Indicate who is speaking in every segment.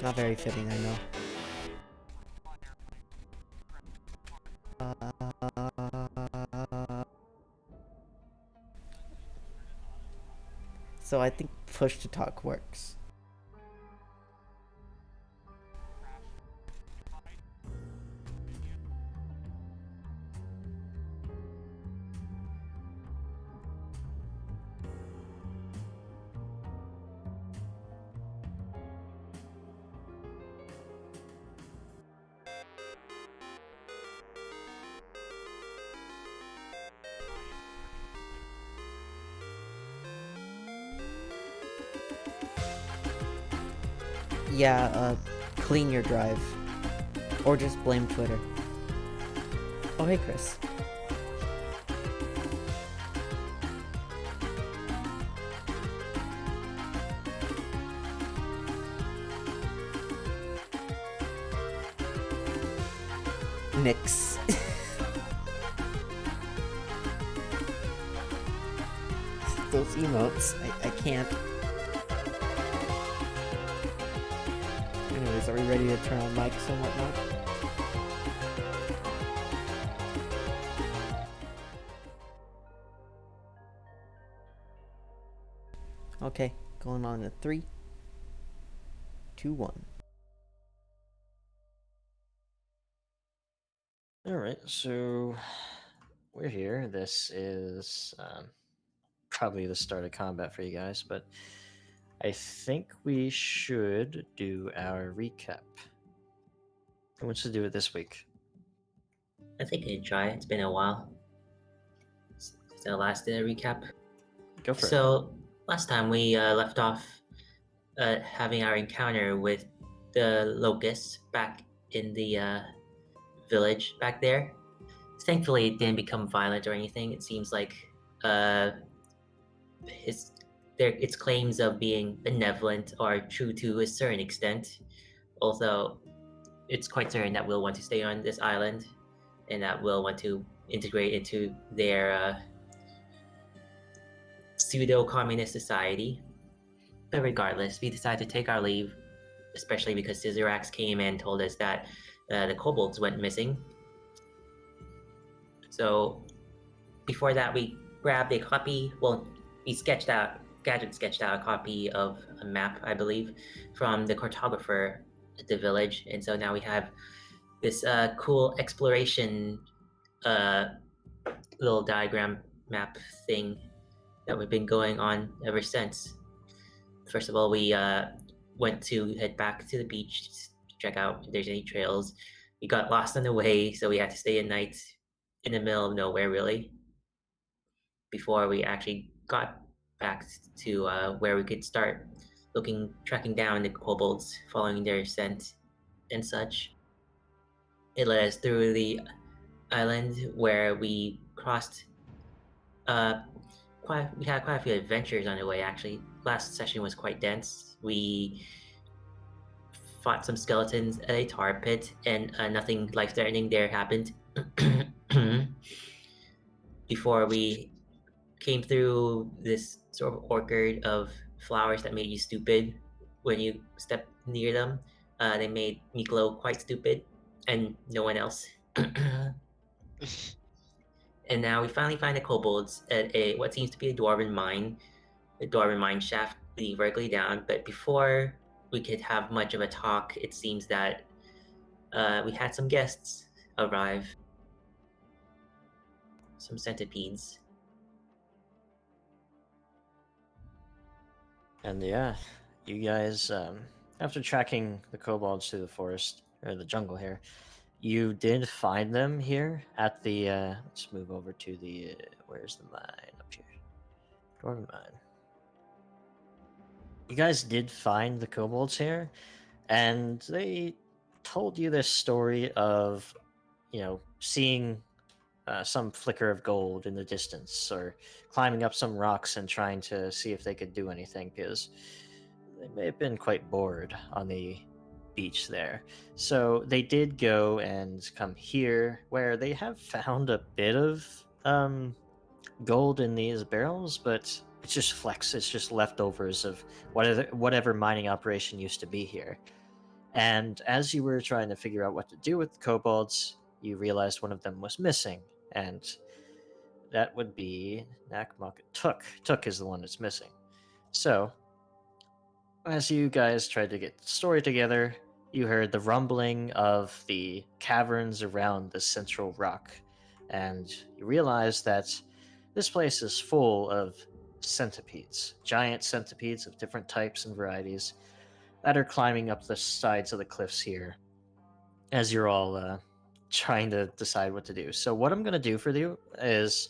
Speaker 1: Not very fitting, I know. So I think push to talk works. Yeah, clean your drive. Or just blame Twitter. Oh, hey, Chris. Nix. Those emotes, I can't. Anyways, are we ready to turn on mics and whatnot? Okay, going on to 3, 2, 1.
Speaker 2: Alright, so we're here. This is probably the start of combat for you guys, but I think we should do our recap. Who wants to do it this week?
Speaker 3: I think I can try. It's been a while since I last did a recap.
Speaker 2: Go for it.
Speaker 3: So last time we left off having our encounter with the locusts back in the village back there. Thankfully, it didn't become violent or anything. It seems like its claims of being benevolent are true to a certain extent. Although it's quite certain that we'll want to stay on this island and that we'll want to integrate into their pseudo-communist society. But regardless, we decided to take our leave, especially because Scissorax came and told us that the kobolds went missing. So before that, we grabbed a copy. Well, Gadget sketched out a copy of a map, I believe, from the cartographer at the village. And so now we have this cool exploration little diagram map thing that we've been going on ever since. First of all, we went to head back to the beach to check out if there's any trails. We got lost on the way, so we had to stay a night in the middle of nowhere, really, before we actually got back to where we could start tracking down the kobolds, following their scent and such. It led us through the island where we crossed we had quite a few adventures on the way. Actually, last session was quite dense. We fought some skeletons at a tar pit, and nothing life-threatening there happened. Before we came through this sort of orchard of flowers that made you stupid when you stepped near them. They made Miklo quite stupid, and no one else. And now we finally find the kobolds at what seems to be a dwarven mine. The dwarven mine shaft leading vertically down. But before we could have much of a talk, it seems that we had some guests arrive. Some centipedes.
Speaker 2: And yeah, you guys, after tracking the kobolds through the forest, or the jungle here, you did find them here at the, let's move over to the, where's the mine up here? Dwarven mine. You guys did find the kobolds here, and they told you this story of, seeing some flicker of gold in the distance, or climbing up some rocks and trying to see if they could do anything, because they may have been quite bored on the beach there. So they did go and come here, where they have found a bit of gold in these barrels, but it's just flex. It's just leftovers of whatever mining operation used to be here. And as you were trying to figure out what to do with the kobolds, you realized one of them was missing, and that would be Nakmuk. Tuk is the one that's missing. So, as you guys tried to get the story together, you heard the rumbling of the caverns around the central rock, and you realized that this place is full of centipedes, giant centipedes of different types and varieties that are climbing up the sides of the cliffs here as you're all trying to decide what to do. So, what I'm going to do for you is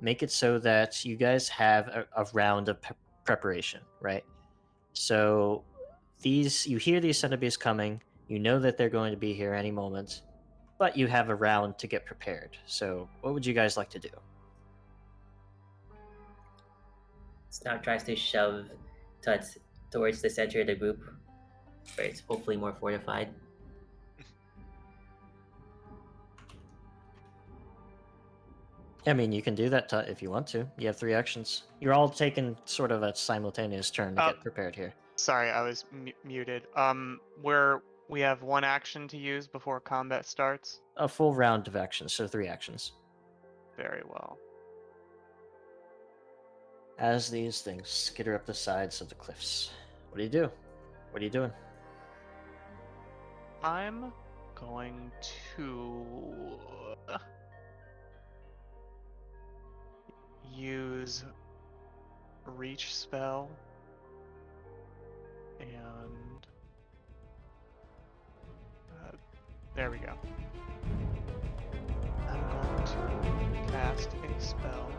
Speaker 2: make it so that you guys have a round of preparation, right? So, you hear these centipedes coming, you know that they're going to be here any moment, but you have a round to get prepared. So, what would you guys like to do?
Speaker 3: Snout tries to shove Tuts towards the center of the group, where it's hopefully more fortified.
Speaker 2: I mean, you can do that if you want to. You have 3 actions. You're all taking sort of a simultaneous turn to get prepared here.
Speaker 4: Sorry, I was muted. We have 1 action to use before combat starts.
Speaker 2: A full round of actions, so 3 actions.
Speaker 4: Very well.
Speaker 2: As these things skitter up the sides of the cliffs, what do you do? What are you doing?
Speaker 4: I'm going to use reach spell and there we go. I'm going to cast a spell.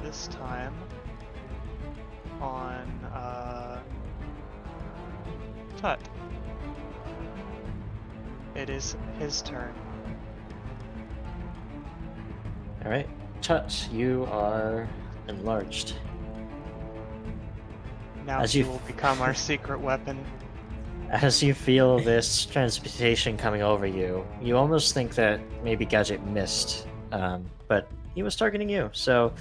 Speaker 4: This time on Tut. It is his turn.
Speaker 2: All right, Tut, you are enlarged.
Speaker 4: Now
Speaker 2: As
Speaker 4: he
Speaker 2: you-
Speaker 4: will become our secret weapon.
Speaker 2: As you feel this transmutation coming over you, you almost think that maybe Gadget missed, but he was targeting you. So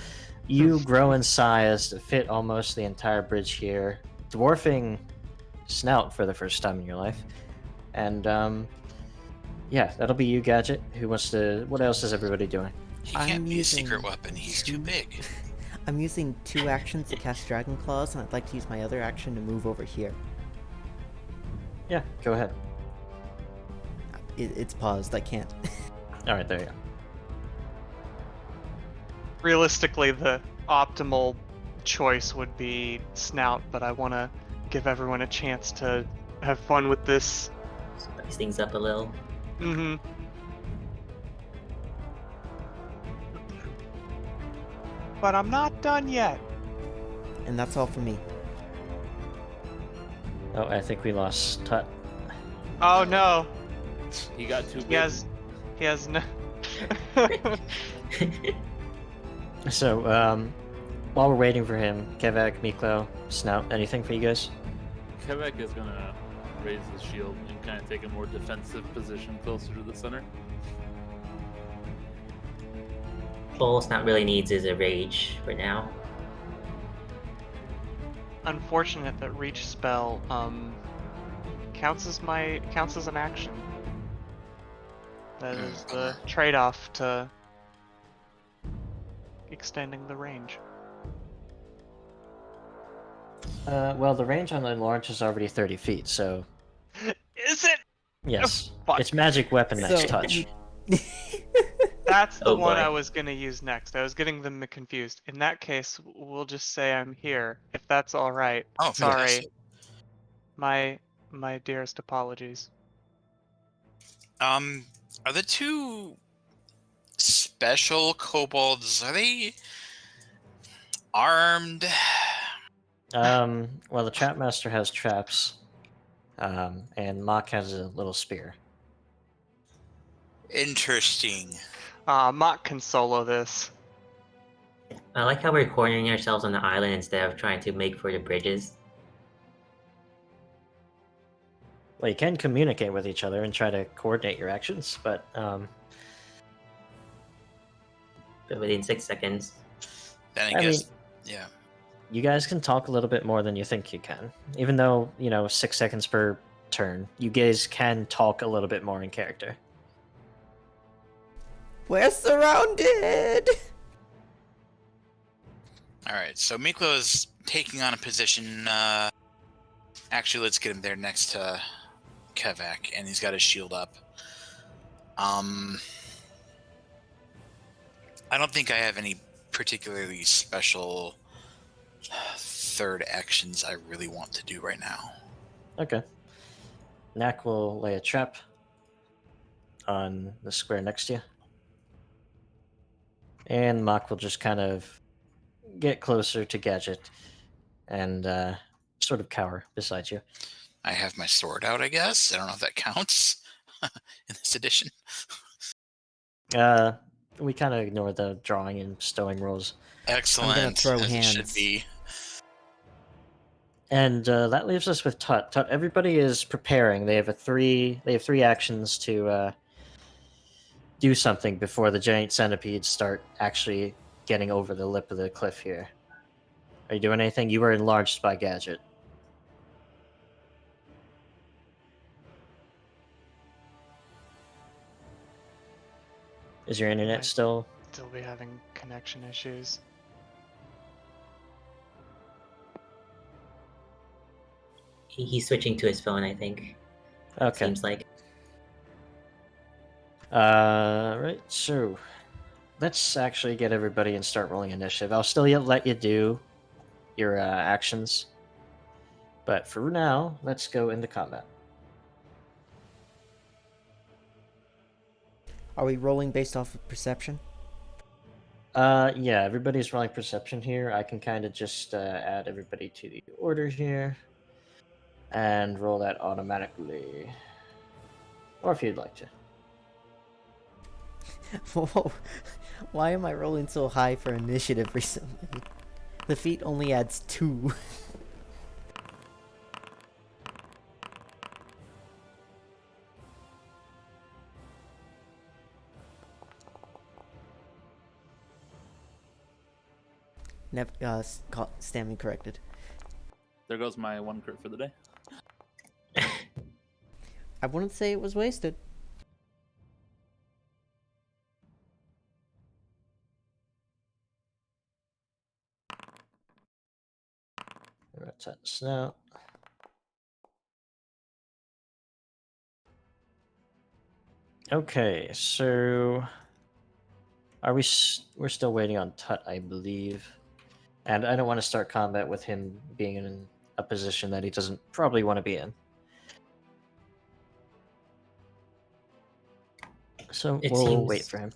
Speaker 2: you grow in size to fit almost the entire bridge here, dwarfing Snout for the first time in your life. And yeah, that'll be you, Gadget. Who wants to? What else is everybody doing?
Speaker 5: He can't
Speaker 1: I'm
Speaker 5: be a
Speaker 1: using
Speaker 5: secret weapon. He's too big.
Speaker 1: I'm using 2 actions to cast Dragon Claws, and I'd like to use my other action to move over here.
Speaker 2: Yeah, go ahead.
Speaker 1: It's paused. I can't.
Speaker 2: All right, there you go.
Speaker 4: Realistically, the optimal choice would be Snout, but I want to give everyone a chance to have fun with this.
Speaker 3: Spice things up a little.
Speaker 4: Mm-hmm. But I'm not done yet.
Speaker 1: And that's all for me.
Speaker 2: Oh, I think we lost Tut.
Speaker 4: Oh no,
Speaker 6: He got too big.
Speaker 4: he has no.
Speaker 2: So, while we're waiting for him, Kevak, Miklo, Snout, anything for you guys?
Speaker 6: Quebec is gonna raise his shield and kind of take a more defensive position closer to the center.
Speaker 3: All Snout really needs is a rage for now.
Speaker 4: Unfortunate that reach spell counts as an action. That is the trade-off to extending the range.
Speaker 2: Well, the range on the enlarge is already 30 feet, so
Speaker 4: Is it?
Speaker 2: yes.
Speaker 4: Fuck.
Speaker 2: It's magic weapon next
Speaker 1: So-
Speaker 2: touch.
Speaker 4: That's the
Speaker 3: Oh,
Speaker 4: one
Speaker 3: boy.
Speaker 4: I was gonna use next. I was getting them confused. In that case, we'll just say I'm here, if that's all right.
Speaker 5: Oh,
Speaker 4: Sorry,
Speaker 5: fantastic.
Speaker 4: my dearest apologies.
Speaker 5: Are the 2 special kobolds, are they armed?
Speaker 2: Well, the trap master has traps, and Mock has a little spear.
Speaker 5: Interesting.
Speaker 4: Mock can solo this.
Speaker 3: I like how we're cornering ourselves on the island instead of trying to make for the bridges.
Speaker 2: Well, you can communicate with each other and try to coordinate your actions, but
Speaker 3: But within 6 seconds.
Speaker 5: Then I
Speaker 2: I
Speaker 5: guess,
Speaker 2: mean-
Speaker 5: yeah.
Speaker 2: You guys can talk a little bit more than you think you can. Even though, 6 seconds per turn, you guys can talk a little bit more in character.
Speaker 1: We're surrounded!
Speaker 5: Alright, so Miklo's taking on a position. Actually, let's get him there next to Kevak, and he's got his shield up. I don't think I have any particularly special third actions I really want to do right now.
Speaker 2: Okay. Knack will lay a trap on the square next to you. And Mach will just kind of get closer to Gadget and sort of cower beside you.
Speaker 5: I have my sword out, I guess. I don't know if that counts in this edition.
Speaker 2: We kind of ignore the drawing and stowing rules.
Speaker 5: Excellent.
Speaker 1: throw
Speaker 5: as it should
Speaker 1: hands.
Speaker 5: be.
Speaker 2: And that leaves us with Tut. Tut, everybody is preparing. They have three actions to do something before the giant centipedes start actually getting over the lip of the cliff here. Are you doing anything? You were enlarged by Gadget. Is your internet
Speaker 4: Right.
Speaker 2: still?
Speaker 4: Still be having connection issues.
Speaker 3: He's switching to his phone, I think.
Speaker 2: Okay.
Speaker 3: Seems like.
Speaker 2: Right, so let's actually get everybody and start rolling initiative. I'll still let you do your actions, but for now, let's go into combat.
Speaker 1: Are we rolling based off of perception?
Speaker 2: Yeah, everybody's rolling perception here. I can kind of just add everybody to the order here and roll that automatically, or if you'd like to.
Speaker 1: Whoa. Why am I rolling so high for initiative recently? The feat only adds 2. Never, stand me corrected.
Speaker 6: There goes my 1 crit for the day.
Speaker 1: I wouldn't say it was wasted.
Speaker 2: Let's set snout. Okay, so are we? We're still waiting on Tut, I believe, and I don't want to start combat with him being in a position that he doesn't probably want to be in. So
Speaker 3: It
Speaker 2: we'll wait
Speaker 3: seems-
Speaker 2: for him.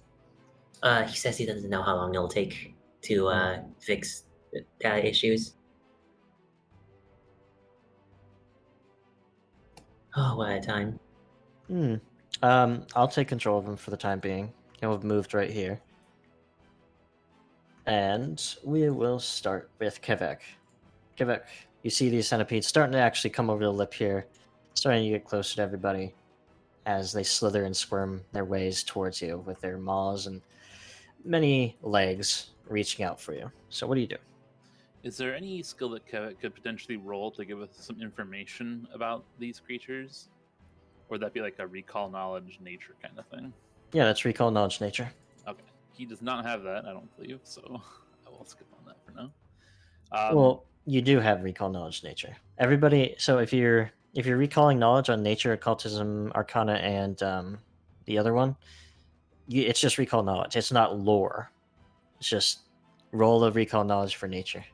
Speaker 3: He says he doesn't know how long it'll take to fix data issues. Oh, what a time.
Speaker 2: I'll take control of him for the time being. He'll have moved right here. And we will start with Kevek. Kevek, you see these centipedes starting to actually come over the lip here, starting to get closer to everybody as they slither and squirm their ways towards you with their maws and many legs reaching out for you. So what do you do?
Speaker 6: Is there any skill that Kevin could potentially roll to give us some information about these creatures? Or would that be like a recall knowledge nature kind of thing?
Speaker 2: Yeah, that's recall knowledge nature.
Speaker 6: Okay. He does not have that, I don't believe, so I will skip on that for now.
Speaker 2: Well, you do have recall knowledge nature. Everybody, so if you're recalling knowledge on nature, occultism, arcana, and the other one, it's just recall knowledge. It's not lore. It's just roll of recall knowledge for nature.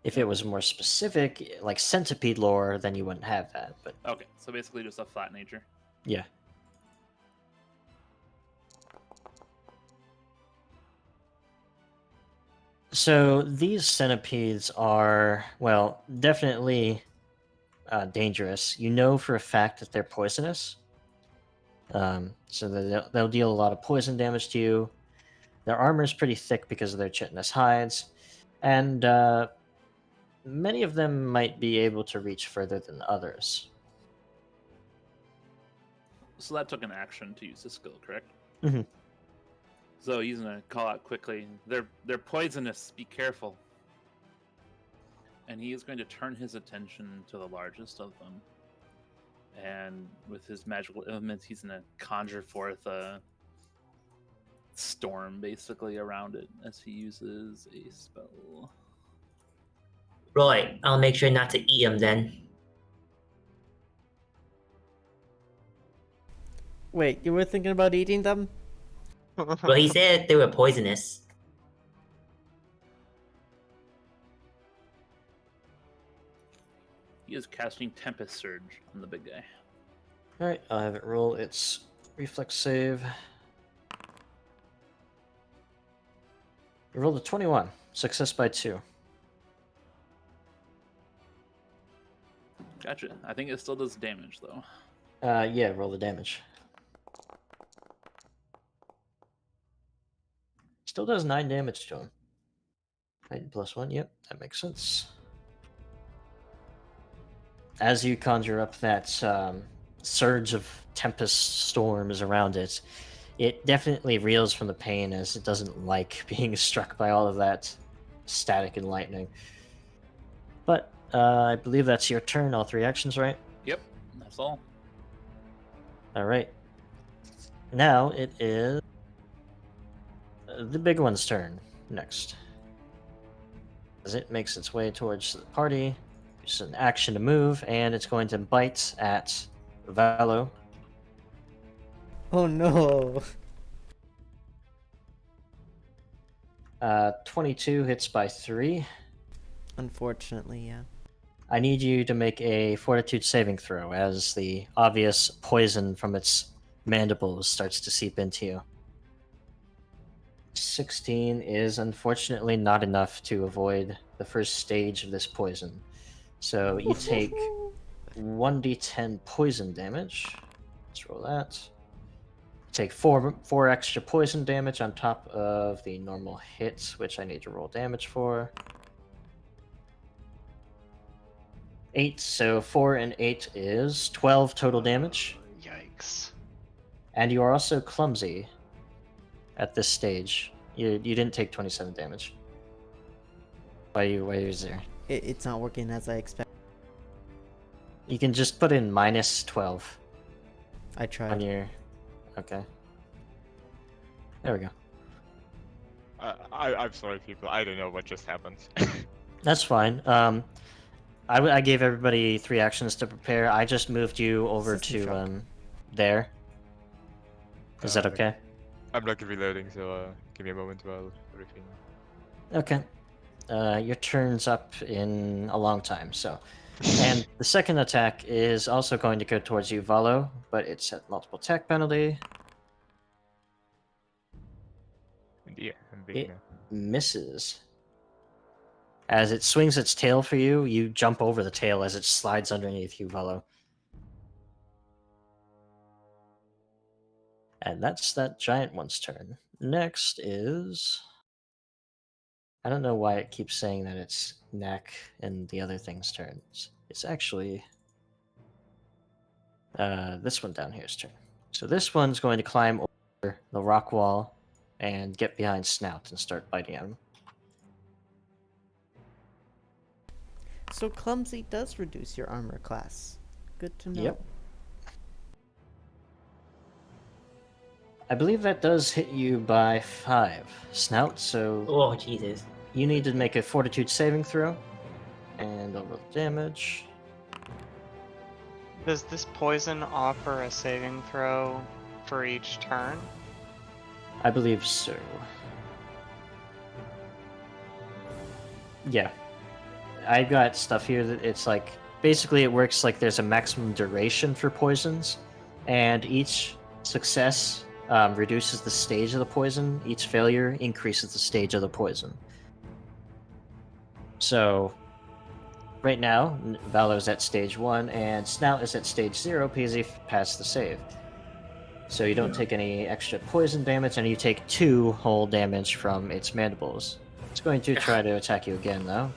Speaker 2: If it was more specific, like centipede lore, then you wouldn't have that. But
Speaker 6: okay, so basically just a flat nature.
Speaker 2: yeah. So these centipedes are, well, definitely dangerous. You know for a fact that they're poisonous. So they'll deal a lot of poison damage to you. Their armor is pretty thick because of their chitinous hides. And many of them might be able to reach further than others.
Speaker 6: So that took an action to use the skill, correct?
Speaker 2: Mhm.
Speaker 6: So he's gonna call out quickly. They're poisonous. Be careful. and he is going to turn his attention to the largest of them. And with his magical elements, he's going to conjure forth a storm basically around it as he uses a spell.
Speaker 3: Roy, I'll make sure not to eat them then.
Speaker 1: Wait, you were thinking about eating them?
Speaker 3: Well, he said they were poisonous.
Speaker 6: He is casting Tempest Surge on the big guy.
Speaker 2: Alright, I'll have it roll its reflex save. You rolled a 21. Success by 2.
Speaker 6: Gotcha. I think it still does damage, though.
Speaker 2: Yeah, roll the damage. Still does 9 damage to him. 9 plus 1, yep, that makes sense. As you conjure up that surge of tempest storms around it, it definitely reels from the pain as it doesn't like being struck by all of that static and lightning. But I believe that's your turn, all 3 actions, right?
Speaker 6: Yep, that's all.
Speaker 2: Alright. Now it is the big one's turn next. As it makes its way towards the party, it's an action to move, and it's going to bite at Valo.
Speaker 1: Oh no.
Speaker 2: 22 hits by 3.
Speaker 1: Unfortunately, yeah.
Speaker 2: I need you to make a fortitude saving throw as the obvious poison from its mandibles starts to seep into you. 16 is unfortunately not enough to avoid the first stage of this poison. So you take 1d10 poison damage. Let's roll that. Take four extra poison damage on top of the normal hit, which I need to roll damage for. 8, so 4 and 8 is 12 total damage.
Speaker 4: Yikes.
Speaker 2: And you are also clumsy at this stage. You didn't take 27 damage. Why you there?
Speaker 1: It's not working as I expect.
Speaker 2: You can just put in minus 12
Speaker 1: I
Speaker 2: on
Speaker 1: tried.
Speaker 2: your... Okay. There we go.
Speaker 7: I'm sorry, people. I don't know what just happened.
Speaker 2: That's fine. I gave everybody 3 actions to prepare. I just moved you over
Speaker 1: System
Speaker 2: to
Speaker 1: shock.
Speaker 2: there. Is that
Speaker 7: Okay.
Speaker 2: okay?
Speaker 7: I'm not reloading, so give me a moment while everything.
Speaker 2: Okay. Your turn's up in a long time, so. And the second attack is also going to go towards you, Valo, but it's at multiple attack penalty.
Speaker 7: Yeah, I'm big
Speaker 2: It
Speaker 7: now.
Speaker 2: misses. As it swings its tail for you, you jump over the tail as it slides underneath you, Valo. And that's that giant one's turn. Next is... I don't know why it keeps saying that it's Neck and the other thing's turns. It's actually this one down here's turn. So this one's going to climb over the rock wall and get behind Snout and start biting at him.
Speaker 1: So clumsy does reduce your armor class. Good to know.
Speaker 2: Yep. I believe that does hit you by 5, Snout, so
Speaker 3: Oh, Jesus.
Speaker 2: you need to make a fortitude saving throw. And I'll roll damage.
Speaker 4: Does this poison offer a saving throw for each turn?
Speaker 2: I believe so. Yeah. I've got stuff here that it's like... Basically, it works like there's a maximum duration for poisons, and each success reduces the stage of the poison. Each failure increases the stage of the poison. So, right now, Valo's at stage 1, and Snout is at stage 0 because he passed the save. So you don't take any extra poison damage, and you take 2 whole damage from its mandibles. It's going to try to attack you again, though.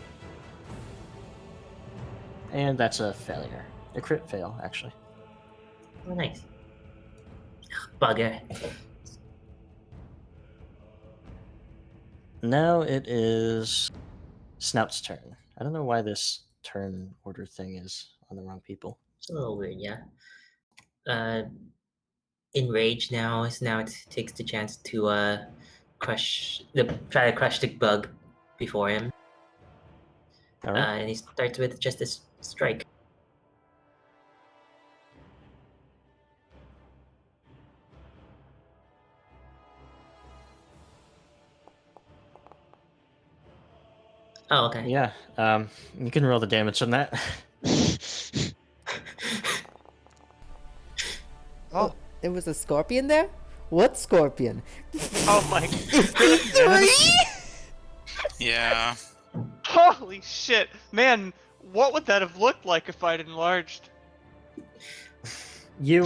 Speaker 2: And that's a failure. A crit fail, actually.
Speaker 3: Oh, nice. Bugger.
Speaker 2: Now it is Snout's turn. I don't know why this turn order thing is on the wrong people.
Speaker 3: It's a little weird, yeah. Enraged now, so now it takes the chance to try to crush the bug before him.
Speaker 2: All right.
Speaker 3: And he starts with just a strike. Oh, okay.
Speaker 2: Yeah. You can roll the damage on that.
Speaker 1: Oh, there was a scorpion there? What scorpion?
Speaker 4: Oh my
Speaker 1: Three?
Speaker 5: Yeah.
Speaker 4: Holy shit! Man, what would that have looked like if I'd enlarged?
Speaker 2: You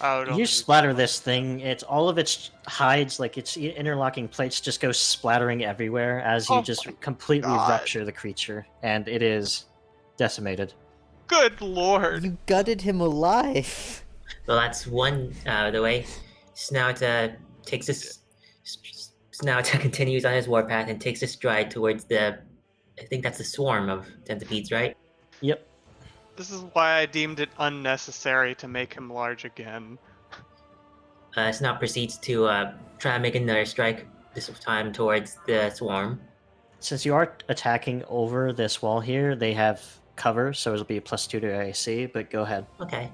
Speaker 4: Oh, it'll
Speaker 2: you
Speaker 4: just-
Speaker 2: splatter this thing. It's all of its hides, like its interlocking plates, just go splattering everywhere as you
Speaker 4: Oh
Speaker 2: just
Speaker 4: my
Speaker 2: completely
Speaker 4: God.
Speaker 2: rupture the creature, and it is decimated.
Speaker 4: Good lord!
Speaker 1: You gutted him alive.
Speaker 3: Well, that's one out of the way. Snout takes this. Snout continues on his warpath and takes a stride towards the. I think that's the swarm of centipedes, right?
Speaker 2: Yep.
Speaker 4: This is why I deemed it unnecessary to make him large again.
Speaker 3: Snout proceeds to try and make another strike. This time towards the swarm.
Speaker 2: Since you are attacking over this wall here, they have cover, so it'll be a +2 to AC. But go ahead.
Speaker 3: Okay.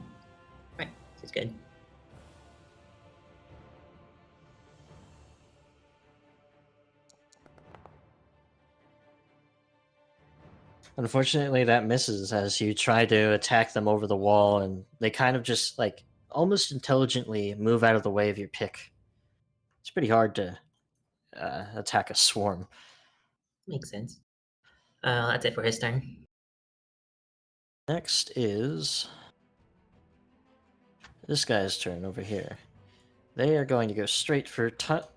Speaker 3: Right. That's good.
Speaker 2: Unfortunately, that misses as you try to attack them over the wall, and they kind of just like almost intelligently move out of the way of your pick. It's pretty hard to attack a swarm.
Speaker 3: Makes sense. That's it for his turn.
Speaker 2: Next is this guy's turn over here. They are going to go straight for Tut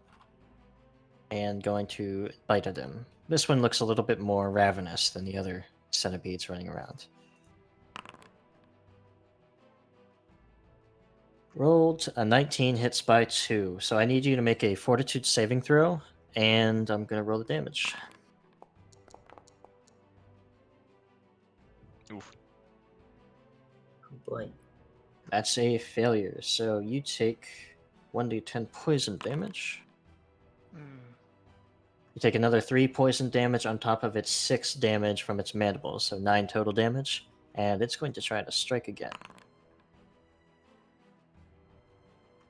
Speaker 2: and going to bite at him. This one looks a little bit more ravenous than the other centipedes running around. Rolled a 19, hits by 2. So I need you to make a fortitude saving throw, and I'm going to roll the damage.
Speaker 7: Oof.
Speaker 3: Oh boy.
Speaker 2: That's a failure. So you take 1d10 poison damage.
Speaker 4: Hmm.
Speaker 2: You take another 3 poison damage on top of its 6 damage from its mandibles, so 9 total damage. And it's going to try to strike again.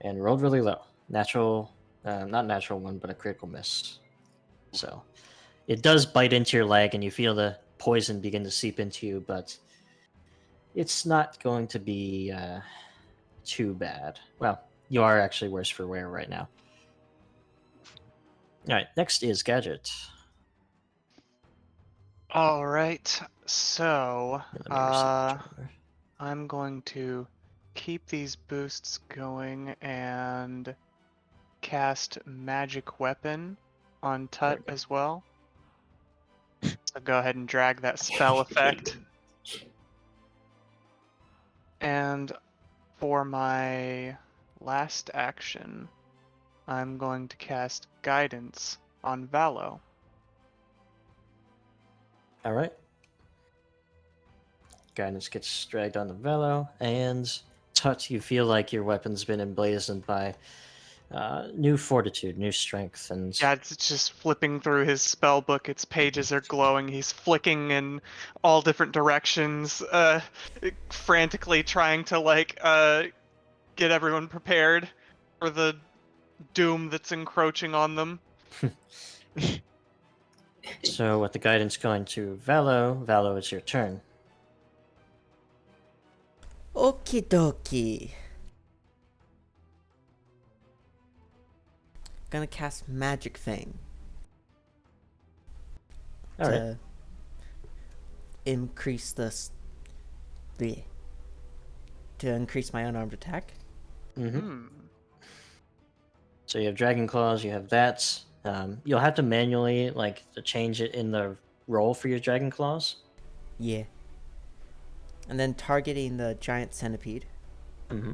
Speaker 2: And rolled really low. Natural, not natural one, but a critical miss. So it does bite into your leg, and you feel the poison begin to seep into you, but it's not going to be too bad. Well, you are actually worse for wear right now. All right, next is Gadget.
Speaker 4: All right, so
Speaker 2: Let me reset the timer.
Speaker 4: I'm going to keep these boosts going and cast Magic Weapon on Tut
Speaker 2: we go.
Speaker 4: as well. So go ahead and drag that spell effect. And for my last action, I'm going to cast Guidance on Valo.
Speaker 2: All right. Guidance gets dragged onto Velo, and Tut, you feel like your weapon's been emblazoned by new fortitude, new strength, and
Speaker 4: Yeah, it's just flipping through his spell book. Its pages are glowing. He's flicking in all different directions, frantically trying to get everyone prepared for the doom that's encroaching on them.
Speaker 2: so with the guidance going to Valo, it's your turn.
Speaker 1: Okie dokie. Gonna cast Magic Fang
Speaker 2: All right.
Speaker 1: to increase to increase my unarmed attack.
Speaker 2: Mm-hmm.
Speaker 4: Hmm.
Speaker 2: So you have Dragon Claws, you have that. You'll have to manually change it in the roll for your Dragon Claws.
Speaker 1: Yeah. And then targeting the giant centipede.
Speaker 2: Mm-hmm.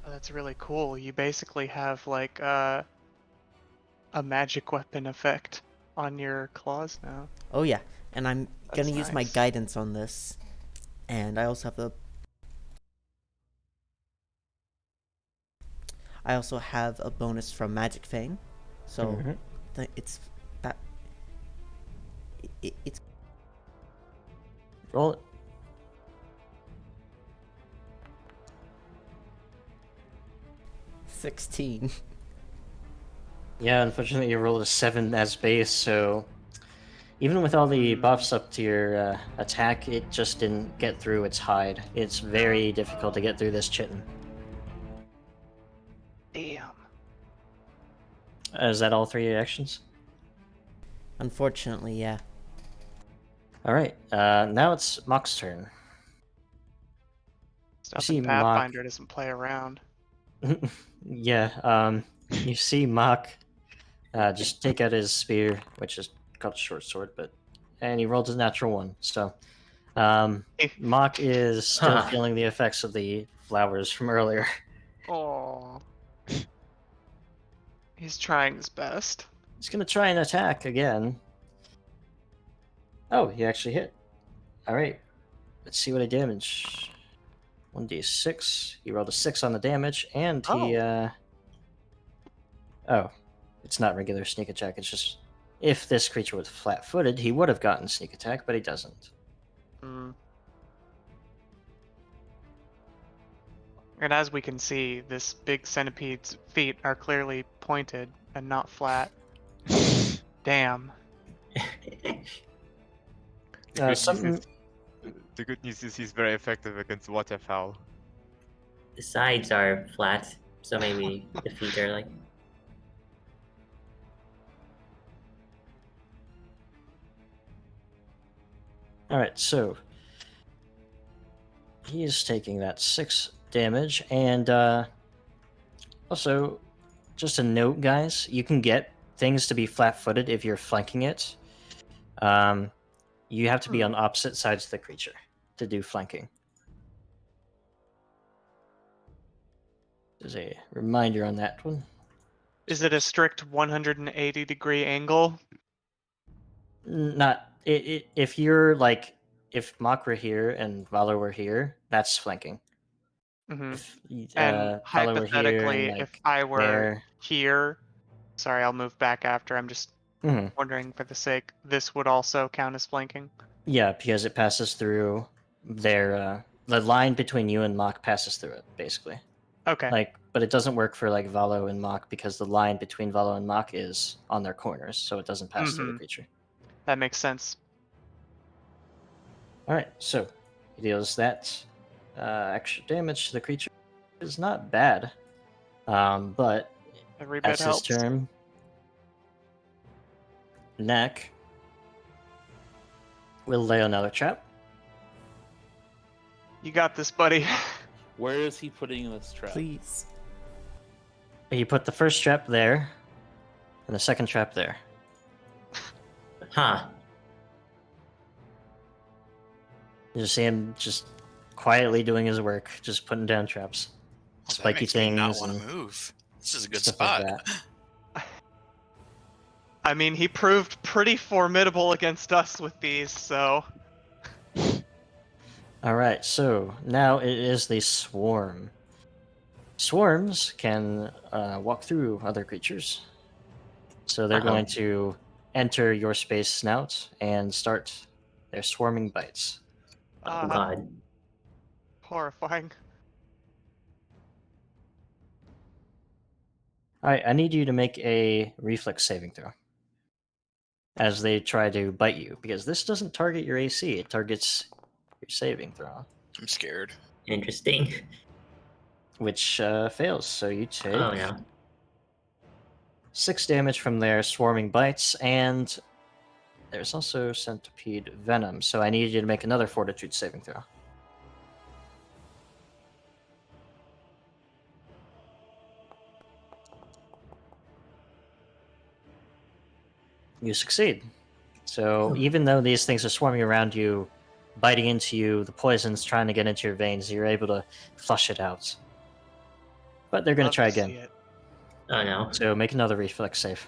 Speaker 4: Oh, that's really cool. You basically have a magic weapon effect on your claws now.
Speaker 1: Oh yeah, and I'm
Speaker 4: That's
Speaker 1: gonna use my
Speaker 4: nice.
Speaker 1: guidance on this, and I also have a bonus from Magic Fang, so
Speaker 2: Mhm.
Speaker 1: it's that it's
Speaker 2: Roll it.
Speaker 1: 16.
Speaker 2: Yeah, unfortunately, you rolled a 7 as base, so even with all the buffs up to your attack, it just didn't get through its hide. It's very difficult to get through this chitin.
Speaker 4: Damn.
Speaker 2: Is that all 3 actions?
Speaker 1: Unfortunately, yeah.
Speaker 2: All right, now it's Mock's turn.
Speaker 4: Stuff
Speaker 2: see
Speaker 4: in
Speaker 2: Mock-
Speaker 4: Pathfinder doesn't play around.
Speaker 2: Yeah, you see Mock just take out his spear, which is called a short sword, and he rolled a natural 1. So Mock is still
Speaker 3: Huh.
Speaker 2: feeling the effects of the flowers from earlier.
Speaker 4: Oh. He's trying his best.
Speaker 2: He's gonna try and attack again. Oh, he actually hit. All right, let's see what I damage. 1d6. He rolled a 6 on the damage, and he oh, it's not regular sneak attack. It's just if this creature was flat-footed, he would have gotten sneak attack, but he doesn't.
Speaker 4: Mm. And as we can see, this big centipede's feet are clearly pointed and not flat. Damn.
Speaker 2: Something.
Speaker 7: The good news is he's very effective against waterfowl.
Speaker 3: The sides are flat, so maybe the feet are like.
Speaker 2: All right, so he is taking that 6 damage, and also, just a note, guys, you can get things to be flat-footed if you're flanking it. You have to be on opposite sides of the creature to do flanking. There's a reminder on that one.
Speaker 4: Is it a strict 180-degree angle?
Speaker 2: Not if you're like if Mock were here and Valor were here, that's flanking.
Speaker 4: Mm-hmm.
Speaker 2: If
Speaker 4: And
Speaker 2: Valor were here and
Speaker 4: hypothetically, if
Speaker 2: like
Speaker 4: I were
Speaker 2: there,
Speaker 4: here, sorry, I'll move back after. I'm just
Speaker 2: Mhm.
Speaker 4: wondering for the sake, this would also count as flanking.
Speaker 2: Yeah, because it passes through their the line between you and Mock passes through it basically.
Speaker 4: Okay.
Speaker 2: Like, but it doesn't work for like Valo and Mock because the line between Valo and Mock is on their corners, so it doesn't pass through the
Speaker 4: Mhm.
Speaker 2: creature.
Speaker 4: That makes sense.
Speaker 2: All right, so he deals that extra damage to the creature. It's not bad, but
Speaker 4: Every bit
Speaker 2: that's his
Speaker 4: helps.
Speaker 2: turn. Neck will lay another trap.
Speaker 4: You got this, buddy.
Speaker 6: Where is he putting this trap?
Speaker 1: Please.
Speaker 2: He put the first trap there, and the second trap there.
Speaker 3: Huh.
Speaker 2: You just see him just quietly doing his work, just putting down traps,
Speaker 5: Well, that
Speaker 2: spiky
Speaker 5: makes me not
Speaker 2: things,
Speaker 5: want
Speaker 2: and
Speaker 5: to move. This is a good
Speaker 2: stuff
Speaker 5: spot.
Speaker 2: like that.
Speaker 4: I mean, he proved pretty formidable against us with these, so.
Speaker 2: All right, so now it is the swarm. Swarms can walk through other creatures, so they're going to enter your space snout and start their swarming bites.
Speaker 3: Oh god.
Speaker 4: Horrifying.
Speaker 2: All right, I need you to make a reflex saving throw as they try to bite you, because this doesn't target your AC; it targets your saving throw,
Speaker 5: I'm scared.
Speaker 3: Interesting.
Speaker 2: which fails. So you take
Speaker 3: Oh no.
Speaker 2: 6 damage from their swarming bites, and there's also centipede venom. So I need you to make another fortitude saving throw. You succeed. So even though these things are swarming around you, biting into you, the poison's trying to get into your veins, you're able to flush it out. But they're going
Speaker 4: Love
Speaker 2: to try
Speaker 4: to see
Speaker 2: again.
Speaker 4: it.
Speaker 3: Oh no.
Speaker 2: So make another reflex save.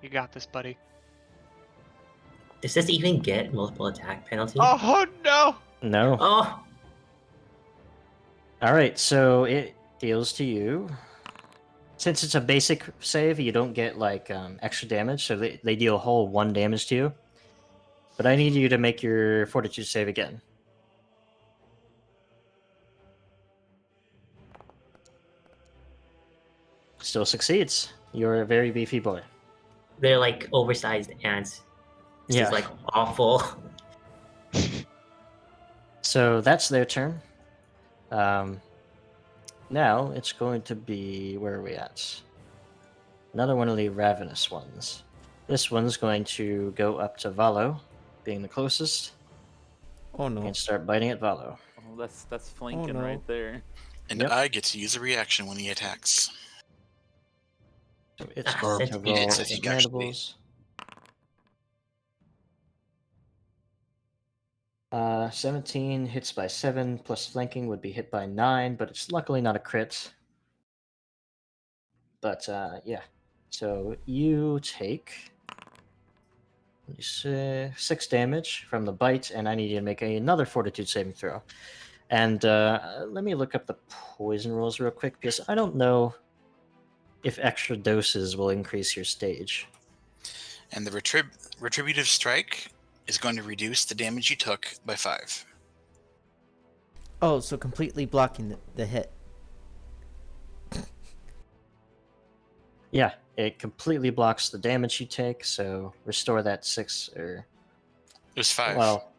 Speaker 4: You got this, buddy.
Speaker 3: Does this even get multiple attack penalty?
Speaker 4: Oh no!
Speaker 2: No.
Speaker 3: Oh!
Speaker 2: All right, so it deals to you. Since it's a basic save, you don't get like extra damage, so they deal a whole 1 damage to you. But I need you to make your Fortitude save again. Still succeeds. You're a very beefy boy.
Speaker 3: They're like oversized ants. This
Speaker 2: Yeah.
Speaker 3: is like awful.
Speaker 2: So that's their turn. Now it's going to be, where are we at? Another one of the ravenous ones. This one's going to go up to Valo, being the closest,
Speaker 1: Oh no.
Speaker 2: and start biting at Valo.
Speaker 6: Oh, that's flanking
Speaker 1: no.
Speaker 6: right there.
Speaker 5: And
Speaker 2: Yep.
Speaker 5: I get to use a reaction when he attacks.
Speaker 2: So it's
Speaker 3: Ah,
Speaker 2: going to
Speaker 3: sensitive.
Speaker 2: roll
Speaker 5: It's a
Speaker 2: its
Speaker 5: thing, actually.
Speaker 2: mandibles. 17 hits by 7, plus flanking would be hit by 9, but it's luckily not a crit. But yeah, so you take 6 damage from the bite, and I need you to make another Fortitude saving throw. And let me look up the poison rules real quick, because I don't know if extra doses will increase your stage.
Speaker 5: And the retributive strike is going to reduce the damage you took by 5.
Speaker 1: Oh, so completely blocking the hit.
Speaker 2: Yeah, it completely blocks the damage you take, so restore that 6 or...
Speaker 5: It was 5.
Speaker 2: Well,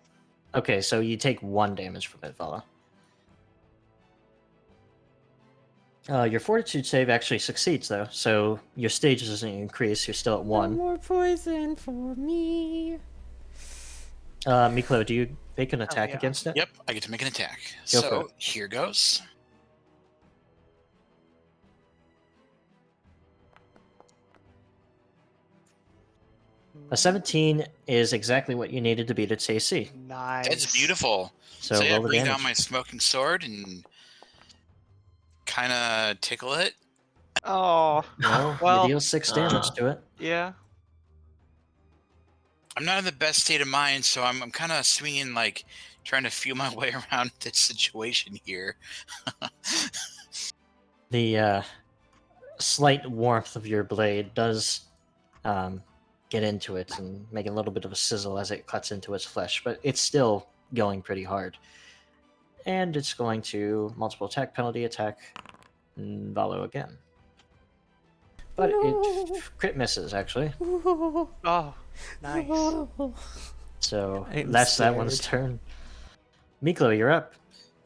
Speaker 2: okay, so you take 1 damage from it, fella. Your Fortitude save actually succeeds, though, so your stage doesn't increase, you're still at 1.
Speaker 1: No more poison for me.
Speaker 2: Miklo, do you make an attack
Speaker 4: yeah.
Speaker 2: against it?
Speaker 5: Yep, I get to make an attack.
Speaker 2: Go for
Speaker 5: So
Speaker 2: it.
Speaker 5: here goes.
Speaker 2: A 17 is exactly what you needed to beat its AC.
Speaker 4: Nice.
Speaker 5: That's beautiful.
Speaker 2: So,
Speaker 5: So yeah,
Speaker 2: roll the
Speaker 5: bring
Speaker 2: damage.
Speaker 5: down my smoking sword and kind of tickle it.
Speaker 4: Oh,
Speaker 2: No,
Speaker 4: Well,
Speaker 2: you deal 6 damage to it.
Speaker 4: yeah.
Speaker 5: I'm not in the best state of mind, so I'm kind of swinging, like, trying to feel my way around this situation here.
Speaker 2: The slight warmth of your blade does get into it and make a little bit of a sizzle as it cuts into its flesh, but it's still going pretty hard. And it's going to multiple attack penalty attack Valo again. But it crit misses, actually.
Speaker 4: Oh, nice.
Speaker 2: So
Speaker 1: I'm
Speaker 2: that's that one's
Speaker 1: scared.
Speaker 2: turn. Miklo, you're up.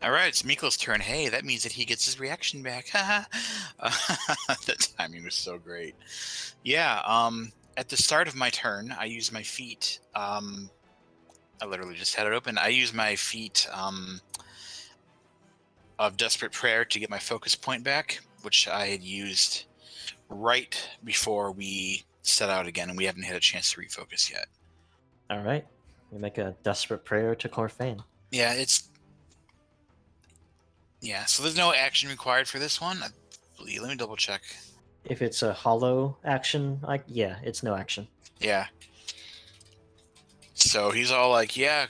Speaker 5: All right, it's Miklo's turn. Hey, that means that he gets his reaction back. The timing was so great. Yeah, at the start of my turn, I use my feat. I literally just had it open. I use my feat of Desperate Prayer to get my focus point back, which I had used right before we set out again, and we haven't had a chance to refocus yet.
Speaker 2: All right. You make a desperate prayer to Corfane.
Speaker 5: Yeah, so there's no action required for this one. Let me double check.
Speaker 2: If it's a hollow action, yeah, it's no action.
Speaker 5: Yeah. So he's all like, yeah,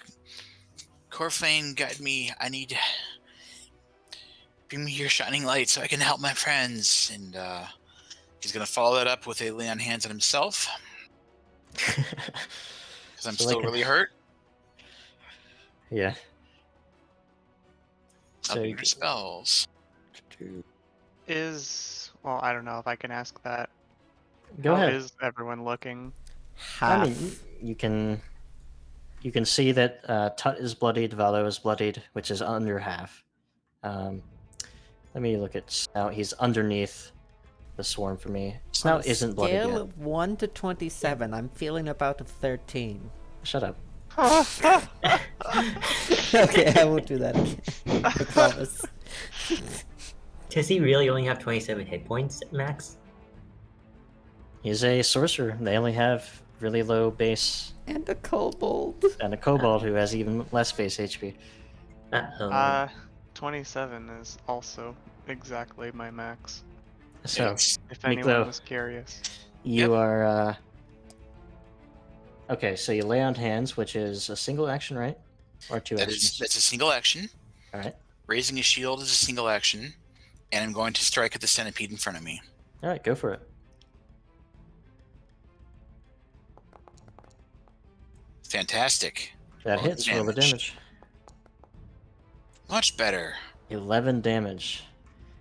Speaker 5: Corfane, guide me. I need... Bring me your shining light so I can help my friends. And he's going to follow that up with a lay on hands on himself. Because I'm
Speaker 2: So
Speaker 5: still
Speaker 2: like
Speaker 5: really hurt.
Speaker 2: Yeah.
Speaker 5: I'll
Speaker 2: So
Speaker 5: do your spells.
Speaker 4: Well, I don't know if I can ask that.
Speaker 2: go
Speaker 4: How
Speaker 2: ahead.
Speaker 4: is everyone looking?
Speaker 2: I
Speaker 1: Half.
Speaker 2: mean, you can see that Tut is bloodied, Valo is bloodied, which is under half. Let me look at Snout. He's underneath the swarm for me. Snout
Speaker 1: On a
Speaker 2: isn't bloodied
Speaker 1: scale
Speaker 2: yet.
Speaker 1: of 1 to 27, I'm feeling about a 13.
Speaker 2: Shut up.
Speaker 1: Okay, I won't do that again. I promise.
Speaker 3: Does he really only have 27 hit points max?
Speaker 2: He's a sorcerer. They only have really low base,
Speaker 1: And a kobold.
Speaker 2: and a kobold who has even less base HP.
Speaker 3: Uh-oh.
Speaker 4: 27 is also exactly my max.
Speaker 2: So,
Speaker 4: If anyone
Speaker 2: Miklo,
Speaker 4: was curious.
Speaker 2: you
Speaker 5: Yep.
Speaker 2: are okay. So you lay on hands, which is a single action, right? Or two actions.
Speaker 5: That's a single action.
Speaker 2: All right.
Speaker 5: Raising a shield is a single action, and I'm going to strike at the centipede in front of me.
Speaker 2: All right. Go for it.
Speaker 5: Fantastic.
Speaker 2: That
Speaker 5: Roll
Speaker 2: hits. Roll the damage.
Speaker 5: Much better.
Speaker 2: 11 damage.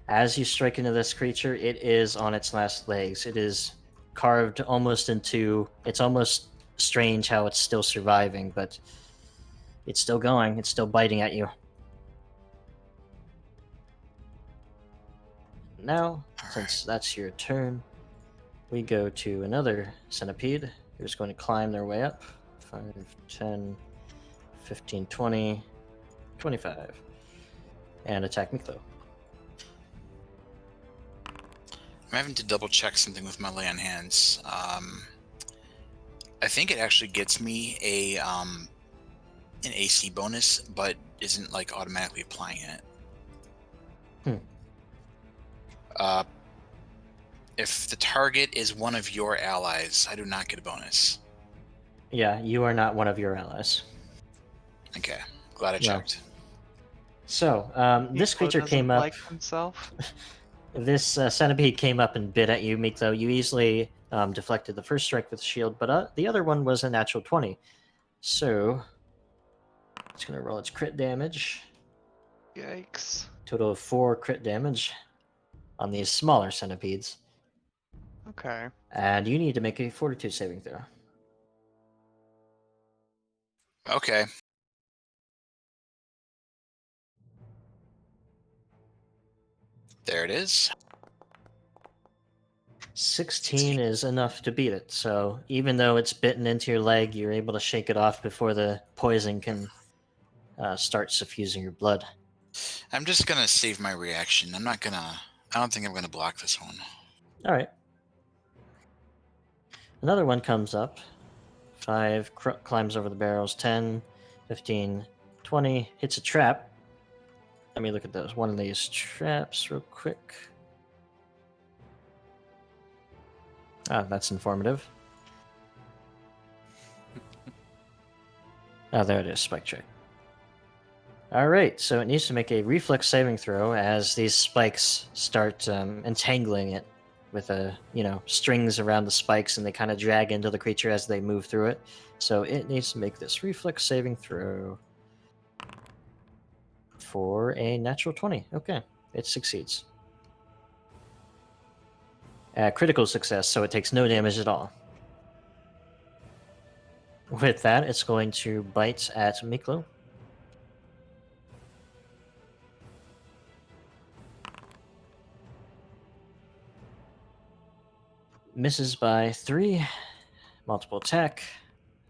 Speaker 2: As you strike into this creature, it is on its last legs. It is carved almost into. It's almost strange how it's still surviving, but it's still going. It's still biting at you. Now, since that's your turn, we go to another centipede who's going to climb their way up. 5, 10, 15, 20, 25. And attack Miklo.
Speaker 5: I'm having to double check something with my lay on hands. I think it actually gets me a an AC bonus, but isn't like automatically applying it. If the target is one of your allies, I do not get a bonus.
Speaker 2: Yeah, you are not one of your allies.
Speaker 5: Okay, glad I
Speaker 2: Yeah.
Speaker 5: checked.
Speaker 2: So, this
Speaker 4: Miklo
Speaker 2: creature
Speaker 4: doesn't
Speaker 2: came up.
Speaker 4: like himself.
Speaker 2: This centipede came up and bit at you, Miklo. You easily deflected the first strike with the shield, but the other one was a natural 20. So, it's going to roll its crit damage.
Speaker 4: Yikes.
Speaker 2: Total of 4 crit damage on these smaller centipedes.
Speaker 4: Okay.
Speaker 2: And you need to make a fortitude saving throw.
Speaker 5: Okay. There it is.
Speaker 2: 16 is enough to beat it. So even though it's bitten into your leg, you're able to shake it off before the poison can start suffusing your blood.
Speaker 5: I'm just gonna save my reaction. I don't think I'm gonna block this one.
Speaker 2: All right. Another one comes up. 5 climbs over the barrels. 10, 15, 20. Hits a trap. Let me look at those. One of these traps real quick. Ah, that's informative. Oh, there it is. Spike check. All right, so it needs to make a reflex saving throw as these spikes start entangling it with strings around the spikes, and they kind of drag into the creature as they move through it. So it needs to make this reflex saving throw for a natural 20. Okay, it succeeds. Critical success, so it takes no damage at all. With that, it's going to bite at Miklo. Misses by 3. Multiple attack.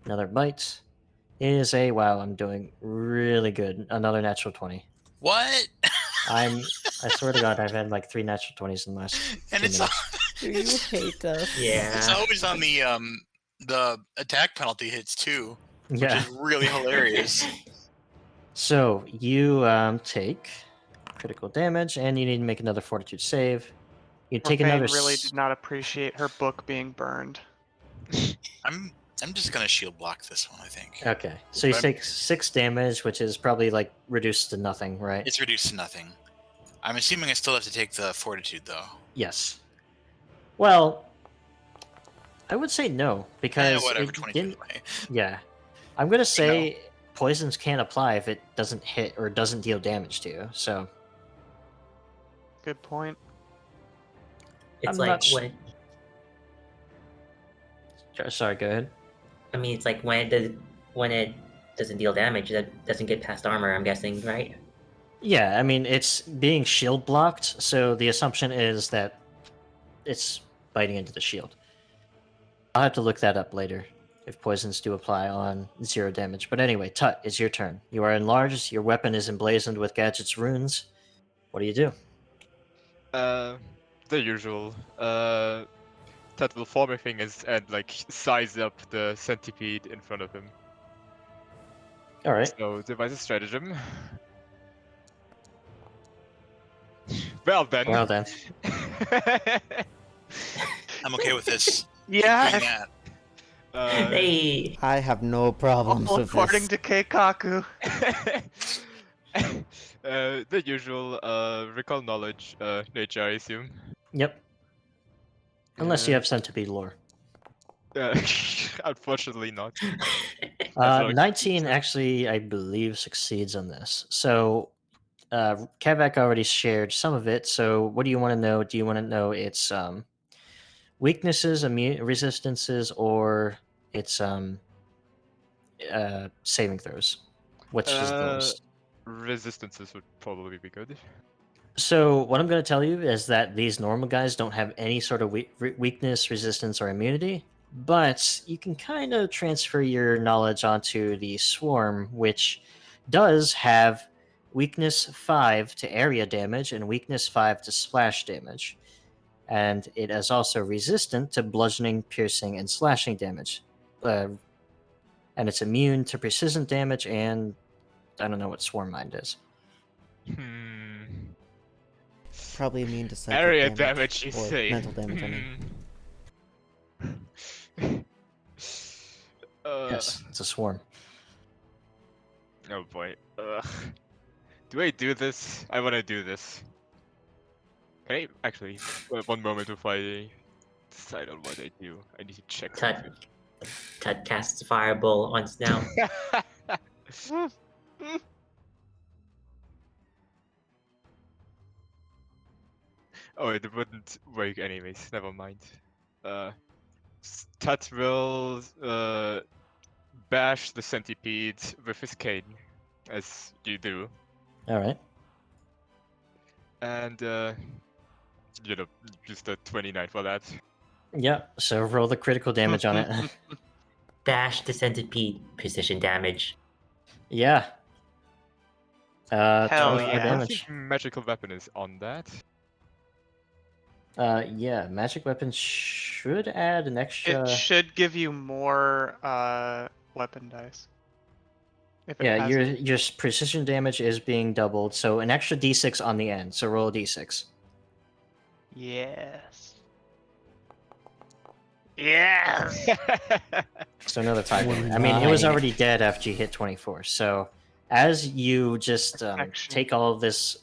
Speaker 2: Another bite. Is a wow, I'm doing really good. Another natural 20.
Speaker 5: What?
Speaker 2: I swear to God, I've had like 3 natural 20s in the last
Speaker 5: And
Speaker 2: 2
Speaker 5: it's
Speaker 2: minutes.
Speaker 1: Do you hate us?
Speaker 5: it's
Speaker 3: Yeah.
Speaker 5: always on the attack penalty hits too, which
Speaker 2: Yeah.
Speaker 5: is really hilarious.
Speaker 2: So you take critical damage, and you need to make another fortitude save. You take
Speaker 4: Profane
Speaker 2: another.
Speaker 4: really did not appreciate her book being burned.
Speaker 5: I'm just gonna shield block this one, I think.
Speaker 2: Okay, so you
Speaker 5: I'm-
Speaker 2: take 6 damage, which is probably like reduced to nothing, right?
Speaker 5: It's reduced to nothing. I'm assuming I still have to take the fortitude though.
Speaker 2: Yes. Well, I would say no because
Speaker 5: Whatever,
Speaker 2: it
Speaker 5: 20
Speaker 2: didn't.
Speaker 5: anyway.
Speaker 2: Yeah, I'm gonna say poisons can't apply if it doesn't hit or doesn't deal damage to you. So
Speaker 4: Good point.
Speaker 3: It's
Speaker 2: I'm
Speaker 3: like
Speaker 2: not sh-
Speaker 3: when
Speaker 2: sorry. Go ahead.
Speaker 3: I mean, it's like when it doesn't deal damage, that doesn't get past armor. I'm guessing, right?
Speaker 2: Yeah, I mean it's being shield blocked, so the assumption is that it's biting into the shield. I'll have to look that up later if poisons do apply on 0 damage. But anyway, Tut, it's your turn. You are enlarged. Your weapon is emblazoned with Gadget's runes. What do you do?
Speaker 7: The usual. That will form a thing and like size up the centipede in front of him.
Speaker 2: All right.
Speaker 7: So devise a stratagem. Well then.
Speaker 2: Well then,
Speaker 5: I'm okay with this.
Speaker 4: Yeah,
Speaker 5: Doing
Speaker 4: if-
Speaker 5: that.
Speaker 3: Hey,
Speaker 1: I have no problems
Speaker 4: all
Speaker 1: with
Speaker 4: according
Speaker 1: this.
Speaker 4: to Keikaku.
Speaker 7: The usual recall knowledge nature, I assume.
Speaker 2: Yep. Unless you
Speaker 7: Yeah.
Speaker 2: have centipede lore.
Speaker 7: Unfortunately not. That's
Speaker 2: 19 actually, I believe, succeeds on this. So, Kevak already shared some of it. So, what do you want to know? Do you want to know its weaknesses, immune resistances, or its saving throws? Which is the most?
Speaker 7: Resistances would probably be good.
Speaker 2: So, what I'm going to tell you is that these normal guys don't have any sort of weakness, resistance, or immunity, but you can kind of transfer your knowledge onto the swarm, which does have weakness 5 to area damage and weakness 5 to splash damage. And it is also resistant to bludgeoning, piercing, and slashing damage. And it's immune to precision damage, and I don't know what Swarm Mind is.
Speaker 1: Probably immune to psychic
Speaker 7: Area
Speaker 1: damage,
Speaker 7: damage, you
Speaker 1: or
Speaker 7: say?
Speaker 1: mental damage. I mean,
Speaker 2: Yes, it's a swarm.
Speaker 7: Oh boy. Do I do this? I want to do this. Can I actually? One moment before I decide on what I do. I need to check
Speaker 3: Tut.
Speaker 7: something.
Speaker 3: Tut casts Fireball on Snout.
Speaker 7: Oh, it wouldn't work anyways. Never mind. Tut will bash the centipede with his cane, as you do,
Speaker 2: All right.
Speaker 7: and just a 29 for that.
Speaker 2: Yeah, so roll the critical damage on it.
Speaker 3: Bash the centipede. Precision damage.
Speaker 2: Yeah.
Speaker 4: Hell
Speaker 2: 24
Speaker 4: yeah.
Speaker 7: I
Speaker 2: damage.
Speaker 7: think magical weapon is on that.
Speaker 2: Yeah, magic weapons should add an extra.
Speaker 4: It should give you more weapon dice. If it
Speaker 2: Yeah,
Speaker 4: has
Speaker 2: your precision damage is being doubled, so an extra d6 on the end. So roll a d6.
Speaker 4: Yes. Yes.
Speaker 2: So another tie. I mean, it was
Speaker 1: Nine.
Speaker 2: already dead after you hit 24. So as you just
Speaker 4: Protection.
Speaker 2: take all of this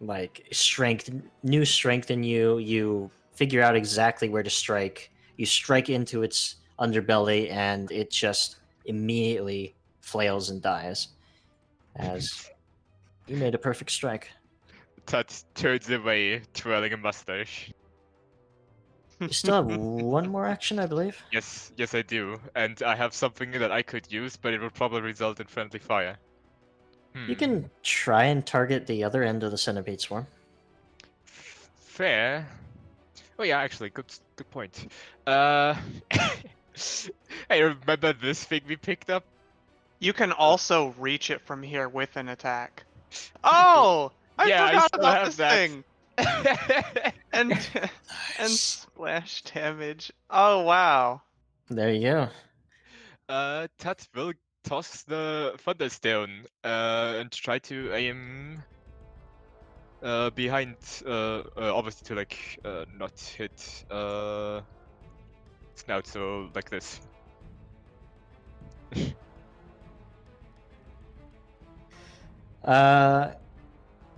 Speaker 2: like strength, new strength in you, you figure out exactly where to strike. You strike into its underbelly, and it just immediately flails and dies. As you made a perfect strike.
Speaker 7: Tut turns away, twirling a mustache.
Speaker 2: You still have one more action, I believe.
Speaker 7: Yes, I do, and I have something that I could use, but it would probably result in friendly fire.
Speaker 2: You can try and target the other end of the centipede swarm.
Speaker 7: Fair. Oh yeah, actually, good point. Hey, remember this thing we picked up?
Speaker 4: You can also reach it from here with an attack. Oh! I
Speaker 7: Yeah, I
Speaker 4: forgot
Speaker 7: still
Speaker 4: about
Speaker 7: have
Speaker 4: this
Speaker 7: that.
Speaker 4: thing! And and splash damage. Oh wow.
Speaker 2: There you go.
Speaker 7: Tut will toss the Thunderstone and try to aim behind, obviously to like not hit Snout, so like this.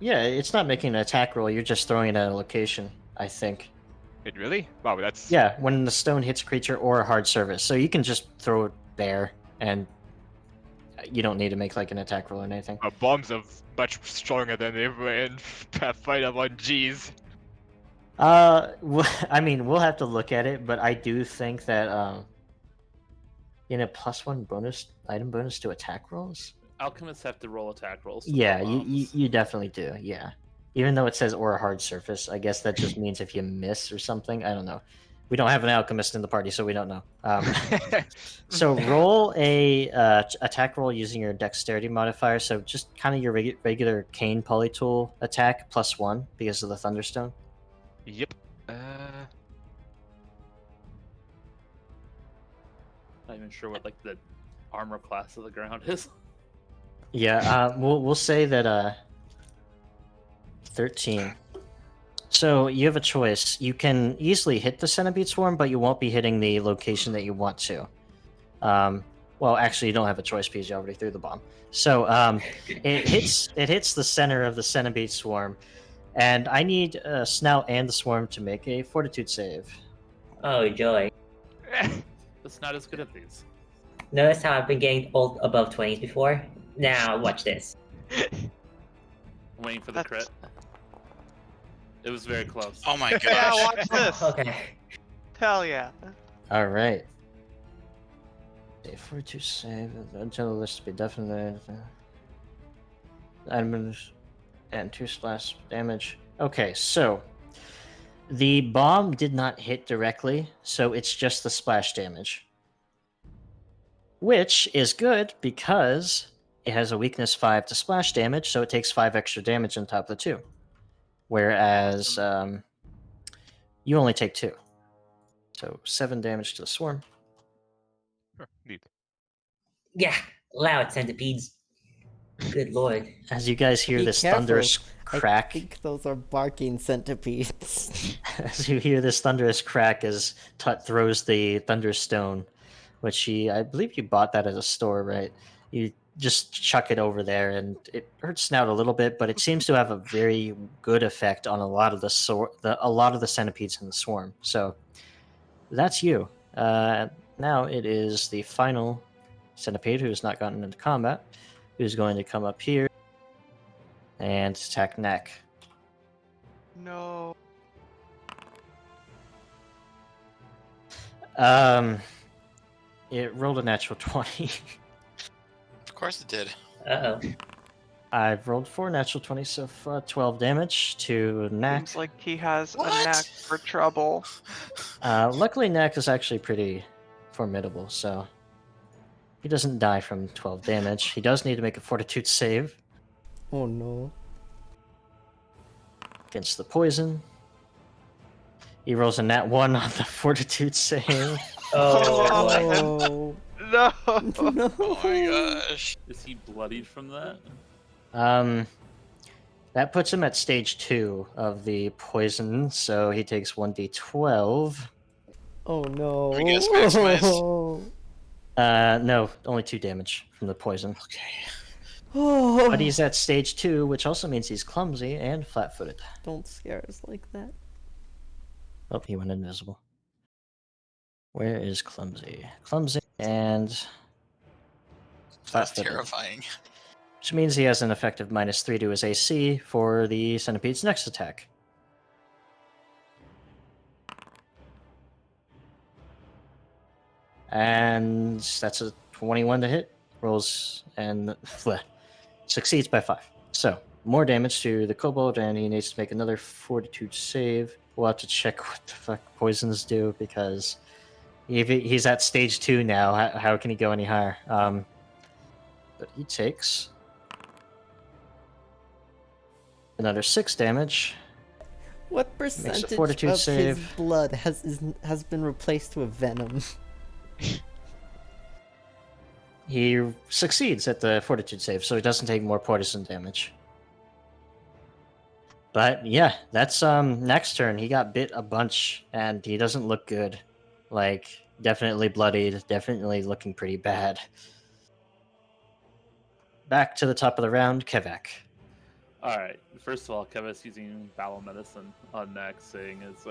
Speaker 2: Yeah, it's not making an attack roll. You're just throwing it at a location, I think.
Speaker 7: It really? Wow, that's
Speaker 2: Yeah, when the stone hits a creature or a hard surface. So you can just throw it there, and you don't need to make like an attack roll or anything.
Speaker 7: bombs are much stronger than they were in Pathfinder 1Gs.
Speaker 2: I mean, we'll have to look at it, but I do think that in a +1 bonus item bonus to attack rolls.
Speaker 6: Alchemists have to roll attack rolls. To
Speaker 2: Yeah,
Speaker 6: throw
Speaker 2: you
Speaker 6: bombs.
Speaker 2: you definitely do. Yeah, even though it says or a hard surface, I guess that just means if you miss or something. I don't know. We don't have an alchemist in the party, so we don't know. So roll a attack roll using your dexterity modifier. So just kind of your regular cane polytool attack +1 because of the thunderstone.
Speaker 7: Yep.
Speaker 6: Not even sure what like the armor class of the ground is.
Speaker 2: Yeah, we'll say that 13. So you have a choice. You can easily hit the centipede swarm, but you won't be hitting the location that you want to. Well, actually, you don't have a choice because you already threw the bomb. So it hits the center of the centipede swarm, and I need Snout and the swarm to make a Fortitude save.
Speaker 3: Oh joy!
Speaker 6: It's not as good at these.
Speaker 3: Notice how I've been getting all above 20s before? Now watch this.
Speaker 6: I'm waiting for the crit. It was very close.
Speaker 5: Oh my
Speaker 4: Yeah,
Speaker 5: gosh.
Speaker 4: watch this.
Speaker 3: Okay.
Speaker 4: Hell yeah.
Speaker 2: All right. A Fortitude save until the list be definite. Items and 2 splash damage. Okay, so the bomb did not hit directly, so it's just the splash damage. Which is good because it has a weakness 5 to splash damage, so it takes 5 extra damage on top of the 2. Whereas you only take 2. So 7 damage to the swarm.
Speaker 7: Neat.
Speaker 3: Yeah, loud centipedes. Good lord.
Speaker 2: As you guys hear
Speaker 1: Be
Speaker 2: this
Speaker 1: careful.
Speaker 2: thunderous
Speaker 1: I
Speaker 2: crack,
Speaker 1: think those are barking centipedes.
Speaker 2: as you hear this thunderous crack as Tut throws the thunderstone, which I believe you bought that at a store, right? You just chuck it over there, and it hurts Snout a little bit, but it seems to have a very good effect on a lot of the centipedes in the swarm. So that's you. Now it is the final centipede who has not gotten into combat, who's going to come up here and attack Neck.
Speaker 4: No.
Speaker 2: It rolled a natural 20.
Speaker 5: Of course it did.
Speaker 3: Uh oh.
Speaker 2: I've rolled 4 natural 20, so 12 damage to Neck.
Speaker 4: Seems like he has
Speaker 5: What?
Speaker 4: a knack for trouble.
Speaker 2: Luckily, Neck is actually pretty formidable, so he doesn't die from 12 damage. He does need to make a Fortitude save
Speaker 1: Oh no.
Speaker 2: against the poison. He rolls a nat 1 on the Fortitude save.
Speaker 3: Oh boy.
Speaker 1: Oh
Speaker 4: No.
Speaker 1: no.
Speaker 5: Oh my gosh.
Speaker 6: Is he bloodied from that?
Speaker 2: That puts him at stage 2 of the poison, so he takes 1d12.
Speaker 1: Oh no.
Speaker 5: Can we guess maximize?
Speaker 2: No, only 2 damage from the poison.
Speaker 5: Okay.
Speaker 1: Oh.
Speaker 2: But he's at stage 2, which also means he's clumsy and flat-footed.
Speaker 1: Don't scare us like that.
Speaker 2: Oh, he went invisible. Where is clumsy? Clumsy and
Speaker 5: That's
Speaker 2: flat-footed.
Speaker 5: terrifying.
Speaker 2: Which means he has an effective -3 to his AC for the centipede's next attack. And that's a 21 to hit. Rolls and succeeds by 5. So, more damage to the kobold, and he needs to make another Fortitude save. We'll have to check what the fuck poisons do, because if he's at stage 2 now, how can he go any higher? But he takes another 6 damage.
Speaker 1: What percentage
Speaker 2: fortitude
Speaker 1: of
Speaker 2: save.
Speaker 1: his blood has been replaced with venom?
Speaker 2: He succeeds at the Fortitude save, so he doesn't take more poison damage. But yeah, that's next turn. He got bit a bunch, and he doesn't look good. Like, definitely bloodied, definitely looking pretty bad. Back to the top of the round, Kevak.
Speaker 6: Alright, first of all, Kevin's using Battle Medicine on Nex, saying is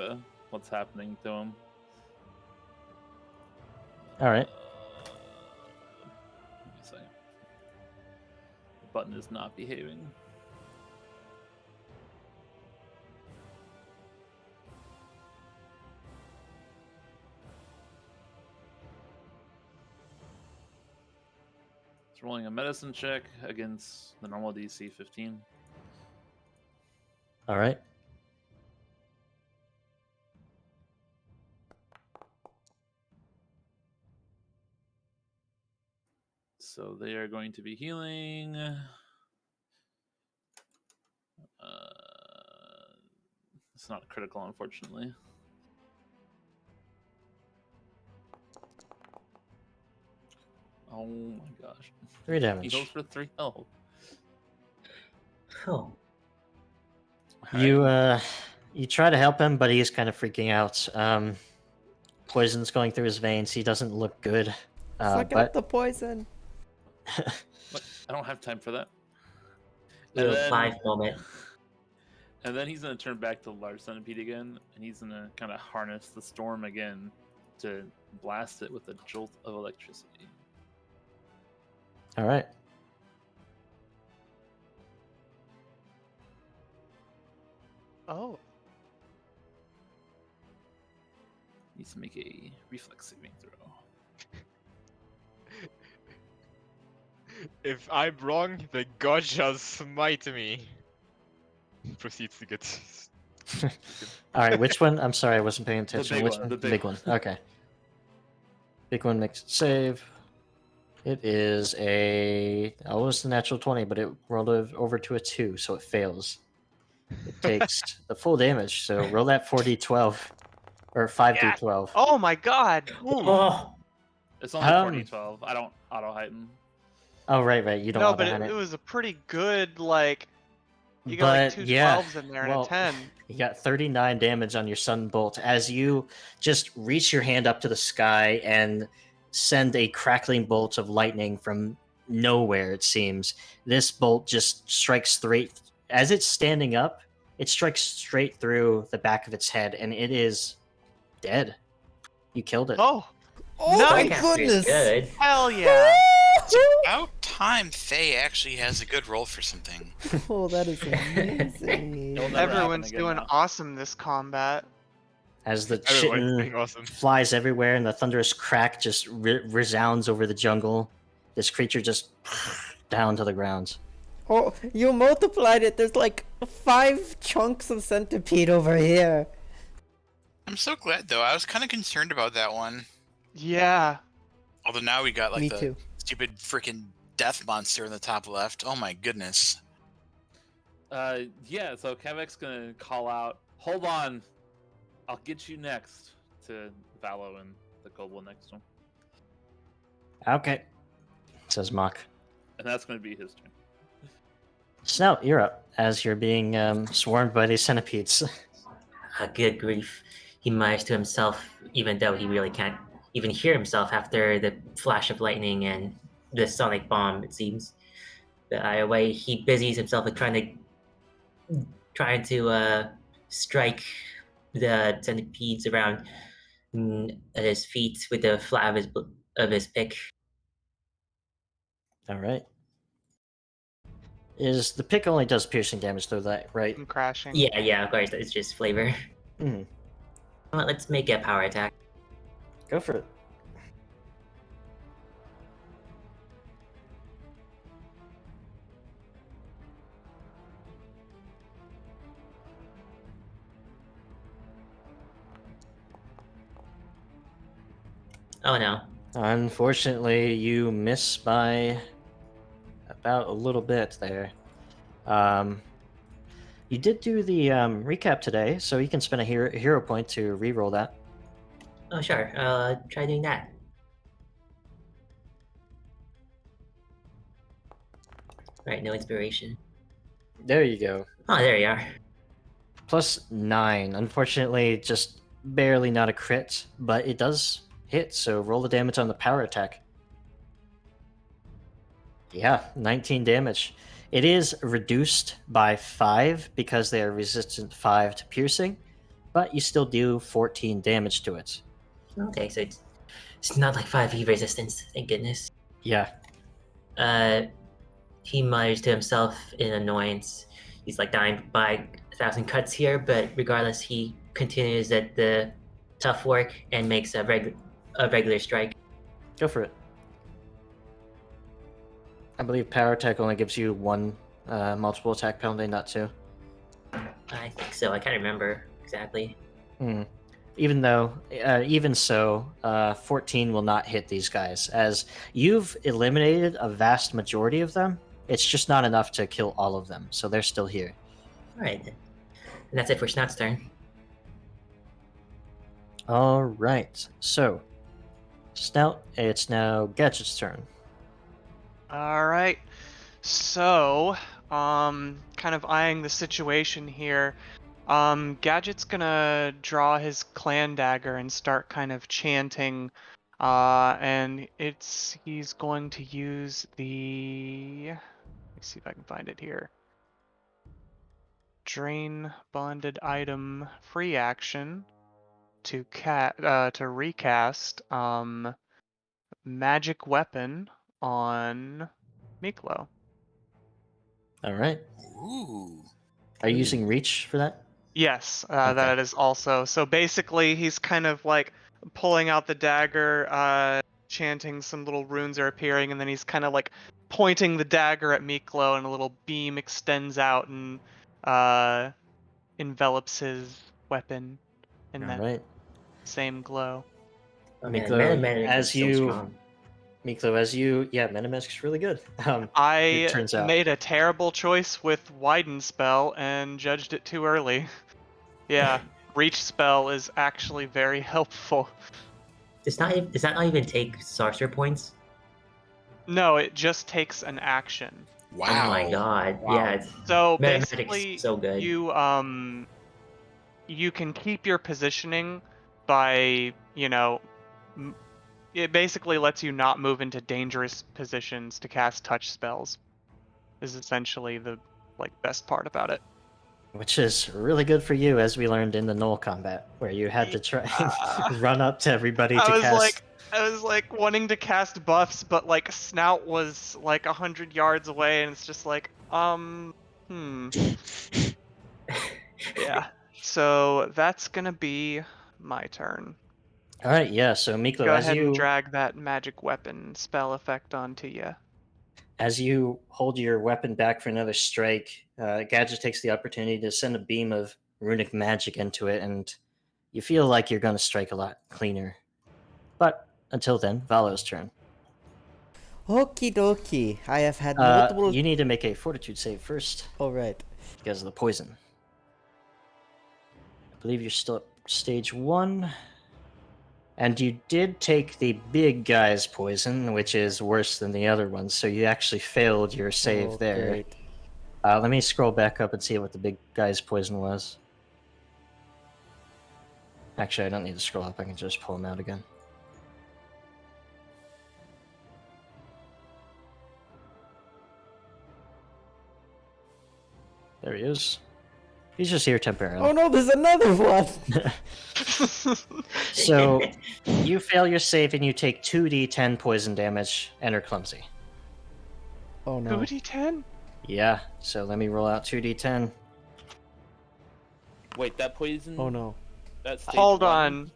Speaker 6: what's happening to him.
Speaker 2: Alright.
Speaker 6: Let me see. The button is not behaving. It's rolling a medicine check against the normal DC 15.
Speaker 2: Alright.
Speaker 6: So they are going to be healing. It's not critical, unfortunately. Oh my gosh.
Speaker 2: 3
Speaker 6: He
Speaker 2: damage.
Speaker 6: goes for 3 health.
Speaker 3: Oh.
Speaker 2: You You try to help him, but he's kind of freaking out. Poison's going through his veins. He doesn't look good.
Speaker 1: Suck out the poison.
Speaker 6: What? I don't have time for that.
Speaker 3: Little
Speaker 6: then-
Speaker 3: Clive moment.
Speaker 6: And then he's gonna turn back to large centipede again, and he's gonna kind of harness the storm again to blast it with a jolt of electricity.
Speaker 2: All right.
Speaker 4: Oh.
Speaker 6: Needs to make a reflex saving throw.
Speaker 7: If I'm wrong, the god shall smite me. Proceeds to get.
Speaker 2: All right. Which one? I'm sorry, I wasn't paying attention.
Speaker 6: big
Speaker 2: Which
Speaker 6: one,
Speaker 2: one?
Speaker 6: the
Speaker 2: The
Speaker 6: big
Speaker 2: big one. Okay. Big one makes it save. It is a. Oh, it was the natural 20, but it rolled over to a 2, so it fails. It takes the full damage. So roll that 4d12 or 5d12.
Speaker 4: Oh my god.
Speaker 3: Oh,
Speaker 6: It's only
Speaker 2: Um,
Speaker 6: 4d12. I don't auto heighten.
Speaker 2: Oh, right. You don't
Speaker 4: No,
Speaker 2: want
Speaker 4: but
Speaker 2: to
Speaker 4: it,
Speaker 2: hand
Speaker 4: it
Speaker 2: it.
Speaker 4: was a pretty good, like, you got like
Speaker 2: But,
Speaker 4: two
Speaker 2: yeah,
Speaker 4: 12s in there
Speaker 2: well,
Speaker 4: and a 10.
Speaker 2: You got 39 damage on your sun bolt as you just reach your hand up to the sky and send a crackling bolt of lightning from nowhere, it seems. This bolt just strikes straight. As it's standing up, it strikes straight through the back of its head, and it is dead. You killed it.
Speaker 4: Oh,
Speaker 1: Oh my
Speaker 4: Nice.
Speaker 1: goodness!
Speaker 3: good.
Speaker 4: hell yeah.
Speaker 5: About time Faye actually has a good roll for something.
Speaker 1: Oh, that is amazing.
Speaker 6: It'll never
Speaker 4: Everyone's
Speaker 6: happen again
Speaker 4: doing
Speaker 6: now.
Speaker 4: awesome this combat.
Speaker 2: As the
Speaker 7: Everyone's
Speaker 2: chitin
Speaker 7: doing awesome.
Speaker 2: flies everywhere and the thunderous crack just resounds over the jungle, this creature just down to the ground.
Speaker 1: Oh, you multiplied it. There's like 5 chunks of centipede over here.
Speaker 5: I'm so glad though. I was kind of concerned about that one.
Speaker 4: Yeah.
Speaker 5: Although now we got like
Speaker 1: Me
Speaker 5: the
Speaker 1: too.
Speaker 5: stupid freaking death monster in the top left. Oh my goodness.
Speaker 6: Yeah, so Kevek's gonna call out, "Hold on, I'll get you next," to Valo and the kobold next to him.
Speaker 2: Okay, says Mock.
Speaker 6: And that's gonna be his turn.
Speaker 2: Snout, you're up as you're being swarmed by these centipedes.
Speaker 3: Good grief. He mutters to himself, even though he really can't even hear himself after the flash of lightning and the sonic bomb, it seems. But either way, he busies himself with trying to strike the centipedes around at his feet with the flat of his pick.
Speaker 2: All right. Is the pick only does piercing damage though, that right?
Speaker 4: I'm crashing.
Speaker 3: Yeah, of course, it's just flavor.
Speaker 2: Mhm.
Speaker 3: Well, let's make a power attack.
Speaker 2: Go for it.
Speaker 3: Oh no.
Speaker 2: Unfortunately, you miss by about a little bit there. You did do the recap today, so you can spend a hero point to re-roll that.
Speaker 3: Oh sure, try doing that. Right, no inspiration.
Speaker 2: There you go.
Speaker 3: Oh, there you are.
Speaker 2: +9. Unfortunately, just barely not a crit, but it does hit, so roll the damage on the power attack. Yeah, 19 damage. It is reduced by 5 because they are resistant 5 to piercing, but you still do 14 damage to it.
Speaker 3: Okay, so it's not like 5e resistance, thank goodness.
Speaker 2: Yeah.
Speaker 3: He mutters to himself in annoyance. He's like dying by 1,000 cuts here, but regardless, he continues at the tough work and makes a regular strike.
Speaker 2: Go for it. I believe power attack only gives you 1 multiple attack penalty, not 2.
Speaker 3: I think so. I can't remember exactly.
Speaker 2: Even so, 14 will not hit these guys, as you've eliminated a vast majority of them. It's just not enough to kill all of them, so they're still here.
Speaker 3: All right, then. And that's it for Snout's turn.
Speaker 2: All right, so Snout, it's now Gadget's turn.
Speaker 4: All right. So, kind of eyeing the situation here. Gadget's gonna draw his clan dagger and start kind of chanting, and he's going to use the. Let me see if I can find it here. Drain bonded item free action to recast magic weapon on Miklo.
Speaker 2: All right.
Speaker 5: Ooh.
Speaker 2: Are you using reach for that?
Speaker 4: Yes,
Speaker 2: Okay.
Speaker 4: that is also. So basically, he's kind of like pulling out the dagger, chanting some little runes are appearing, and then he's kind of like pointing the dagger at Miklo, and a little beam extends out and envelops his weapon in
Speaker 2: All
Speaker 4: that
Speaker 2: right.
Speaker 4: same glow.
Speaker 3: Oh man,
Speaker 2: Miklo,
Speaker 3: Meta
Speaker 2: as
Speaker 3: is so
Speaker 2: you,
Speaker 3: strong.
Speaker 2: yeah, Metamask's really good. It
Speaker 4: I
Speaker 2: turns out.
Speaker 4: made a terrible choice with Widen spell and judged it too early. Yeah, Reach spell is actually very helpful.
Speaker 3: Does that not even take sorcerer points?
Speaker 4: No, it just takes an action.
Speaker 5: Wow.
Speaker 3: Oh my god.
Speaker 7: Wow.
Speaker 3: Yeah, it's
Speaker 4: So
Speaker 3: Meta Magic's
Speaker 4: basically,
Speaker 3: so good.
Speaker 4: you can keep your positioning by, it basically lets you not move into dangerous positions to cast touch spells. Is essentially the best part about it.
Speaker 2: Which is really good for you, as we learned in the Null combat, where you had to try and run up to everybody to cast.
Speaker 4: I was like wanting to cast buffs, but like Snout was like 100 yards away, and it's just like, yeah. So that's gonna be my turn.
Speaker 2: All right, yeah. So Miklo,
Speaker 4: Go ahead and drag that magic weapon spell effect onto you.
Speaker 2: as you hold your weapon back for another strike, Gadget takes the opportunity to send a beam of runic magic into it, and you feel like you're going to strike a lot cleaner. But until then, Valo's turn.
Speaker 1: Okie dokie. I have had multiple.
Speaker 2: You need to make a fortitude save first
Speaker 1: All right.
Speaker 2: because of the poison. I believe you're still at stage 1. And you did take the big guy's poison, which is worse than the other ones, so you actually failed your save
Speaker 1: Oh,
Speaker 2: there.
Speaker 1: great.
Speaker 2: Let me scroll back up and see what the big guy's poison was. Actually, I don't need to scroll up, I can just pull him out again. There he is. He's just here temporarily.
Speaker 1: Oh no, there's another one.
Speaker 2: So, you fail your save and you take 2d10 poison damage and are clumsy.
Speaker 1: Oh no.
Speaker 4: 2d10?
Speaker 2: Yeah, so let me roll out 2d10.
Speaker 6: Wait, that poison.
Speaker 1: Oh no.
Speaker 6: That's
Speaker 4: Hold on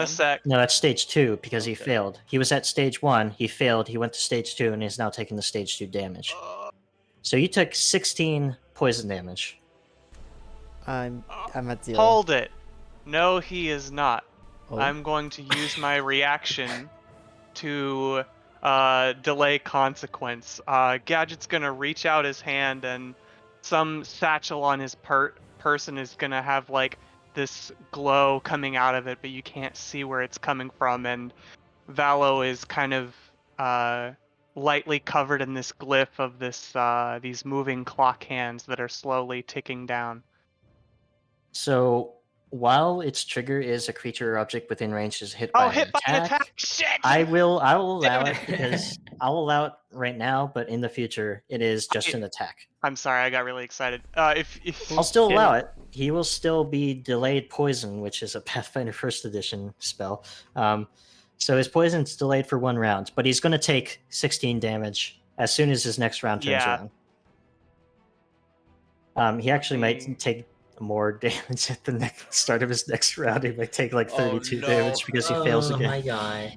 Speaker 4: a sec.
Speaker 2: No, that's stage 2 because he
Speaker 6: Okay.
Speaker 2: failed. He was at stage 1, he failed, he went to stage 2, and he's now taking the stage 2 damage. So you took 16 poison damage.
Speaker 1: I'm at 0.
Speaker 4: Hold it. No, he is not.
Speaker 1: Oh.
Speaker 4: I'm going to use my reaction to delay consequence. Gadget's gonna reach out his hand, and some satchel on his person is gonna have like this glow coming out of it, but you can't see where it's coming from. And Valo is kind of lightly covered in this glyph of these moving clock hands that are slowly ticking down.
Speaker 2: So while its trigger is a creature or object within range is hit
Speaker 4: Oh,
Speaker 2: by
Speaker 4: hit
Speaker 2: an
Speaker 4: by an
Speaker 2: attack,
Speaker 4: attack! Shit!
Speaker 2: I will allow
Speaker 4: Damn
Speaker 2: it
Speaker 4: it.
Speaker 2: because I'll allow it right now, but in the future it is just an attack.
Speaker 4: I'm sorry, I got really excited. If
Speaker 2: I'll still allow
Speaker 1: Okay.
Speaker 2: it. He will still be delayed poison, which is a Pathfinder First Edition spell. So his poison's delayed for 1 round, but he's going to take 16 damage as soon as his next round turns
Speaker 4: Yeah.
Speaker 2: around. He actually
Speaker 4: The-
Speaker 2: might take more damage at the start of his next round. He might take like 32
Speaker 5: no.
Speaker 2: damage because he fails
Speaker 3: Oh
Speaker 2: again.
Speaker 3: my god.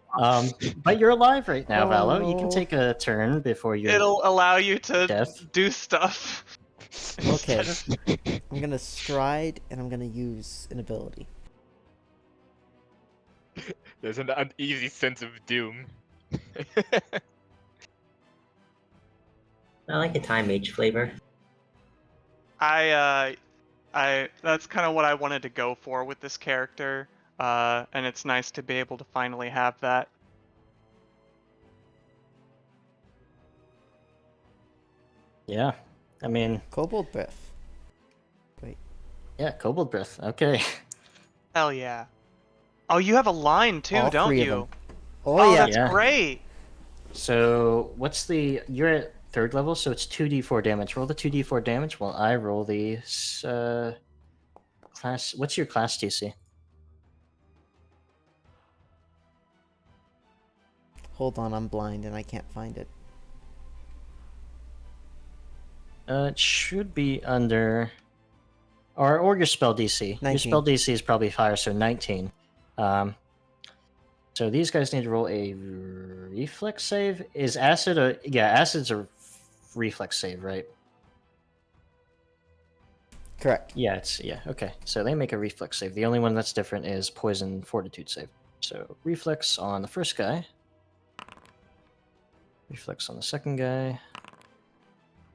Speaker 2: But you're alive right now,
Speaker 1: Oh,
Speaker 2: Valo. You can
Speaker 1: no.
Speaker 2: take a turn before you're
Speaker 4: It'll allow you to
Speaker 2: death.
Speaker 4: do stuff.
Speaker 1: Okay.
Speaker 4: Instead of-
Speaker 1: I'm gonna stride and I'm gonna use an ability.
Speaker 7: There's an uneasy sense of doom.
Speaker 3: I like the time mage flavor.
Speaker 4: I that's kind of what I wanted to go for with this character, and it's nice to be able to finally have that.
Speaker 2: Yeah, I mean,
Speaker 1: Kobold breath. Wait.
Speaker 2: Yeah, Kobold Breath. Okay.
Speaker 4: Hell yeah. Oh, you have a line too,
Speaker 1: All
Speaker 4: don't
Speaker 1: three of
Speaker 4: you?
Speaker 1: them. Oh,
Speaker 4: Oh,
Speaker 1: yeah.
Speaker 4: that's
Speaker 2: Yeah.
Speaker 4: great.
Speaker 2: So what's the? You're at 3rd level, so it's 2d4 damage. Roll the 2d4 damage while I roll the class. What's your class DC?
Speaker 1: Hold on, I'm blind and I can't find it.
Speaker 2: It should be under, or your spell DC. Your
Speaker 1: 19.
Speaker 2: spell DC is probably higher, so 19. So these guys need to roll a reflex save. Is acid a? Yeah, acid's a reflex save, right?
Speaker 1: Correct.
Speaker 2: Yeah, okay. So they make a reflex save. The only one that's different is poison fortitude save. So reflex on the first guy. Reflex on the second guy.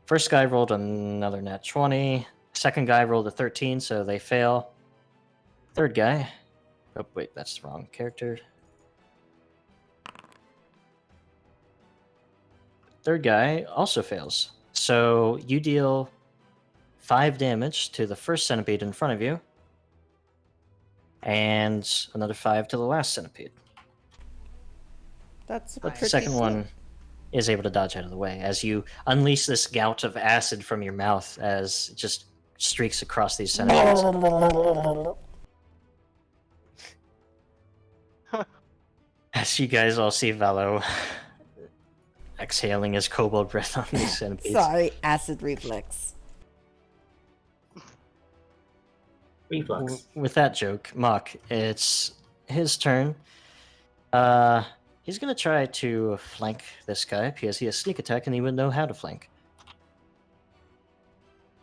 Speaker 2: First guy rolled another nat 20. Second guy rolled a 13, so they fail. Third guy. Oh wait, that's the wrong character. Third guy also fails. So you deal 5 damage to the first centipede in front of you, and another 5 to the last centipede.
Speaker 1: That's a
Speaker 2: But the
Speaker 1: pretty
Speaker 2: second
Speaker 1: slow.
Speaker 2: one is able to dodge out of the way as you unleash this gout of acid from your mouth as it just streaks across these centipedes. As you guys all see Velo exhaling his kobold breath on these centipedes.
Speaker 1: Sorry, acid reflex.
Speaker 3: Reflux.
Speaker 2: With that joke, Mock, it's his turn. He's gonna try to flank this guy because he has sneak attack and he would know how to flank.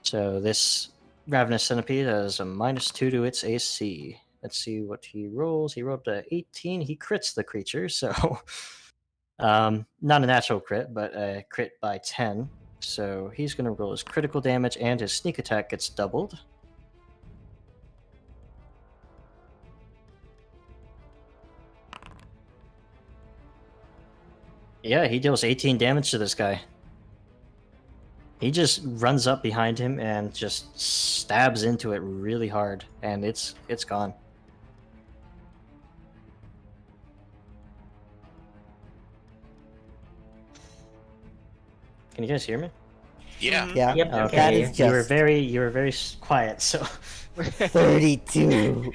Speaker 2: So this ravenous centipede has a -2 to its AC. Let's see what he rolls. He rolled a 18. He crits the creature, so not a natural crit, but a crit by 10. So he's gonna roll his critical damage and his sneak attack gets doubled. Yeah, he deals 18 damage to this guy. He just runs up behind him and just stabs into it really hard, and it's gone. Can you guys hear me?
Speaker 5: Yeah.
Speaker 1: Yeah.
Speaker 3: Yep,
Speaker 2: Okay.
Speaker 1: That
Speaker 3: okay.
Speaker 1: is
Speaker 2: You were
Speaker 1: just
Speaker 2: very quiet. So,
Speaker 1: 32.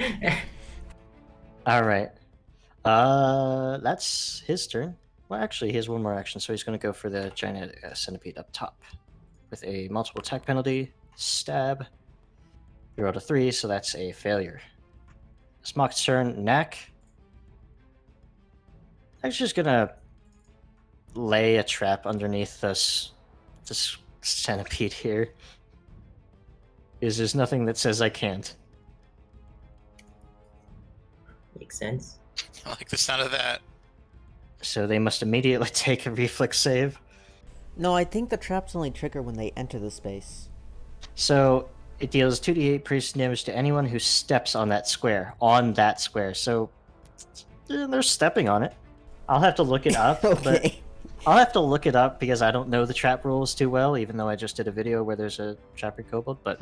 Speaker 2: all right. That's his turn. Well, actually, he has one more action, so he's going to go for the giant centipede up top with a multiple attack penalty. Stab. He rolled a 3, so that's a failure. It's Mock's turn. Knack. I'm just gonna lay a trap underneath this centipede here. Is there's nothing that says I can't.
Speaker 3: Makes sense.
Speaker 5: I like the sound of that.
Speaker 2: So they must immediately take a reflex save.
Speaker 1: No, I think the traps only trigger when they enter the space.
Speaker 2: So it deals 2d8 piercing damage to anyone who steps on that square. So they're stepping on it. I'll have to look it up. But
Speaker 1: Okay.
Speaker 2: I'll have to look it up because I don't know the trap rules too well, even though I just did a video where there's a trapper kobold. But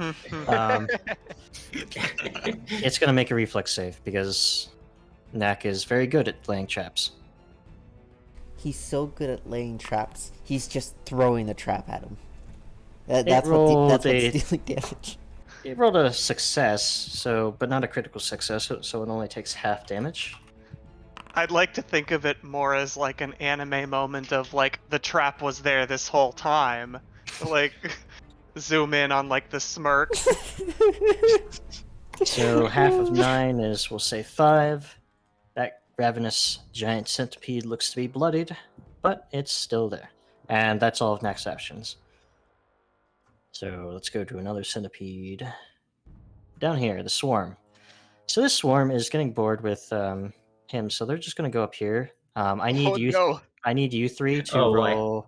Speaker 2: it's going to make a reflex save because Knack is very good at laying traps.
Speaker 1: He's so good at laying traps. He's just throwing the trap at him.
Speaker 2: It
Speaker 1: That's
Speaker 2: rolled
Speaker 1: what's
Speaker 2: a-
Speaker 1: dealing damage.
Speaker 2: It rolled a success, but not a critical success, so it only takes half damage.
Speaker 4: I'd like to think of it more as like an anime moment of like the trap was there this whole time. Like zoom in on like the smirk.
Speaker 2: So half of 9 is, we'll say, 5. That ravenous giant centipede looks to be bloodied, but it's still there. And that's all of Knack's actions. So let's go to another centipede. Down here, the swarm. So this swarm is getting bored with him, so they're just going to go up here. I need
Speaker 7: Oh
Speaker 2: you.
Speaker 7: no!
Speaker 2: I need you 3 to
Speaker 3: Oh, boy.
Speaker 2: roll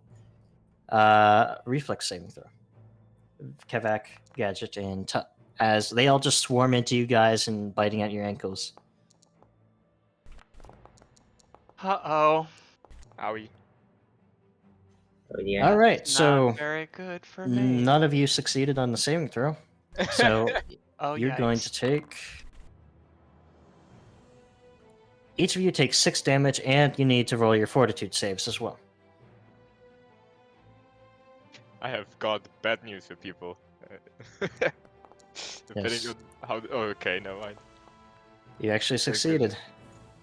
Speaker 2: reflex saving throw. Kevak, Gadget, and Tut. As they all just swarm into you guys and biting at your ankles.
Speaker 4: Uh-oh.
Speaker 7: Owie.
Speaker 3: Oh dear.
Speaker 2: All right,
Speaker 4: Not
Speaker 2: so
Speaker 4: very good for me.
Speaker 2: none of you succeeded on the saving throw. So
Speaker 4: Oh,
Speaker 2: You're going to
Speaker 4: yikes.
Speaker 2: take. Each of you takes 6 damage, and you need to roll your fortitude saves as well.
Speaker 7: I have got bad news for people. Depending
Speaker 2: Yes.
Speaker 7: on how. Oh, okay, never mind.
Speaker 2: You actually
Speaker 7: Very good.
Speaker 2: succeeded.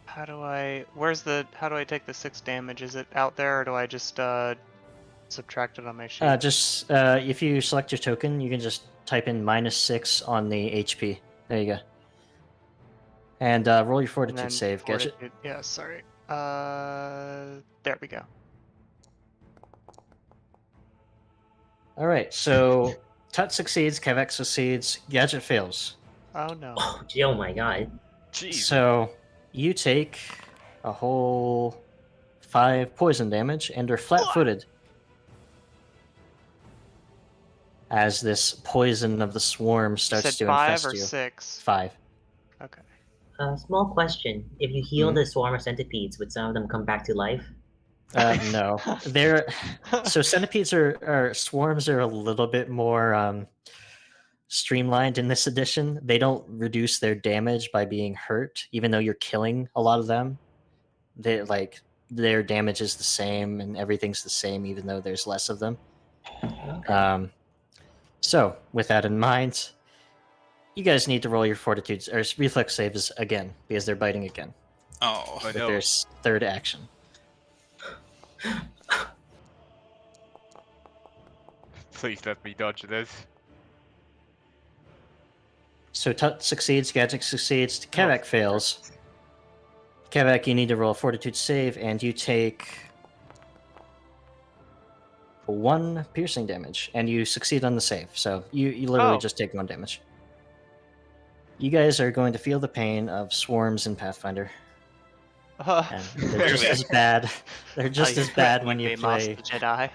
Speaker 4: How do I... How do I take the 6 damage? Is it out there, or do I just, subtract it on my sheet?
Speaker 2: Just if you select your token, you can just type in -6 on the HP. There you go. And roll your
Speaker 4: And
Speaker 2: fortitude
Speaker 4: then
Speaker 2: save, Gadget.
Speaker 4: fortitude... Yeah, sorry. There we go.
Speaker 2: All right, so Tut succeeds, Kevek succeeds, Gadget fails.
Speaker 4: Oh, no.
Speaker 3: Oh my god.
Speaker 7: Jeez.
Speaker 2: So you take a whole 5 poison damage and are flat-footed as this poison of the swarm
Speaker 4: You
Speaker 2: starts
Speaker 4: said
Speaker 2: to
Speaker 4: 5
Speaker 2: infest
Speaker 4: or
Speaker 2: you.
Speaker 4: 6?
Speaker 2: 5.
Speaker 4: Okay.
Speaker 3: Small question. If you heal
Speaker 2: Mhm.
Speaker 3: the swarm of centipedes, would some of them come back to life?
Speaker 2: No, they're so centipedes are swarms are a little bit more streamlined in this edition. They don't reduce their damage by being hurt, even though you're killing a lot of them. They like their damage is the same and everything's the same, even though there's less of them.
Speaker 3: Okay.
Speaker 2: So with that in mind, you guys need to roll your fortitudes or reflex saves again because they're biting again
Speaker 5: Oh,
Speaker 7: I
Speaker 2: with
Speaker 7: know.
Speaker 2: their third action.
Speaker 7: Please let me dodge this.
Speaker 2: So Tut succeeds, Gadget succeeds,
Speaker 7: Oh,
Speaker 2: Kevek fails. Kevek, you need to roll a fortitude save, and you take 1 piercing damage, and you succeed on the save. So you literally
Speaker 4: Oh.
Speaker 2: just take 1 damage. You guys are going to feel the pain of swarms in Pathfinder, and they're just as bad. They're just as bad when you play.
Speaker 4: Master Jedi.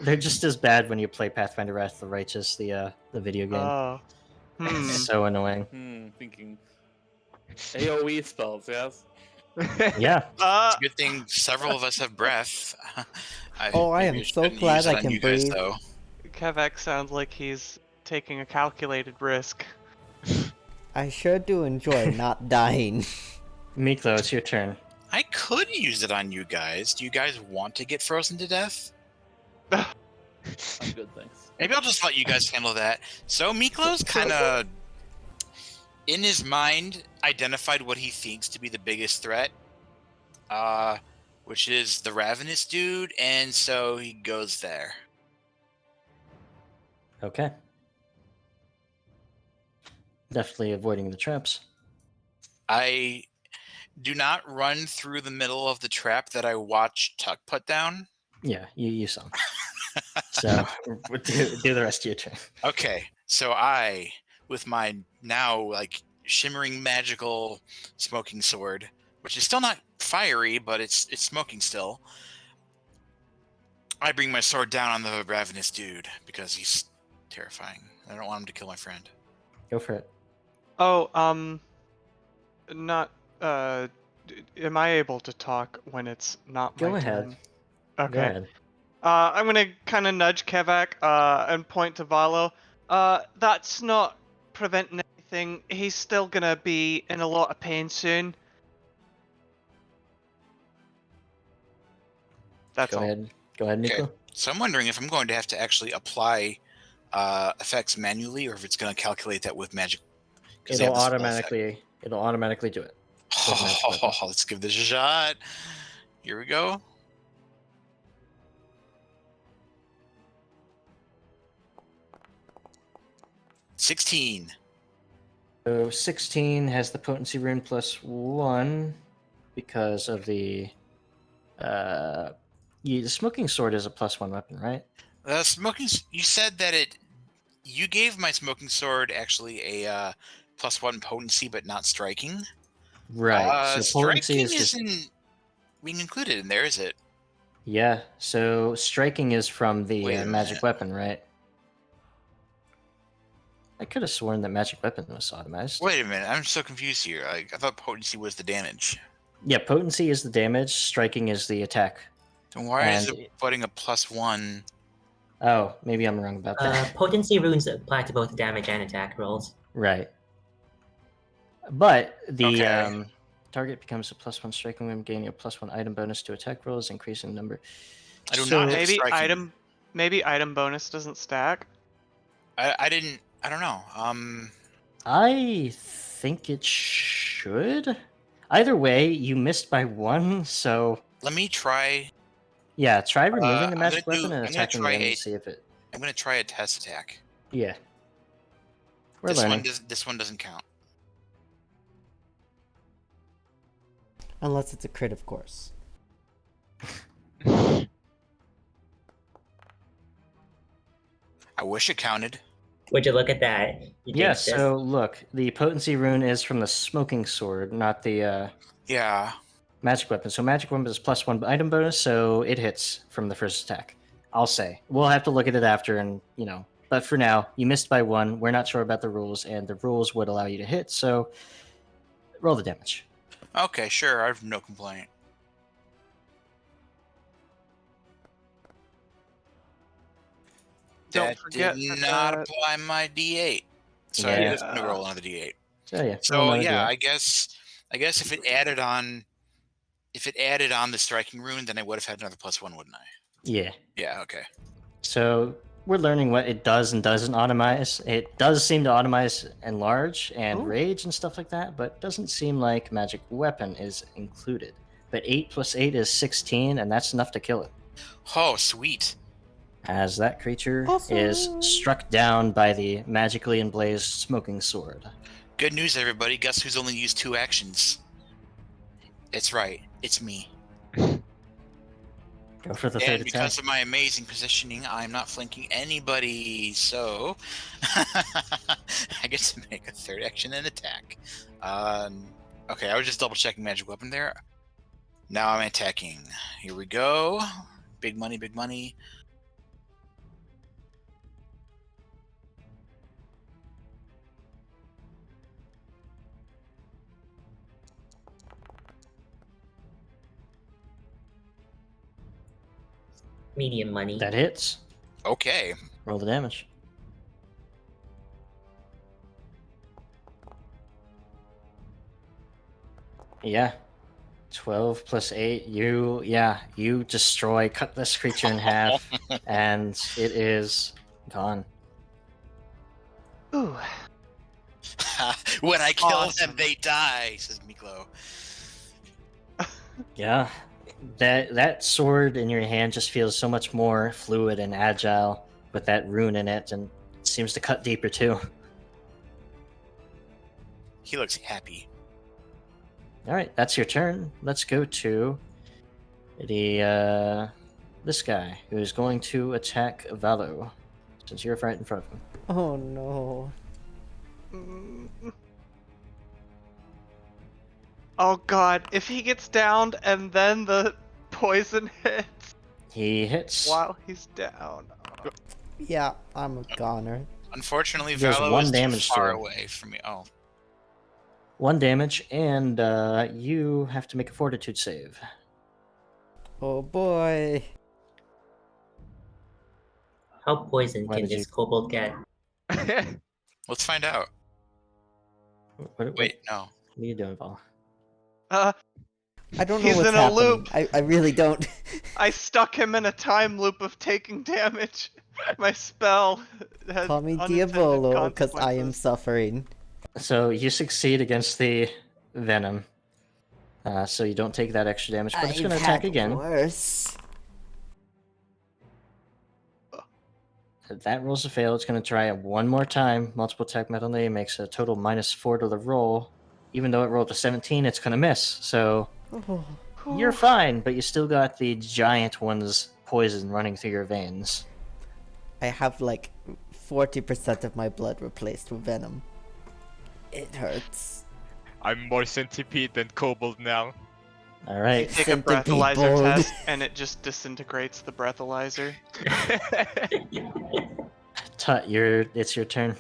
Speaker 2: They're just as bad when you play Pathfinder Wrath of the Righteous, the video game.
Speaker 4: Oh. Hmm.
Speaker 2: So annoying.
Speaker 6: Thinking AOE spells, yes.
Speaker 2: Yeah.
Speaker 5: it's a good thing several of us have breath.
Speaker 1: Oh, I
Speaker 5: maybe
Speaker 1: am so
Speaker 5: shouldn't
Speaker 1: glad
Speaker 5: use it
Speaker 1: I
Speaker 5: on
Speaker 1: can
Speaker 5: you guys,
Speaker 1: breathe.
Speaker 5: though.
Speaker 4: Kevek sounds like he's taking a calculated risk.
Speaker 1: I sure do enjoy not dying.
Speaker 2: Miklo, it's your turn.
Speaker 5: I could use it on you guys. Do you guys want to get frozen to death?
Speaker 6: I'm good, thanks.
Speaker 5: Maybe I'll just let you guys handle that. So Miklo's kind of, in his mind, identified what he thinks to be the biggest threat, which is the ravenous dude, and so he goes there.
Speaker 2: Okay. Definitely avoiding the traps.
Speaker 5: I do not run through the middle of the trap that I watched Tuck put down.
Speaker 2: Yeah, you saw. So do the rest of your turn.
Speaker 5: Okay, so I, with my now like shimmering magical smoking sword, which is still not fiery, but it's smoking still. I bring my sword down on the ravenous dude because he's terrifying. I don't want him to kill my friend.
Speaker 2: Go for it.
Speaker 4: Oh, not, am I able to talk when it's not
Speaker 2: Go
Speaker 4: my
Speaker 2: ahead.
Speaker 4: turn?
Speaker 2: Go
Speaker 4: Okay.
Speaker 2: ahead.
Speaker 4: I'm gonna kind of nudge Kevak, and point to Valo. That's not preventing anything. He's still gonna be in a lot of pain soon. That's
Speaker 2: Go
Speaker 4: all.
Speaker 2: ahead. Go ahead,
Speaker 5: Okay.
Speaker 2: Nico.
Speaker 5: So I'm wondering if I'm going to have to actually apply effects manually, or if it's going to calculate that with magic. 'cause they
Speaker 2: It'll
Speaker 5: have the spell effect.
Speaker 2: automatically do it. with magic
Speaker 5: Oh,
Speaker 2: weapon.
Speaker 5: let's give this a shot. Here we go. $16.
Speaker 2: So 16 has the potency rune +1 because of the the smoking sword is a +1 weapon, right?
Speaker 5: You said that you gave my smoking sword actually a +1 potency, but not striking.
Speaker 2: Right. So potency
Speaker 5: Striking
Speaker 2: is just
Speaker 5: isn't being included in there, is it?
Speaker 2: yeah. So striking is from the
Speaker 5: Wait a
Speaker 2: magic
Speaker 5: minute.
Speaker 2: weapon, right? I could have sworn that magic weapon was automized.
Speaker 5: Wait a minute, I'm so confused here. Like, I thought potency was the damage.
Speaker 2: Yeah, potency is the damage. Striking is the attack.
Speaker 5: Then why is
Speaker 2: And-
Speaker 5: it putting a +1?
Speaker 2: Oh, maybe I'm wrong about that.
Speaker 3: Potency runes apply to both damage and attack rolls.
Speaker 2: Right. But the
Speaker 5: Okay.
Speaker 2: target becomes a +1 striking when gaining a +1 item bonus to attack rolls, increasing number.
Speaker 5: I do not have
Speaker 4: Maybe
Speaker 5: striking.
Speaker 4: item bonus doesn't stack.
Speaker 5: I didn't. I don't know.
Speaker 2: I think it should. Either way, you missed by 1, so
Speaker 5: Let me try.
Speaker 2: yeah, try removing the
Speaker 5: I'm
Speaker 2: magic
Speaker 5: gonna
Speaker 2: weapon and
Speaker 5: I'm gonna
Speaker 2: attacking
Speaker 5: try
Speaker 2: them
Speaker 5: a.
Speaker 2: and see if it.
Speaker 5: I'm gonna try a test attack.
Speaker 2: Yeah. We're learning.
Speaker 5: This one doesn't count.
Speaker 1: Unless it's a crit, of course.
Speaker 5: I wish it counted.
Speaker 3: Would you look at that? You
Speaker 2: Yeah,
Speaker 3: jinxed us.
Speaker 2: so look, the potency rune is from the smoking sword, not the
Speaker 5: Yeah.
Speaker 2: magic weapon. So magic weapon is +1 item bonus, so it hits from the first attack. I'll say. We'll have to look at it after and, but for now, you missed by 1. We're not sure about the rules, and the rules would allow you to hit, so roll the damage.
Speaker 5: Okay, sure. I have no complaint.
Speaker 4: Don't
Speaker 5: That
Speaker 4: forget
Speaker 5: did
Speaker 4: that
Speaker 5: not
Speaker 4: that-
Speaker 5: apply my D8. So I
Speaker 2: Yeah.
Speaker 5: just gonna roll another D8.
Speaker 2: So yeah. roll
Speaker 5: So
Speaker 2: another
Speaker 5: yeah,
Speaker 2: D8.
Speaker 5: I guess if it added on the striking rune, then I would have had another +1, wouldn't I?
Speaker 2: Yeah.
Speaker 5: Yeah. Okay.
Speaker 2: So we're learning what it does and doesn't automize. It does seem to automize enlarge and
Speaker 1: Ooh.
Speaker 2: rage and stuff like that, but doesn't seem like magic weapon is included. But 8 + 8 is 16, and that's enough to kill it.
Speaker 5: Oh, sweet.
Speaker 2: As that creature is
Speaker 1: Awesome.
Speaker 2: struck down by the magically emblazed smoking sword.
Speaker 5: Good news, everybody. Guess who's only used 2 actions? It's right. It's me.
Speaker 2: Go for the third
Speaker 5: And
Speaker 2: attack.
Speaker 5: because of my amazing positioning, I'm not flanking anybody. So I get to make a third action and attack. Okay, I was just double checking magic weapon there. Now I'm attacking. Here we go. Big money, big money.
Speaker 3: Medium money.
Speaker 2: That hits.
Speaker 5: Okay.
Speaker 2: Roll the damage. Yeah. 12 + 8. You cut this creature in half, and it is gone.
Speaker 4: Ooh.
Speaker 5: When I kill
Speaker 4: Awesome.
Speaker 5: them, they die, says Miklo.
Speaker 2: Yeah. That sword in your hand just feels so much more fluid and agile with that rune in it, and it seems to cut deeper too.
Speaker 5: He looks happy.
Speaker 2: All right, that's your turn. Let's go to the this guy who's going to attack Valo, since you're right in front of him.
Speaker 1: Oh no.
Speaker 4: Mm. Oh god, if he gets downed and then the poison hits
Speaker 2: He hits.
Speaker 4: while he's down.
Speaker 1: Yeah, I'm a goner.
Speaker 5: Unfortunately,
Speaker 2: He does
Speaker 5: Valo
Speaker 2: 1
Speaker 5: is too
Speaker 2: damage to
Speaker 5: far
Speaker 2: him.
Speaker 5: away from me. Oh,
Speaker 2: 1 damage, and you have to make a fortitude save.
Speaker 1: Oh boy.
Speaker 3: How poisoned
Speaker 2: Why
Speaker 3: can
Speaker 2: did you-
Speaker 3: this kobold get?
Speaker 5: let's find out.
Speaker 2: What
Speaker 5: Wait, no.
Speaker 2: are you doing, Val?
Speaker 4: Uh,
Speaker 1: I don't know
Speaker 4: He's
Speaker 1: what's
Speaker 4: in a
Speaker 1: happening.
Speaker 4: loop.
Speaker 1: I really don't.
Speaker 4: I stuck him in a time loop of taking damage. My spell has
Speaker 1: Call me
Speaker 4: unintended
Speaker 1: Diavolo, because I am
Speaker 4: consequences.
Speaker 1: suffering.
Speaker 2: So you succeed against the venom. So you don't take that extra damage, but it's going to
Speaker 1: I've
Speaker 2: attack
Speaker 1: had
Speaker 2: again.
Speaker 1: Worse.
Speaker 2: That rolls a fail. It's going to try it one more time. Multiple attack penalty makes a total -4 to the roll. Even though it rolled a 17, it's going to miss. So
Speaker 1: Oh.
Speaker 2: you're fine, but you still got the giant one's poison running through your veins.
Speaker 1: I have like 40% of my blood replaced with venom. It hurts.
Speaker 7: I'm more centipede than kobold now.
Speaker 2: All right.
Speaker 4: Take a
Speaker 1: Centipede
Speaker 4: breathalyzer
Speaker 1: bold.
Speaker 4: test and it just disintegrates the breathalyzer.
Speaker 2: Tut, it's your turn.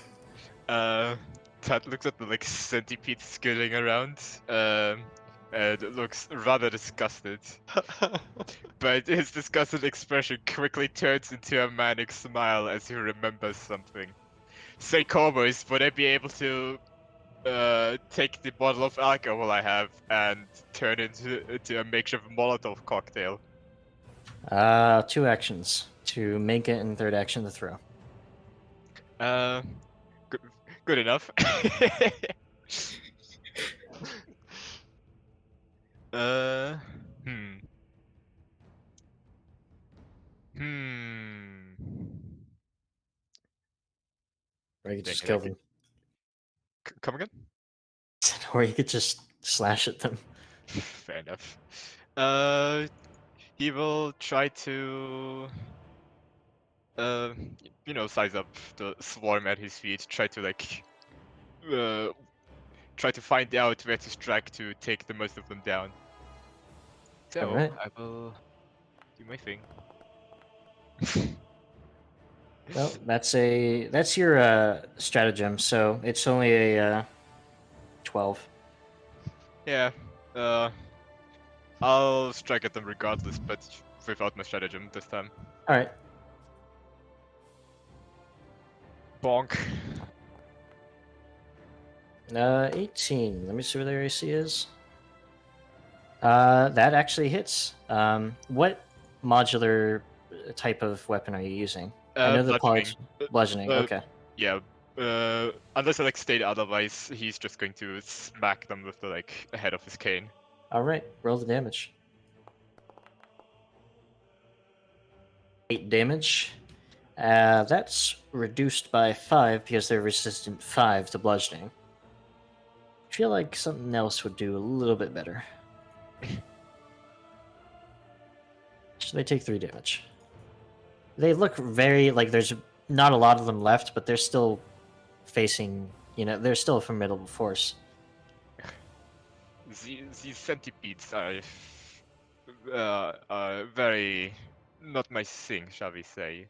Speaker 7: Tad looks at the centipede skirting around, and looks rather disgusted. But his disgusted expression quickly turns into a manic smile as he remembers something. say combos, would I be able to take the bottle of alcohol I have and turn it into a makeshift Molotov cocktail?
Speaker 2: 2 actions to make it, and third action to throw.
Speaker 7: Good, good enough. uh, hmm. Hmm.
Speaker 2: Or you could
Speaker 7: Dang
Speaker 2: just
Speaker 7: it,
Speaker 2: kill them.
Speaker 7: Come again?
Speaker 2: Or you could just slash at them.
Speaker 7: Fair enough. He will try to, uh, size up the swarm at his feet. Uh, try to find out where to strike to take the most of them down. So
Speaker 2: Alright.
Speaker 7: I will do my thing.
Speaker 2: Well, that's your stratagem, so it's only a 12.
Speaker 7: Yeah. I'll strike at them regardless, but without my stratagem this time.
Speaker 2: Alright.
Speaker 7: Bonk.
Speaker 2: 18. Let me see what their AC is. That actually hits. What modular type of weapon are you using? I know the
Speaker 7: Bludgeoning.
Speaker 2: bludgeoning.
Speaker 7: Uh,
Speaker 2: Okay.
Speaker 7: Yeah. Unless I state otherwise, he's just going to smack them with the head of his cane.
Speaker 2: All right. Roll the damage. 8 damage. That's reduced by 5 because they're resistant 5 to bludgeoning. I feel like something else would do a little bit better. So they take 3 damage. They look very there's not a lot of them left, but they're still facing. They're still a formidable force.
Speaker 7: These centipedes are very not my thing, shall we say?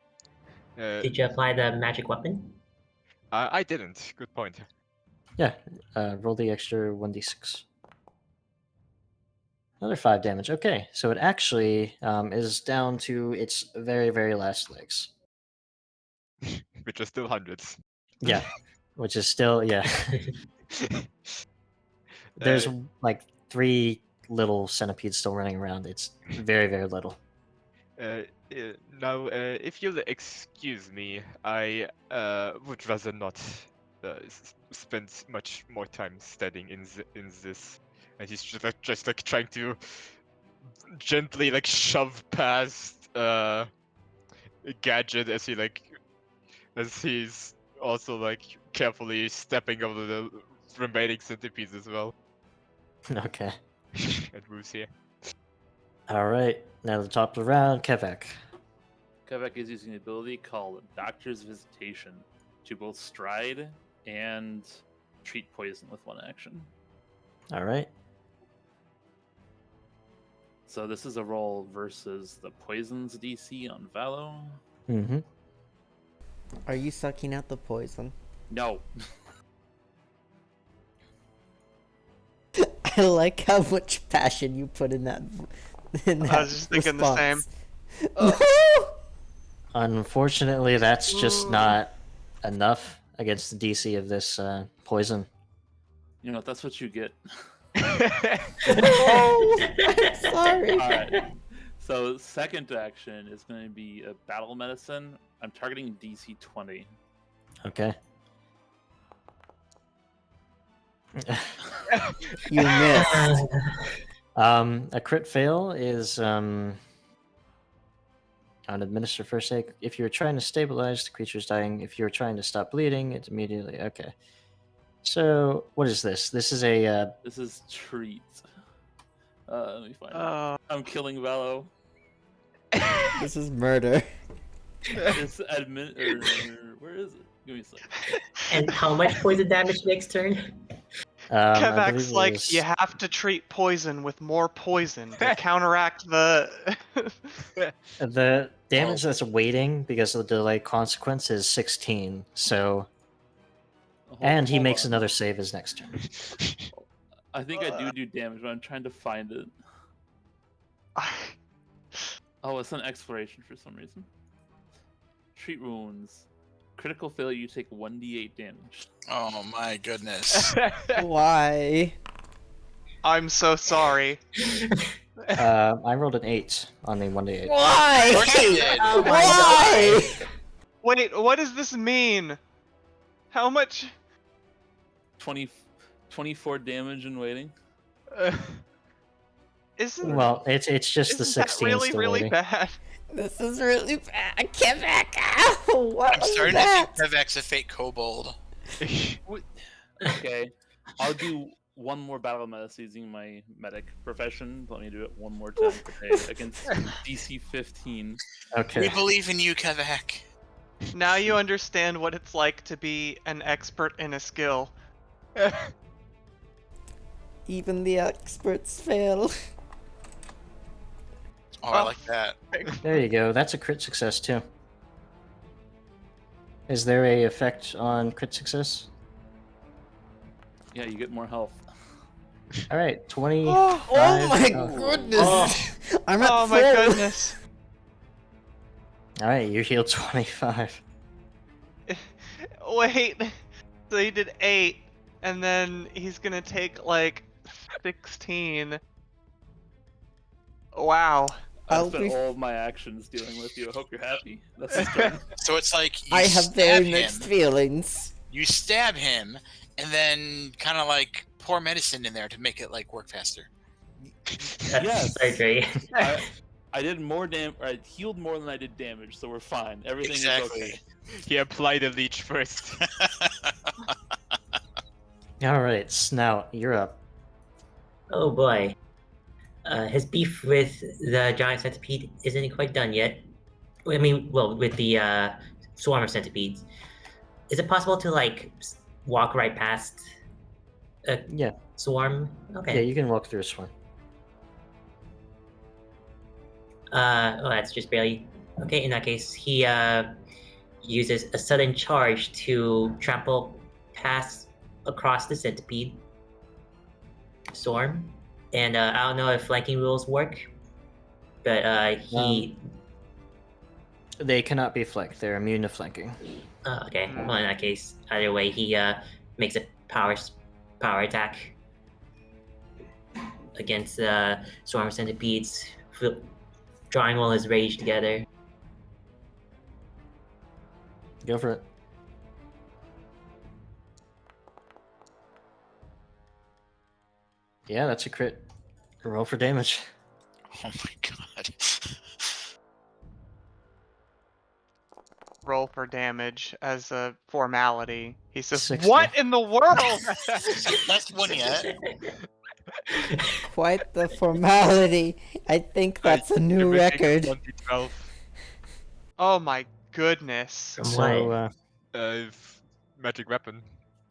Speaker 3: Did you apply the magic weapon?
Speaker 7: I didn't. Good point.
Speaker 2: Yeah. Roll the extra 1d6. Another 5 damage. Okay, so it actually is down to its very, very last legs.
Speaker 7: Which are still hundreds.
Speaker 2: Yeah, which is still There's 3 little centipedes still running around. It's very, very little.
Speaker 7: Now, if you'll excuse me, I would rather not spend much more time studying in this. And he's just trying to gently shove past Gadget as he's also carefully stepping over the remaining centipedes as well.
Speaker 2: Okay.
Speaker 7: And moves here.
Speaker 2: All right. Now the top of the round, Kevek.
Speaker 6: Kvek is using the ability called Doctor's Visitation to both stride and treat poison with 1 action.
Speaker 2: All right.
Speaker 6: So this is a roll versus the poison's DC on Valo.
Speaker 2: Mm-hmm.
Speaker 1: Are you sucking out the poison?
Speaker 6: No.
Speaker 1: I like how much passion you put in that.
Speaker 4: I was just thinking the same.
Speaker 1: No!
Speaker 2: Unfortunately, that's just not enough against the DC of this poison.
Speaker 6: You know, that's what you get.
Speaker 1: Oh, I'm sorry.
Speaker 6: All right. So second action is going to be a battle medicine. I'm targeting DC 20.
Speaker 2: Okay.
Speaker 1: You missed.
Speaker 2: A crit fail is on administer first aid. If you're trying to stabilize, the creature's dying. If you're trying to stop bleeding, it's immediately okay. So what is this? This is a
Speaker 6: This is treat. Let me find it. I'm killing Valo.
Speaker 1: This is murder.
Speaker 6: It's where is it? Give me a second.
Speaker 3: And how much poison damage next turn?
Speaker 2: I
Speaker 4: Kevek's
Speaker 2: believe it was-
Speaker 4: you have to treat poison with more poison to counteract the.
Speaker 2: the damage that's waiting because of the delay consequence is 16. So and he makes another save his next turn.
Speaker 6: I think I do damage, but I'm trying to find it. Oh, it's an exploration for some reason. Treat wounds. Critical failure, you take 1d8 damage.
Speaker 5: Oh my goodness.
Speaker 1: Why?
Speaker 4: I'm so sorry.
Speaker 2: I rolled an 8 on the 1d8.
Speaker 1: Why?
Speaker 5: Of course you did.
Speaker 3: Oh my
Speaker 1: Why?
Speaker 4: Wait, what does this mean? How much?
Speaker 6: 24 damage and waiting.
Speaker 4: Isn't
Speaker 2: Well, it's just the
Speaker 4: isn't that
Speaker 2: 16
Speaker 4: really
Speaker 2: still
Speaker 4: really
Speaker 2: waiting.
Speaker 4: bad?
Speaker 1: This is really bad. Get back out! What
Speaker 5: I'm
Speaker 1: was
Speaker 5: starting
Speaker 1: that?
Speaker 5: to think Kevek's a fake kobold.
Speaker 6: Okay, I'll do one more battle of medicine using my medic profession. Let me do it one more time today against DC 15.
Speaker 5: We
Speaker 2: Okay.
Speaker 5: believe in you, Kevek.
Speaker 4: Now you understand what it's like to be an expert in a skill.
Speaker 1: Even the experts fail.
Speaker 5: Oh, I like that.
Speaker 2: There you go. That's a crit success too. Is there a effect on crit success?
Speaker 6: Yeah, you get more health.
Speaker 2: All right, 20.
Speaker 1: Oh my
Speaker 2: Oh.
Speaker 1: goodness! I'm at
Speaker 4: Oh my
Speaker 1: full.
Speaker 4: goodness.
Speaker 2: All right, you heal 25.
Speaker 4: Wait. So he did 8, and then he's gonna take like 16. Wow.
Speaker 6: I
Speaker 1: I'll
Speaker 6: spent
Speaker 1: be-
Speaker 6: all of my actions dealing with you. I hope you're happy. That's his turn.
Speaker 5: So it's like you
Speaker 1: I have
Speaker 5: stab
Speaker 1: very
Speaker 5: him,
Speaker 1: mixed feelings.
Speaker 5: you stab him, and then kind of like pour medicine in there to make it like work faster.
Speaker 3: That's
Speaker 6: Yes.
Speaker 3: surgery.
Speaker 6: I did more I healed more than I did damage, so we're fine. Everything is
Speaker 5: Exactly.
Speaker 6: okay.
Speaker 7: He applied a leech first.
Speaker 2: All right, Snout, you're up.
Speaker 3: Oh boy. His beef with the giant centipede isn't quite done yet. I mean, well, with the swarm of centipedes. Is it possible to like walk right past a
Speaker 2: Yeah,
Speaker 3: swarm? Okay.
Speaker 2: yeah, you can walk through a swarm.
Speaker 3: Oh, that's just barely. Okay, in that case, he uses a sudden charge to trample past across the centipede swarm. And I don't know if flanking rules work, but he.
Speaker 2: They cannot be flanked. They're immune to flanking.
Speaker 3: Okay, well, in that case, either way, he makes a power attack against the swarm of centipedes, drawing all his rage together.
Speaker 2: Go for it. Yeah, that's a crit. Roll for damage.
Speaker 5: Oh my god.
Speaker 4: Roll for damage as a formality. He says,
Speaker 2: 60.
Speaker 4: "What in the world?"
Speaker 5: That's one yet.
Speaker 1: Quite the formality. I think that's a new record.
Speaker 7: 1d12.
Speaker 4: Oh my goodness.
Speaker 3: From
Speaker 2: So,
Speaker 3: what?
Speaker 7: Magic weapon.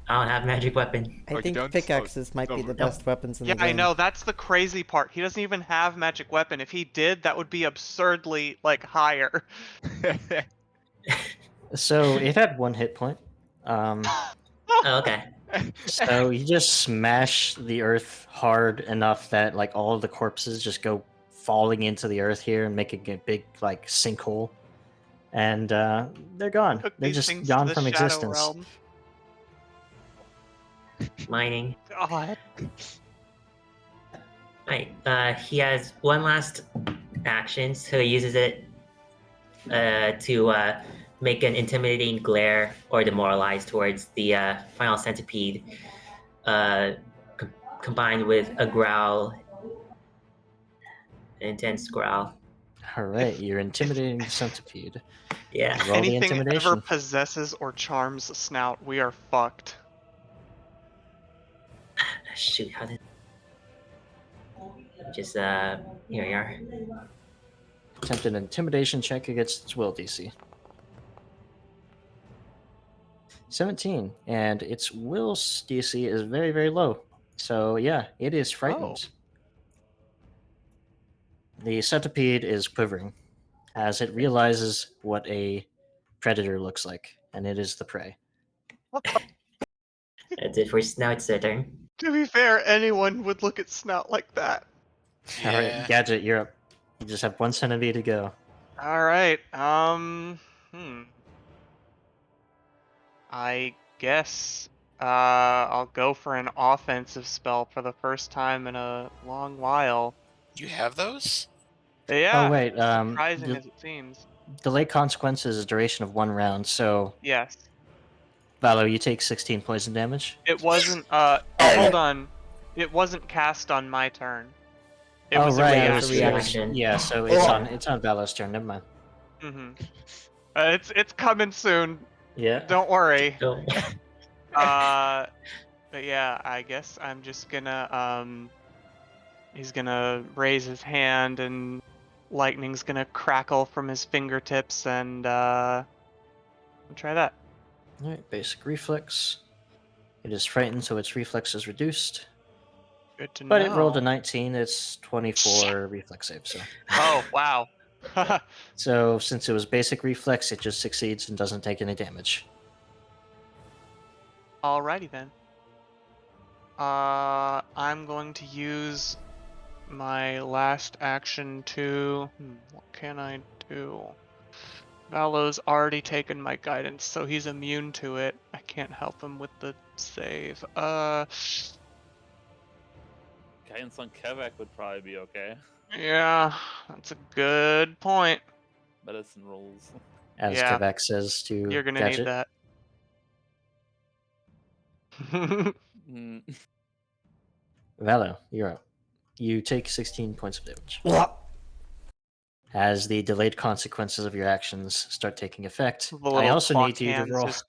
Speaker 3: I don't have magic weapon.
Speaker 1: I
Speaker 7: Oh, you
Speaker 1: think
Speaker 7: don't?
Speaker 1: pickaxes might be
Speaker 7: no,
Speaker 1: the
Speaker 7: no.
Speaker 1: best weapons in
Speaker 4: Yeah,
Speaker 1: the game.
Speaker 4: I know. That's the crazy part. He doesn't even have magic weapon. If he did, that would be absurdly like higher.
Speaker 2: so it had 1 hit point.
Speaker 3: Oh, okay.
Speaker 2: So you just smash the earth hard enough that like all of the corpses just go falling into the earth here and making a big like sinkhole, and they're gone.
Speaker 4: Took
Speaker 2: They're
Speaker 4: these
Speaker 2: just
Speaker 4: things
Speaker 2: gone
Speaker 4: to the
Speaker 2: from
Speaker 4: Shadow
Speaker 2: existence.
Speaker 4: Realm.
Speaker 3: Mining.
Speaker 4: God.
Speaker 3: Right. He has one last action, so he uses it to make an intimidating glare or demoralize towards the final centipede, combined with a growl, an intense growl.
Speaker 2: All right, you're intimidating the centipede.
Speaker 3: Yeah.
Speaker 2: Roll the
Speaker 4: Anything ever
Speaker 2: intimidation.
Speaker 4: possesses or charms a Snout, we are fucked.
Speaker 3: Shoot, how did? Just here we are.
Speaker 2: Attempt an intimidation check against its will DC. 17, and its will DC is very, very low. So yeah, it is frightened. The centipede is quivering as it realizes what a predator looks like, and it is the prey.
Speaker 3: That's it for Snout's turn.
Speaker 4: To be fair, anyone would look at Snout like that.
Speaker 2: All
Speaker 5: Yeah.
Speaker 2: right, Gadget, you're up. You just have 1 centipede to go.
Speaker 4: All right. I guess I'll go for an offensive spell for the first time in a long while.
Speaker 5: You have those?
Speaker 4: Yeah,
Speaker 2: Oh wait,
Speaker 4: surprising as it seems.
Speaker 2: delay consequence is a duration of 1 round. So
Speaker 4: Yes.
Speaker 2: Valo, you take 16 poison damage.
Speaker 4: It wasn't hold on. It wasn't cast on my turn. It
Speaker 2: Oh
Speaker 4: was
Speaker 2: right,
Speaker 4: a
Speaker 2: it was,
Speaker 4: reaction.
Speaker 2: yeah. So it's on Valo's turn. Never mind.
Speaker 4: Mm-hmm. It's coming soon.
Speaker 2: Yeah.
Speaker 4: Don't worry.
Speaker 3: Go.
Speaker 4: But yeah, I guess I'm just gonna he's gonna raise his hand and lightning's gonna crackle from his fingertips and I'll try that.
Speaker 2: All right, basic reflex. It is frightened, so its reflex is reduced.
Speaker 4: Good to
Speaker 2: But
Speaker 4: know.
Speaker 2: it rolled a 19. It's 24 reflex save. So.
Speaker 4: Oh wow.
Speaker 2: So since it was basic reflex, it just succeeds and doesn't take any damage.
Speaker 4: Alrighty then. I'm going to use my last action to. What can I do? Valo's already taken my guidance, so he's immune to it. I can't help him with the save.
Speaker 6: Guidance on Kevek would probably be okay.
Speaker 4: Yeah, that's a good point.
Speaker 6: Medicine rolls.
Speaker 2: As
Speaker 4: Yeah.
Speaker 2: Quebec says to
Speaker 4: You're gonna
Speaker 2: Gadget.
Speaker 4: need that.
Speaker 6: Mm,
Speaker 2: Valo, you're up. You take 16 points of damage.
Speaker 1: What?
Speaker 2: As the delayed consequences of your actions start taking effect,
Speaker 4: The
Speaker 2: I
Speaker 4: little
Speaker 2: also
Speaker 4: clock
Speaker 2: need you to
Speaker 4: hands
Speaker 2: roll.
Speaker 4: just-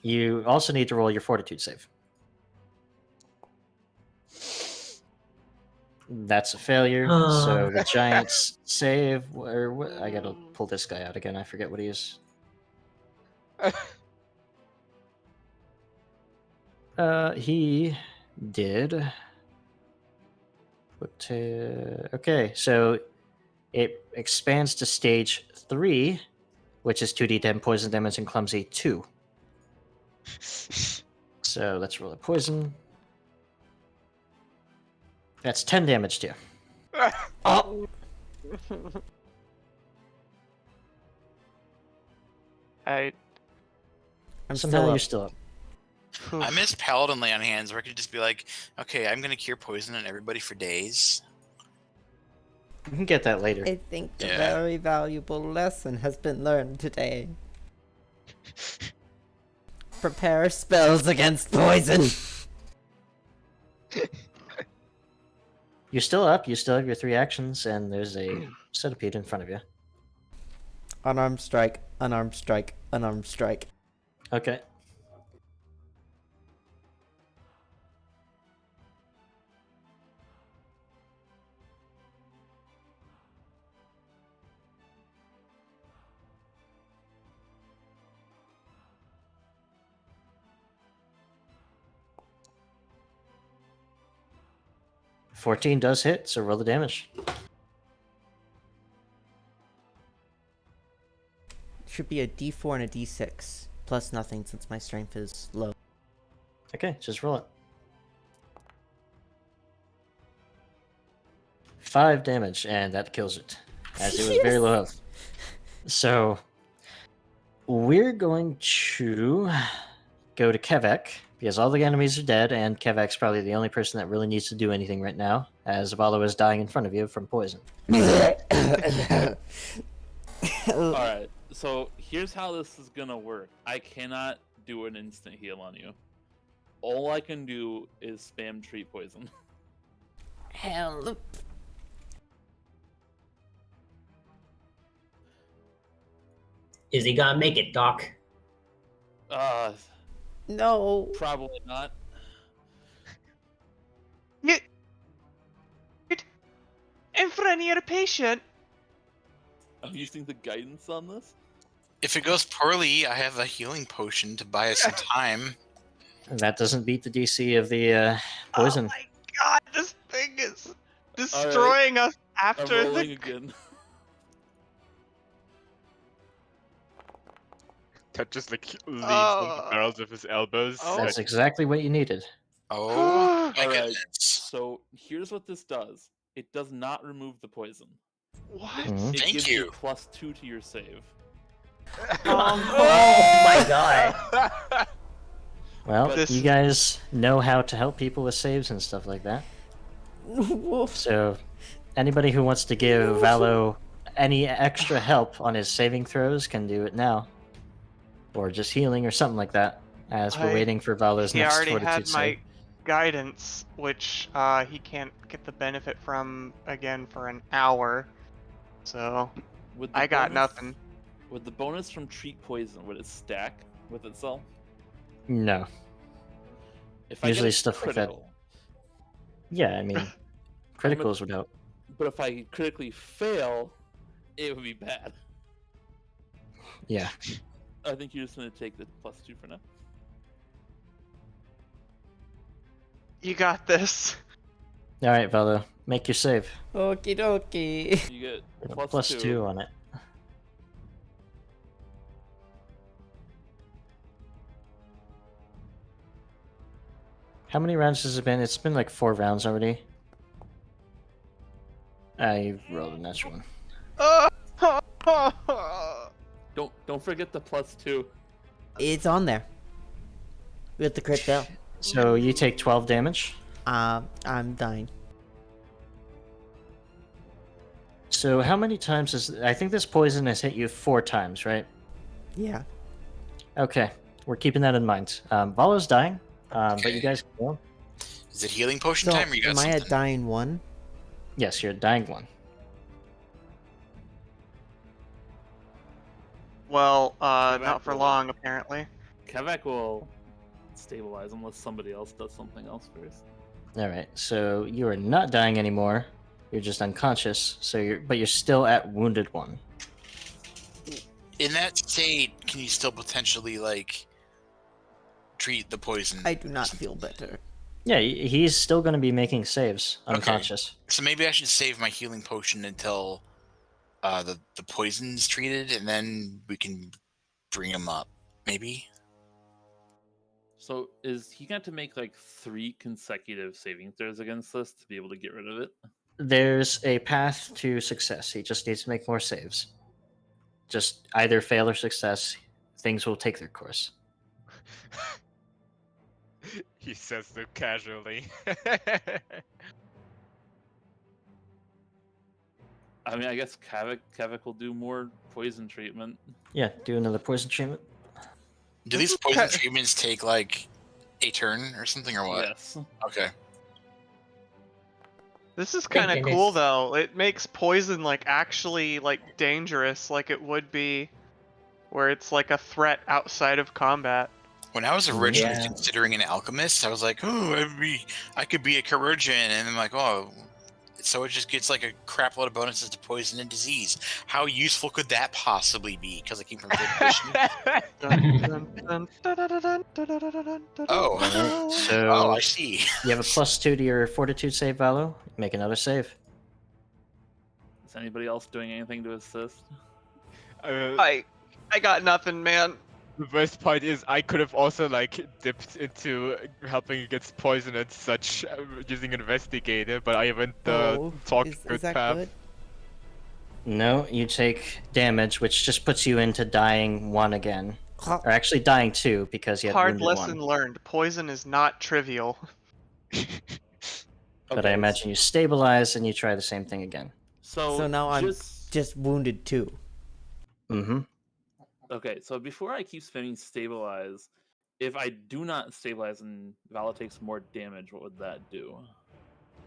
Speaker 2: You also need to roll your fortitude save. That's a failure. So the giants save. Or what? I gotta pull this guy out again. I forget what he is. He did. Okay, so it expands to stage 3, which is 2d10 poison damage and clumsy 2. So let's roll a poison. That's 10 damage to you.
Speaker 1: Oh.
Speaker 4: I
Speaker 1: I'm
Speaker 2: Somehow
Speaker 1: still
Speaker 2: you're
Speaker 1: up.
Speaker 2: still up.
Speaker 5: I miss Paladin lay on hands where I could just be like, okay, I'm gonna cure poison on everybody for days.
Speaker 2: You can get that later.
Speaker 1: I think a
Speaker 5: Yeah.
Speaker 1: very valuable lesson has been learned today. Prepare spells against poison.
Speaker 2: You're still up. You still have your 3 actions, and there's a centipede in front of you.
Speaker 1: Unarmed strike, unarmed strike, unarmed strike.
Speaker 2: Okay. $14 does hit, so roll the damage.
Speaker 1: Should be a D4 and a D6 plus nothing since my strength is low.
Speaker 2: Okay, just roll it. 5 damage, and that kills it, as it was very low health. So, we're going to go to Kevek, because all the enemies are dead, and Kevek's probably the only person that really needs to do anything right now, as Valo is dying in front of you from poison.
Speaker 6: Alright, so here's how this is gonna work. I cannot do an instant heal on you. All I can do is spam treat poison.
Speaker 1: Help.
Speaker 3: Is he gonna make it, Doc?
Speaker 1: No.
Speaker 6: Probably not.
Speaker 4: in front of your patient.
Speaker 6: I'm using the guidance on this.
Speaker 5: If it goes poorly, I have a healing potion to buy us some time.
Speaker 2: And that doesn't beat the DC of the poison.
Speaker 4: Oh my god, this thing is destroying us
Speaker 6: I'm
Speaker 4: after
Speaker 6: rolling
Speaker 4: the.
Speaker 6: again.
Speaker 7: Touches like leaves on the barrels of his elbows.
Speaker 4: Oh.
Speaker 2: That's exactly what you needed.
Speaker 5: Oh my
Speaker 6: Alright,
Speaker 5: goodness.
Speaker 6: so here's what this does. It does not remove the poison.
Speaker 4: What?
Speaker 2: Mhm.
Speaker 6: It
Speaker 5: Thank
Speaker 6: gives
Speaker 5: you.
Speaker 6: +2 to your save.
Speaker 3: Oh my god.
Speaker 2: Well,
Speaker 4: This-
Speaker 2: you guys know how to help people with saves and stuff like that.
Speaker 1: Woof.
Speaker 2: So, anybody who wants to give Valo any extra help on his saving throws can do it now. Or just healing or something like that, as we're
Speaker 4: I-
Speaker 2: waiting for Valo's
Speaker 4: He
Speaker 2: next
Speaker 4: already
Speaker 2: fortitude
Speaker 4: had my
Speaker 2: save.
Speaker 4: guidance, which he can't get the benefit from again for an hour. So
Speaker 6: With the
Speaker 4: I got
Speaker 6: bonus-
Speaker 4: nothing.
Speaker 6: With the bonus from treat poison, would it stack with itself?
Speaker 2: No.
Speaker 6: If
Speaker 2: Usually
Speaker 6: I get a
Speaker 2: stuff like that.
Speaker 6: critical,
Speaker 2: Yeah, I mean, criticals would help.
Speaker 6: but if I critically fail, it would be bad.
Speaker 2: Yeah.
Speaker 6: I think you're just gonna take the +2 for now.
Speaker 4: You got this.
Speaker 2: Alright, Valo, make your save.
Speaker 1: Okie dokie.
Speaker 6: You get
Speaker 2: Plus two on it. How many rounds has it been? It's been like 4 rounds already. I rolled a natural one.
Speaker 6: Don't forget the +2.
Speaker 1: It's on there. With the crit fail.
Speaker 2: So you take 12 damage.
Speaker 1: I'm dying.
Speaker 2: So how many times is... I think this poison has hit you 4 times, right?
Speaker 1: Yeah.
Speaker 2: Okay, we're keeping that in mind. Valo's dying, but you guys can go.
Speaker 5: Is it healing potion
Speaker 1: So,
Speaker 5: time or you got
Speaker 1: am I
Speaker 5: something?
Speaker 1: at dying 1?
Speaker 2: Yes, you're a dying one.
Speaker 4: Well,
Speaker 6: back
Speaker 4: not for
Speaker 6: to it.
Speaker 4: long, apparently.
Speaker 6: Kavak will stabilize unless somebody else does something else first.
Speaker 2: Alright, so you are not dying anymore. You're just unconscious, but you're still at wounded 1.
Speaker 5: In that state, can you still potentially like treat the poison?
Speaker 1: I do not feel better.
Speaker 2: Yeah, he's still going to be making saves, unconscious.
Speaker 5: So maybe I should save my healing potion until the poison's treated, and then we can bring him up. Maybe.
Speaker 6: So is he got to make like 3 consecutive saving throws against this to be able to get rid of it?
Speaker 2: There's a path to success. He just needs to make more saves. Just either fail or success. Things will take their course.
Speaker 7: He says so casually.
Speaker 6: I mean, I guess Kavak will do more poison treatment.
Speaker 2: Yeah, do another poison treatment.
Speaker 5: Do these poison treatments take like a turn or something, or what?
Speaker 6: Yes.
Speaker 5: Okay.
Speaker 4: This is
Speaker 3: Thank
Speaker 4: kind of
Speaker 3: goodness.
Speaker 4: cool, though. It makes poison like actually like dangerous, like it would be, where it's like a threat outside of combat.
Speaker 5: When I was originally
Speaker 3: Yeah.
Speaker 5: considering an alchemist, I was like, oh, I could be a chirurgeon, and I'm like, oh, so it just gets like a crap load of bonuses to poison and disease. How useful could that possibly be? Because I came from Oh.
Speaker 2: Alright, so
Speaker 5: Oh, I see.
Speaker 2: you have a +2 to your fortitude save, Valo. Make another save.
Speaker 6: Is anybody else doing anything to assist?
Speaker 4: I got nothing, man.
Speaker 7: The best part is I could have also like dipped into helping against poison and such using investigator, but I went the talk
Speaker 1: is
Speaker 7: good
Speaker 1: that
Speaker 7: path.
Speaker 1: good?
Speaker 2: No, you take damage, which just puts you into dying 1 again.
Speaker 1: Ha-
Speaker 2: Or actually dying 2 because you had
Speaker 4: Hard
Speaker 2: wounded
Speaker 4: lesson
Speaker 2: 1.
Speaker 4: learned. Poison is not trivial.
Speaker 2: But I imagine you stabilize and you try the same thing again.
Speaker 1: So now I'm
Speaker 6: just
Speaker 1: just wounded 2.
Speaker 2: Mm-hmm.
Speaker 6: okay. So before I keep spamming stabilize, if I do not stabilize and Vala takes more damage, what would that do?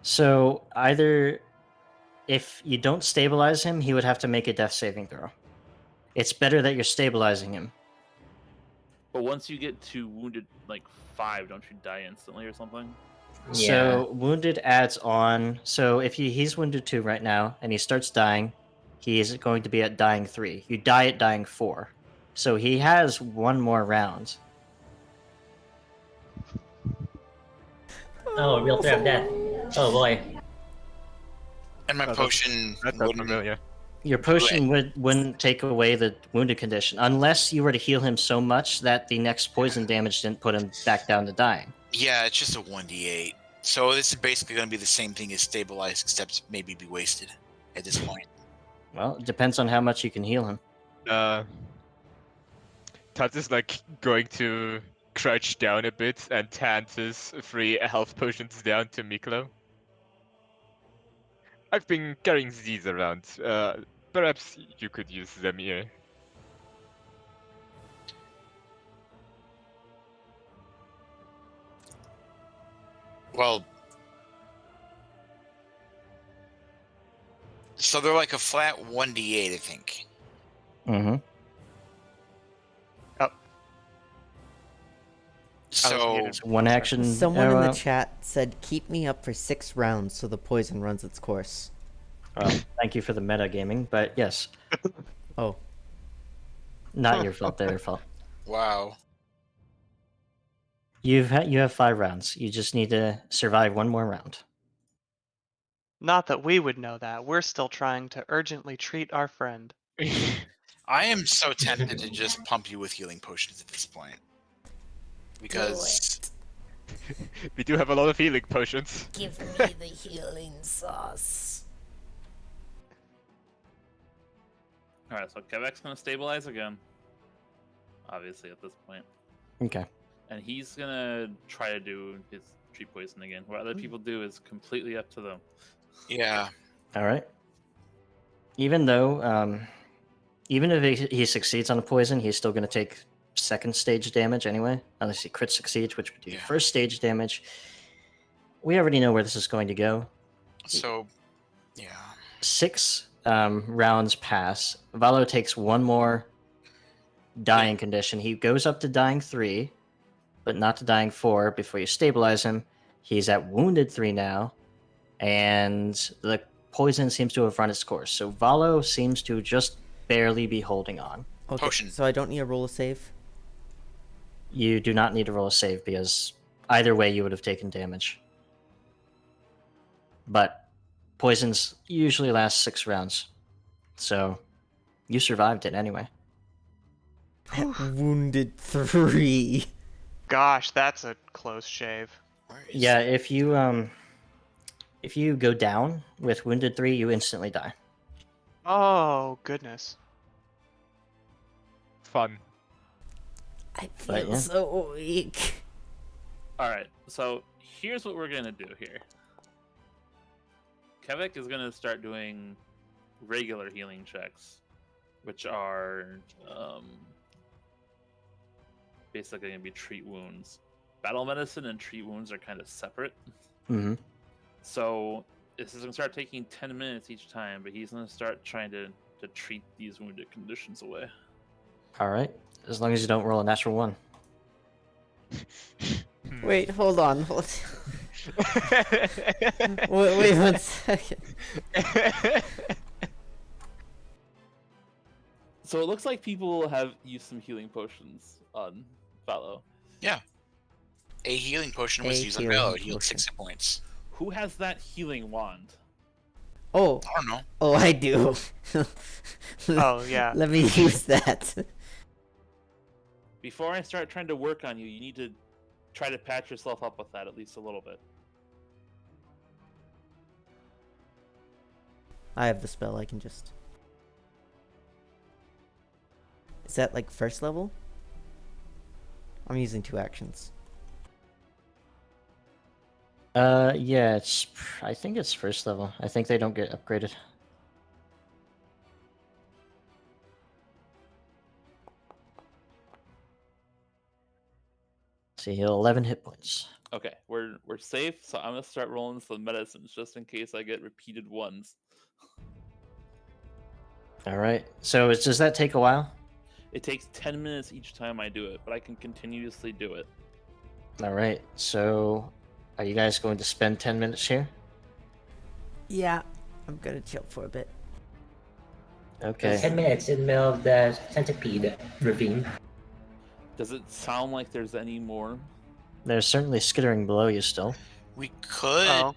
Speaker 2: So either if you don't stabilize him, he would have to make a death saving throw. It's better that you're stabilizing him.
Speaker 6: But once you get to wounded like 5, don't you die instantly or something?
Speaker 2: So wounded adds on. So if he's wounded 2 right now and he starts dying, he is going to be at dying 3. You die at dying 4. So he has 1 more round.
Speaker 3: Oh, real threat of death. Oh boy.
Speaker 5: And my
Speaker 7: Oh,
Speaker 5: potion
Speaker 7: That sounds
Speaker 5: wouldn't.
Speaker 7: familiar.
Speaker 2: Your potion wouldn't take away the wounded condition unless you were to heal him so much that the next poison damage didn't put him back down to dying.
Speaker 5: Yeah, it's just a 1d8. So this is basically going to be the same thing as stabilize, except maybe be wasted at this point.
Speaker 2: Well, it depends on how much you can heal him.
Speaker 7: Tat is like going to crouch down a bit and hand his 3 health potions down to Miklo. I've been carrying these around. Perhaps you could use them here.
Speaker 5: Well, so they're like a flat 1d8, I think.
Speaker 2: Mm-hmm.
Speaker 5: So
Speaker 4: muted.
Speaker 2: One action.
Speaker 1: Someone in
Speaker 2: arrow.
Speaker 1: the chat said, "Keep me up for 6 rounds so the poison runs its course."
Speaker 2: Well, thank you for the metagaming, but yes,
Speaker 1: Oh,
Speaker 2: not your fault. Their fault.
Speaker 5: wow.
Speaker 2: You have 5 rounds. You just need to survive one more round.
Speaker 4: Not that we would know that. We're still trying to urgently treat our friend.
Speaker 5: I am so tempted to just pump you with healing potions at this point. Because
Speaker 7: We do have a lot of healing potions.
Speaker 1: give me the healing sauce.
Speaker 6: All right, so Kevek's gonna stabilize again. Obviously, at this point,
Speaker 2: Okay.
Speaker 6: and he's gonna try to do his tree poison again. What other people do is completely up to them.
Speaker 5: yeah,
Speaker 2: All right. Even though, even if he succeeds on the poison, he's still going to take 2nd stage damage anyway, unless he crit succeeds, which would do
Speaker 5: Yeah.
Speaker 2: 1st stage damage. We already know where this is going to go.
Speaker 5: so yeah.
Speaker 2: 6 rounds pass. Valo takes one more dying condition. He goes up to dying 3, but not to dying 4 before you stabilize him. He's at wounded 3 now, and the poison seems to have run its course. So Valo seems to just barely be holding on.
Speaker 1: Okay,
Speaker 5: Potion.
Speaker 1: so I don't need a roll of save?
Speaker 2: You do not need to roll a save because either way you would have taken damage. But poisons usually last 6 rounds. So you survived it anyway.
Speaker 1: Wounded 3.
Speaker 4: Gosh, that's a close shave.
Speaker 5: Where is
Speaker 2: Yeah, if you go down with wounded 3, you instantly die.
Speaker 4: Oh, goodness.
Speaker 7: Fun.
Speaker 1: I
Speaker 2: But,
Speaker 1: feel
Speaker 2: yeah.
Speaker 1: so weak.
Speaker 6: All right, so here's what we're gonna do here. Kevek is gonna start doing regular healing checks, which are basically gonna be treat wounds. Battle medicine and treat wounds are kind of separate.
Speaker 2: Mm-hmm.
Speaker 6: So this is gonna start taking 10 minutes each time, but he's gonna start trying to treat these wounded conditions away.
Speaker 2: All right. As long as you don't roll a natural 1.
Speaker 1: Wait, hold on. Wait 1 second.
Speaker 6: So it looks like people have used some healing potions on Valo.
Speaker 5: a healing potion was
Speaker 1: A
Speaker 5: used on
Speaker 1: healing
Speaker 5: Bello. It healed
Speaker 1: potion.
Speaker 5: 6 hit points.
Speaker 6: Who has that healing wand?
Speaker 1: Oh,
Speaker 5: I don't know.
Speaker 1: oh, I do.
Speaker 4: Oh, yeah.
Speaker 1: Let me use that.
Speaker 6: Before I start trying to work on you, you need to try to patch yourself up with that at least a little bit.
Speaker 1: I have the spell, I can just... Is that like 1st level? I'm using 2 actions.
Speaker 2: Yeah, I think it's 1st level. I think they don't get upgraded. See, he'll 11 hit points.
Speaker 6: Okay, we're safe, so I'm gonna start rolling some medicines just in case I get repeated ones.
Speaker 2: All right. So does that take a while?
Speaker 6: It takes 10 minutes each time I do it, but I can continuously do it.
Speaker 2: All right. So are you guys going to spend 10 minutes here?
Speaker 1: Yeah, I'm gonna chill for a bit.
Speaker 2: Okay.
Speaker 3: 10 minutes in the middle of the centipede ravine.
Speaker 6: Does it sound like there's any more?
Speaker 2: There's certainly skittering below you still.
Speaker 5: We could
Speaker 4: Oh.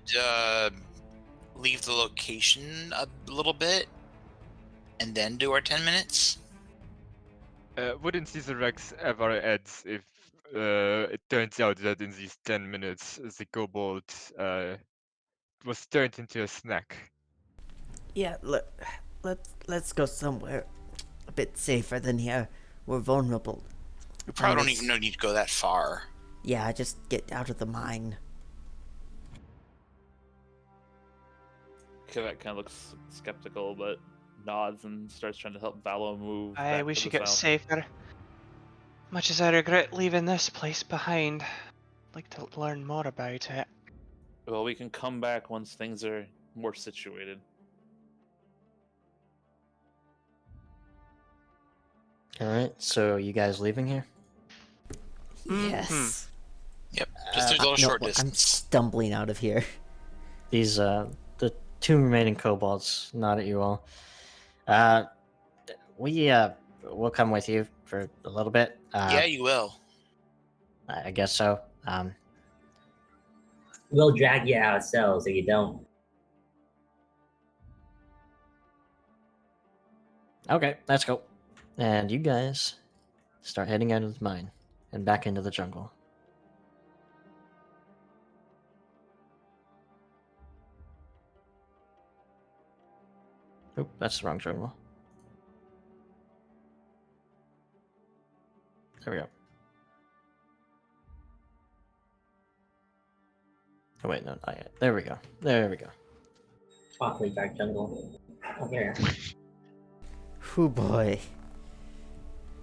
Speaker 5: leave the location a little bit and then do our 10 minutes.
Speaker 7: Wouldn't Caesar Rex ever add if it turns out that in these 10 minutes the kobold was turned into a snack?
Speaker 1: Yeah, let's go somewhere a bit safer than here. We're vulnerable.
Speaker 5: We probably don't
Speaker 1: Unless-
Speaker 5: even need to go that far.
Speaker 1: Yeah, just get out of the mine.
Speaker 6: Kivek kind of looks skeptical, but nods and starts trying to help Valo move.
Speaker 4: Aye,
Speaker 6: back
Speaker 4: we
Speaker 6: to
Speaker 4: should
Speaker 6: the
Speaker 4: get
Speaker 6: south.
Speaker 4: safer. Much as I regret leaving this place behind, I'd like to learn more about it.
Speaker 6: Well, we can come back once things are more situated.
Speaker 2: All right, so you guys leaving here?
Speaker 1: Yes.
Speaker 5: Yep, just there's a little
Speaker 1: No,
Speaker 5: short
Speaker 1: I'm
Speaker 5: distance.
Speaker 1: stumbling out of here.
Speaker 2: These the 2 remaining kobolds nod at you all. We'll come with you for a little bit.
Speaker 5: Yeah, you will.
Speaker 2: I guess so.
Speaker 3: We'll drag you ourselves so you don't.
Speaker 2: Okay, let's go. And you guys start heading out of the mine and back into the jungle. Oop, that's the wrong jungle. There we go. Oh wait, no, not yet. There we go. There we go.
Speaker 3: Awfully dark jungle. Oh, here.
Speaker 1: Hoo boy.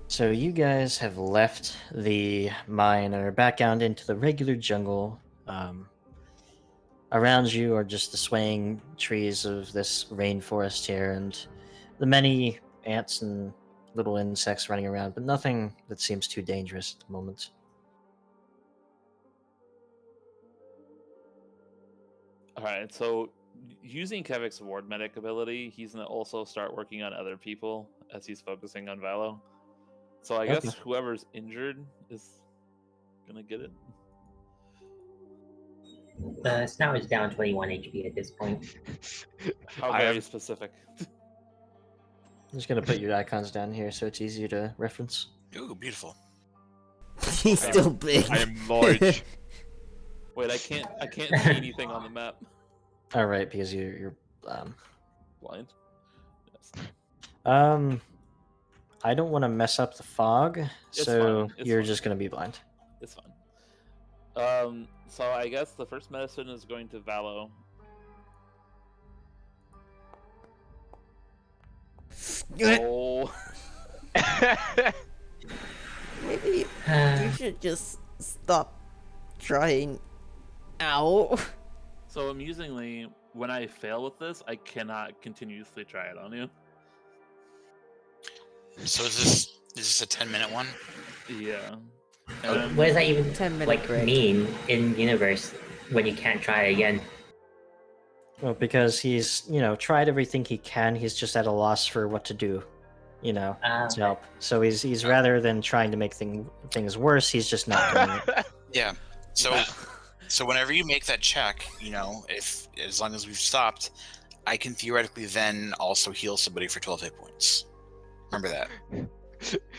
Speaker 2: So you guys have left the mine and are back out into the regular jungle. Around you are just the swaying trees of this rainforest here, and the many ants and little insects running around, but nothing that seems too dangerous at the moment.
Speaker 6: Alright, so using Kevic's ward medic ability, he's gonna also start working on other people as he's focusing on Valo. So I guess
Speaker 2: Okay.
Speaker 6: whoever's injured is gonna get it.
Speaker 3: Snout is down 21 HP at this point.
Speaker 6: How
Speaker 7: I
Speaker 6: very
Speaker 7: am-
Speaker 6: specific.
Speaker 2: I'm just gonna put your icons down here so it's easier to reference.
Speaker 5: Ooh, beautiful.
Speaker 1: He's
Speaker 7: I am-
Speaker 1: still big.
Speaker 7: I am large.
Speaker 6: Wait, I can't see anything on the map.
Speaker 2: All right, because you're
Speaker 6: Blind. Yes.
Speaker 2: I don't want to mess up the fog,
Speaker 6: It's
Speaker 2: so
Speaker 6: fine, it's
Speaker 2: you're
Speaker 6: fine.
Speaker 2: just gonna be blind.
Speaker 6: It's fine. So I guess the first medicine is going to Valo. Oh,
Speaker 1: Maybe you should just stop trying. Ow.
Speaker 6: so amusingly, when I fail with this, I cannot continuously try it on you.
Speaker 5: So is this a 10-minute one?
Speaker 6: Yeah.
Speaker 3: Oh,
Speaker 6: And
Speaker 3: what does that even
Speaker 1: 10-minute
Speaker 3: like
Speaker 1: break.
Speaker 3: mean in universe when you can't try again?
Speaker 2: Well, because he's tried everything he can. He's just at a loss for what to do, to help. So he's rather than trying to make things worse, he's just not doing it.
Speaker 5: Yeah. So whenever you make that check, if as long as we've stopped, I can theoretically then also heal somebody for 12 hit points. Remember that.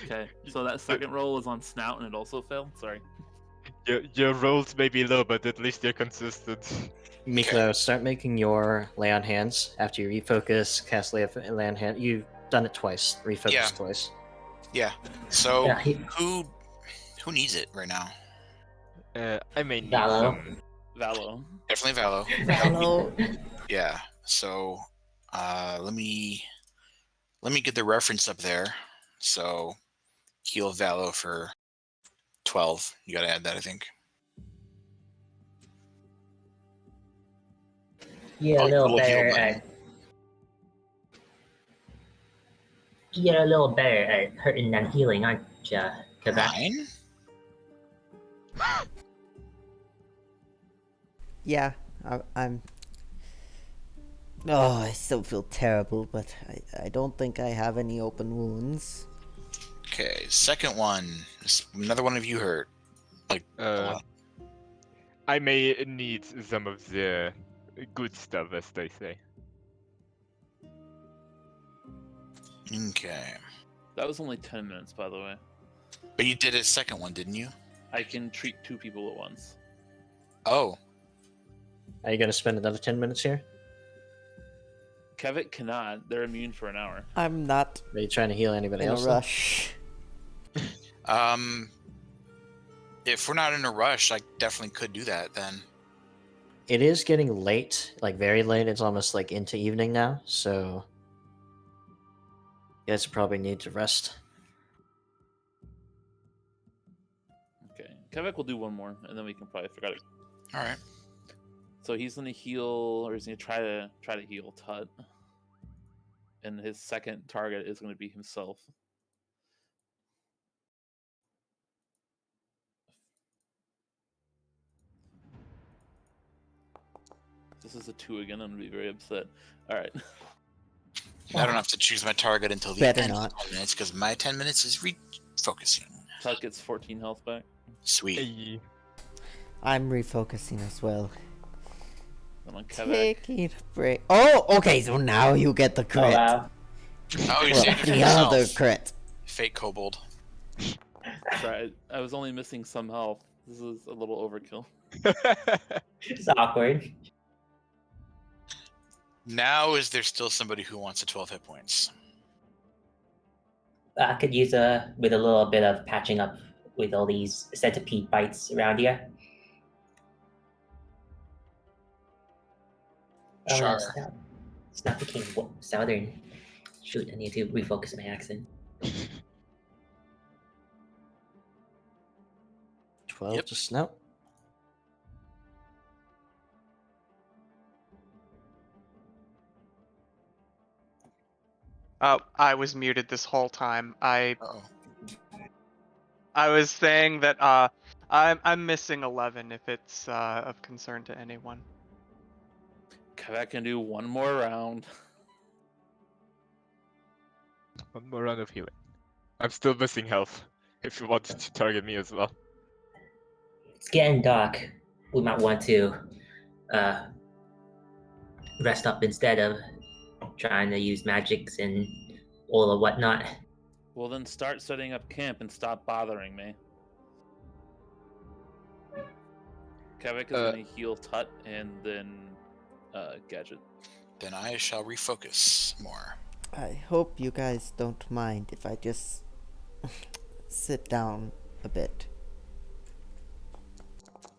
Speaker 6: okay, so that second roll is on Snout and it also failed. Sorry.
Speaker 7: Your rolls may be low, but at least you're consistent.
Speaker 2: Miklo, start making your lay on hands after you refocus, cast lay on hand. You've done it twice. Refocus
Speaker 5: Yeah.
Speaker 2: twice.
Speaker 5: Yeah. So
Speaker 3: Yeah,
Speaker 5: who needs it right now?
Speaker 7: I may need
Speaker 3: Valo.
Speaker 7: some.
Speaker 6: Valo.
Speaker 5: Definitely Valo.
Speaker 1: Hello.
Speaker 5: Yeah. So let me get the reference up there. So heal Valo for 12. You gotta add that, I think.
Speaker 3: You're
Speaker 5: Oh,
Speaker 3: a little
Speaker 5: we'll heal
Speaker 3: better
Speaker 5: button.
Speaker 3: at. You're a little better at hurting than healing, aren't you? Quebec?
Speaker 5: 9?
Speaker 1: Yeah, I'm. Oh, I still feel terrible, but I don't think I have any open wounds.
Speaker 5: Okay, second one. Is another one of you hurt. Like a lot.
Speaker 7: I may need some of the good stuff, as they say.
Speaker 5: Okay.
Speaker 6: That was only 10 minutes, by the way.
Speaker 5: But you did a second one, didn't you?
Speaker 6: I can treat 2 people at once.
Speaker 5: Oh.
Speaker 2: Are you gonna spend another 10 minutes here?
Speaker 6: Kevik cannot. They're immune for an hour.
Speaker 1: I'm not
Speaker 2: Are you trying to heal anybody
Speaker 1: in a
Speaker 2: else? though?
Speaker 1: rush.
Speaker 5: If we're not in a rush, I definitely could do that then.
Speaker 2: It is getting late, like very late. It's almost like into evening now, so you guys probably need to rest.
Speaker 6: Okay, Kevek will do one more, and then we can probably figure out it.
Speaker 5: All right.
Speaker 6: So he's gonna heal, or he's gonna try to heal Tut, and his second target is gonna be himself. This is a 2 again. I'm gonna be very upset. All right.
Speaker 5: I don't have to choose my target until the
Speaker 1: Better
Speaker 5: end
Speaker 1: not.
Speaker 5: of 10 minutes because my 10 minutes is refocusing.
Speaker 6: Tut gets 14 health back.
Speaker 5: Sweet.
Speaker 7: Hey.
Speaker 1: I'm refocusing as well.
Speaker 6: And on Kevek,
Speaker 1: Taking a break. Oh, okay, so now you get the
Speaker 3: Oh
Speaker 1: crit.
Speaker 3: wow.
Speaker 5: Oh, you're
Speaker 1: Well,
Speaker 5: saving it for
Speaker 1: the
Speaker 5: yourself.
Speaker 1: other crit.
Speaker 5: Fake kobold.
Speaker 6: sorry, I was only missing some health. This is a little overkill.
Speaker 3: It's awkward.
Speaker 5: Now, is there still somebody who wants a 12 hit points?
Speaker 3: I could use with a little bit of patching up with all these centipede bites around here. Oh,
Speaker 5: Sure.
Speaker 3: it's not the king. Southern. Shoot, I need to refocus my accent.
Speaker 2: 12
Speaker 5: Yep.
Speaker 2: to snout.
Speaker 4: Oh, I was muted this whole time.
Speaker 5: Uh-oh.
Speaker 4: I was saying that I'm missing 11 if it's of concern to anyone.
Speaker 6: Kevek can do one more round.
Speaker 7: One more round of healing. I'm still missing health. If you wanted to target me as well.
Speaker 3: It's getting dark. We might want to rest up instead of trying to use magics and all the whatnot.
Speaker 6: Well, then start setting up camp and stop bothering me. Kevek is gonna heal Tut and then Gadget.
Speaker 5: Then I shall refocus more.
Speaker 1: I hope you guys don't mind if I just sit down a bit.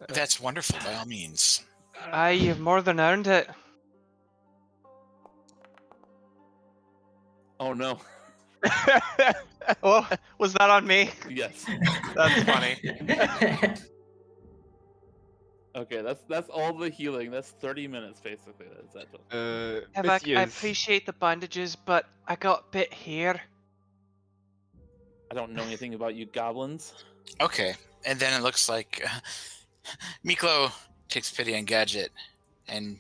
Speaker 5: That's wonderful, by all means.
Speaker 4: Aye, you've more than earned it.
Speaker 6: Oh no.
Speaker 4: Oh, was that on me?
Speaker 6: Yes.
Speaker 4: That's funny.
Speaker 6: Okay, that's all the healing. That's 30 minutes basically. That's that.
Speaker 4: I
Speaker 7: Messieurs,
Speaker 4: appreciate the bandages, but I got a bit here.
Speaker 6: I don't know anything about you goblins.
Speaker 5: Okay, and then it looks like Miklo takes pity on Gadget and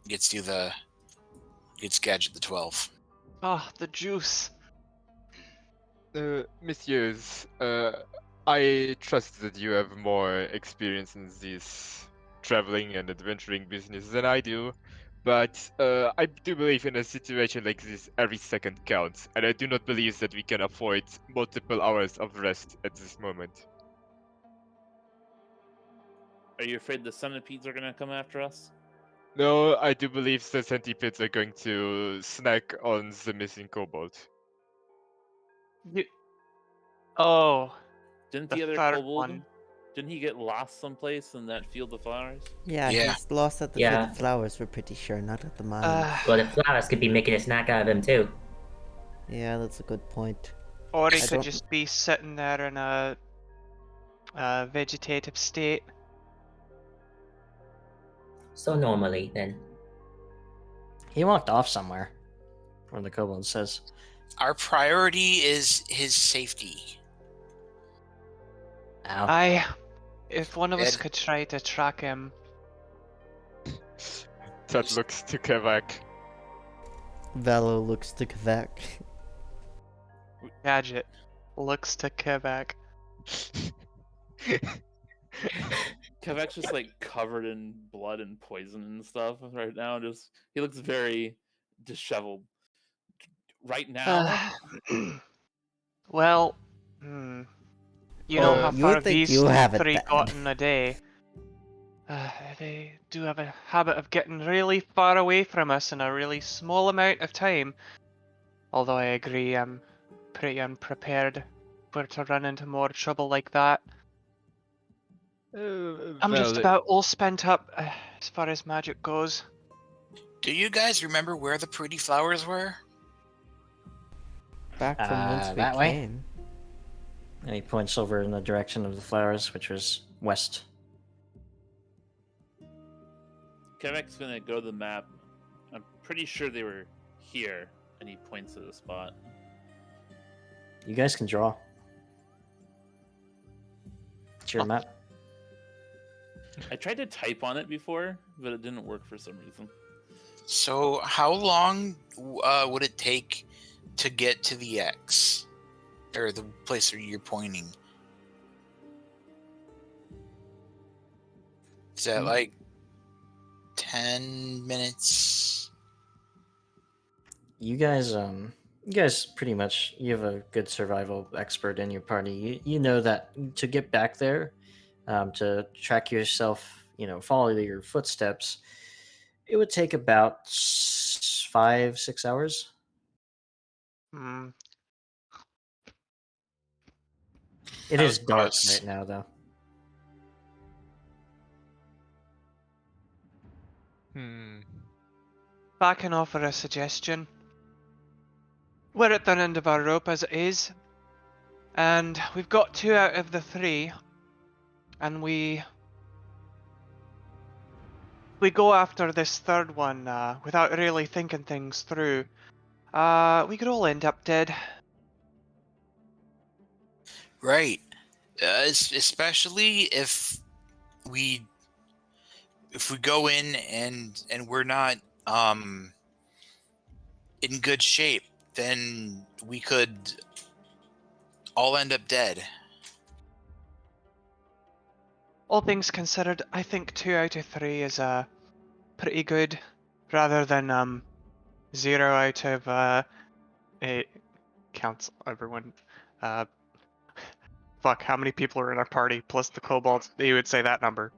Speaker 5: gets Gadget the 12.
Speaker 4: Oh, the juice.
Speaker 7: Messieurs, I trust that you have more experience in this traveling and adventuring business than I do, but I do believe in a situation like this, every second counts, and I do not believe that we can afford multiple hours of rest at this moment.
Speaker 6: Are you afraid the centipedes are gonna come after us?
Speaker 7: No, I do believe the centipedes are going to snack on the missing kobold.
Speaker 4: Oh,
Speaker 6: Didn't
Speaker 4: the
Speaker 6: the other
Speaker 4: third
Speaker 6: kobold?
Speaker 4: one.
Speaker 6: Didn't he get lost someplace in that field of flowers?
Speaker 1: Yeah,
Speaker 5: Yeah.
Speaker 1: he's lost at the
Speaker 3: Yeah.
Speaker 1: field of flowers, we're pretty sure, not at the mine.
Speaker 3: Well, the flowers could be making a snack out of him too.
Speaker 1: Yeah, that's a good point.
Speaker 4: Or he
Speaker 1: I
Speaker 4: could
Speaker 1: don't-
Speaker 4: just be sitting there in a vegetative state.
Speaker 3: So normally, then.
Speaker 2: He walked off somewhere. Where the kobold says.
Speaker 5: Our priority is his safety.
Speaker 2: Ow.
Speaker 4: If one of us
Speaker 5: Ed.
Speaker 4: could try to track him.
Speaker 7: That looks to Kevak.
Speaker 1: Velo looks to Quebec.
Speaker 4: Gadget looks to Quebec.
Speaker 6: Kevek's just like covered in blood and poison and stuff right now. Just he looks very disheveled. Right now,
Speaker 4: Well, you know how
Speaker 1: you
Speaker 4: far
Speaker 1: think
Speaker 4: these
Speaker 1: you have it
Speaker 4: three
Speaker 1: bad.
Speaker 4: got in a day. They do have a habit of getting really far away from us in a really small amount of time. Although I agree, I'm pretty unprepared for to run into more trouble like that.
Speaker 8: I'm just
Speaker 7: Well,
Speaker 8: about all spent up as far as magic goes.
Speaker 5: Do you guys remember where the pretty flowers were?
Speaker 1: Back from whence we
Speaker 2: That way?
Speaker 1: came.
Speaker 2: And he points over in the direction of the flowers, which was west.
Speaker 6: Kevek's gonna go to the map. I'm pretty sure they were here, and he points at the spot.
Speaker 2: You guys can draw. It's your
Speaker 5: Oh.
Speaker 2: map.
Speaker 6: I tried to type on it before, but it didn't work for some reason.
Speaker 5: So how long would it take to get to the X? Or the place where you're pointing? Is that like 10 minutes?
Speaker 2: You guys pretty much, you have a good survival expert in your party. You know that to get back there, to track yourself, follow your footsteps, it would take about 5-6 hours.
Speaker 8: Hmm.
Speaker 2: It
Speaker 5: That
Speaker 2: is
Speaker 5: was
Speaker 2: dark
Speaker 5: close.
Speaker 2: right now, though.
Speaker 8: If I can offer a suggestion. We're at the end of our rope as it is, and we've got 2 out of the 3, and we go after this third one without really thinking things through. We could all end up dead.
Speaker 5: Right. Especially if we go in and we're not in good shape, then we could all end up dead.
Speaker 8: All things considered, I think 2 out of 3 is pretty good, rather than 0 out of 8. Counts everyone. Fuck, how many people are in our party plus the kobolds? You would say that number.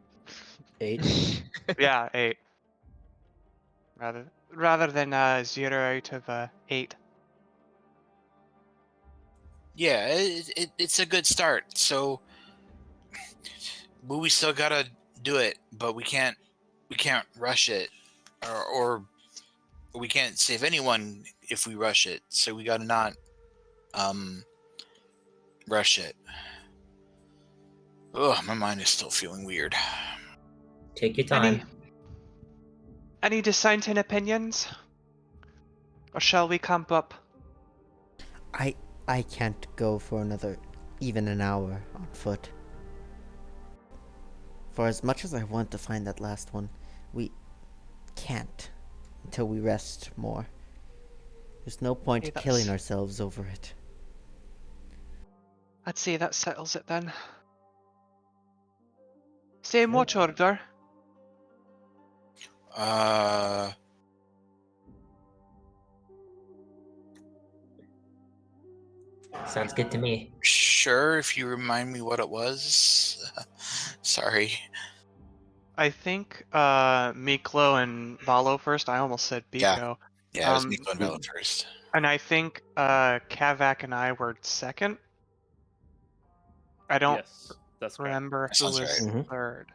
Speaker 2: 8.
Speaker 8: Yeah, 8. Rather than 0 out of 8.
Speaker 5: Yeah, it's a good start. So, but we still gotta do it. But we can't rush it, or we can't save anyone if we rush it. So we gotta not rush it. Ugh, my mind is still feeling weird.
Speaker 3: Take your time.
Speaker 8: Any dissenting opinions? Or shall we camp up?
Speaker 1: I can't go for even an hour on foot. For as much as I want to find that last one, we can't until we rest more. There's no point
Speaker 8: Okay,
Speaker 1: killing
Speaker 8: that's-
Speaker 1: ourselves over it.
Speaker 8: I'd say that settles it then. Same watch order.
Speaker 3: Sounds good to me.
Speaker 5: Sure, if you remind me what it was. Sorry.
Speaker 8: I think Miklo and Valo first. I almost said
Speaker 5: Yeah.
Speaker 8: Biko.
Speaker 5: Yeah, it was Miko and Bella first.
Speaker 8: And I think Kavak and I were second. I don't
Speaker 6: Yes, that's correct.
Speaker 8: remember
Speaker 5: That
Speaker 8: who
Speaker 5: sounds
Speaker 8: was
Speaker 2: right.
Speaker 8: third.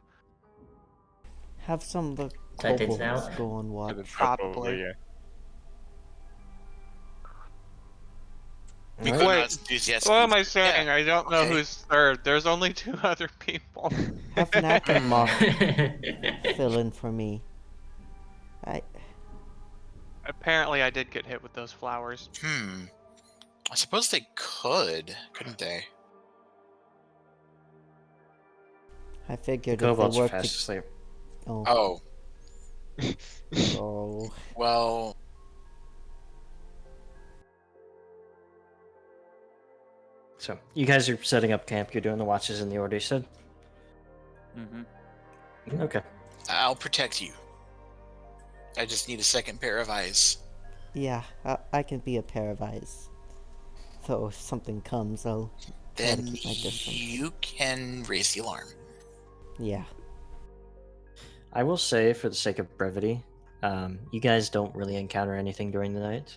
Speaker 1: Have some of the
Speaker 3: Sentence
Speaker 1: kobolds
Speaker 3: out.
Speaker 1: go on watch.
Speaker 8: Probably.
Speaker 7: Yeah.
Speaker 5: Miko
Speaker 2: Alright.
Speaker 5: not
Speaker 8: Wait,
Speaker 5: as enthusiastic.
Speaker 8: What am I saying?
Speaker 5: Yeah,
Speaker 8: I don't know
Speaker 5: okay.
Speaker 8: who's third. There's only 2 other people.
Speaker 1: Have Knack and Mock fill in for me.
Speaker 8: Apparently, I did get hit with those flowers.
Speaker 5: I suppose they could, couldn't they?
Speaker 1: I figured if
Speaker 2: Kobolds
Speaker 1: they
Speaker 2: are
Speaker 1: work
Speaker 2: fast asleep.
Speaker 1: Oh.
Speaker 5: Oh,
Speaker 1: Oh.
Speaker 5: well.
Speaker 2: So, you guys are setting up camp. You're doing the watches in the order you said?
Speaker 6: Mm-hmm.
Speaker 2: Okay.
Speaker 5: I'll protect you. I just need a second pair of eyes.
Speaker 1: Yeah, I can be a pair of eyes. So if something comes, I'll try to
Speaker 5: Then
Speaker 1: keep my distance.
Speaker 5: you can raise the alarm.
Speaker 1: Yeah.
Speaker 2: I will say, for the sake of brevity, you guys don't really encounter anything during the night.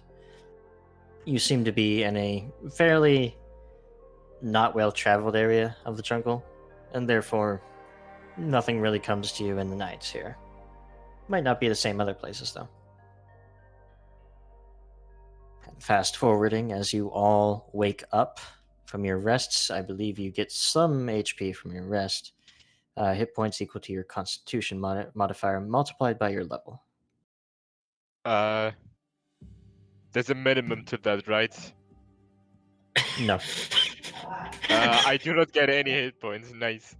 Speaker 2: You seem to be in a fairly not well-traveled area of the jungle, and therefore nothing really comes to you in the nights here. Might not be the same other places, though. And fast forwarding, as you all wake up from your rests, I believe you get some HP from your rest. Hit points equal to your Constitution modifier multiplied by your level.
Speaker 7: There's a minimum to that, right?
Speaker 2: No,
Speaker 7: I do not get any hit points. Nice.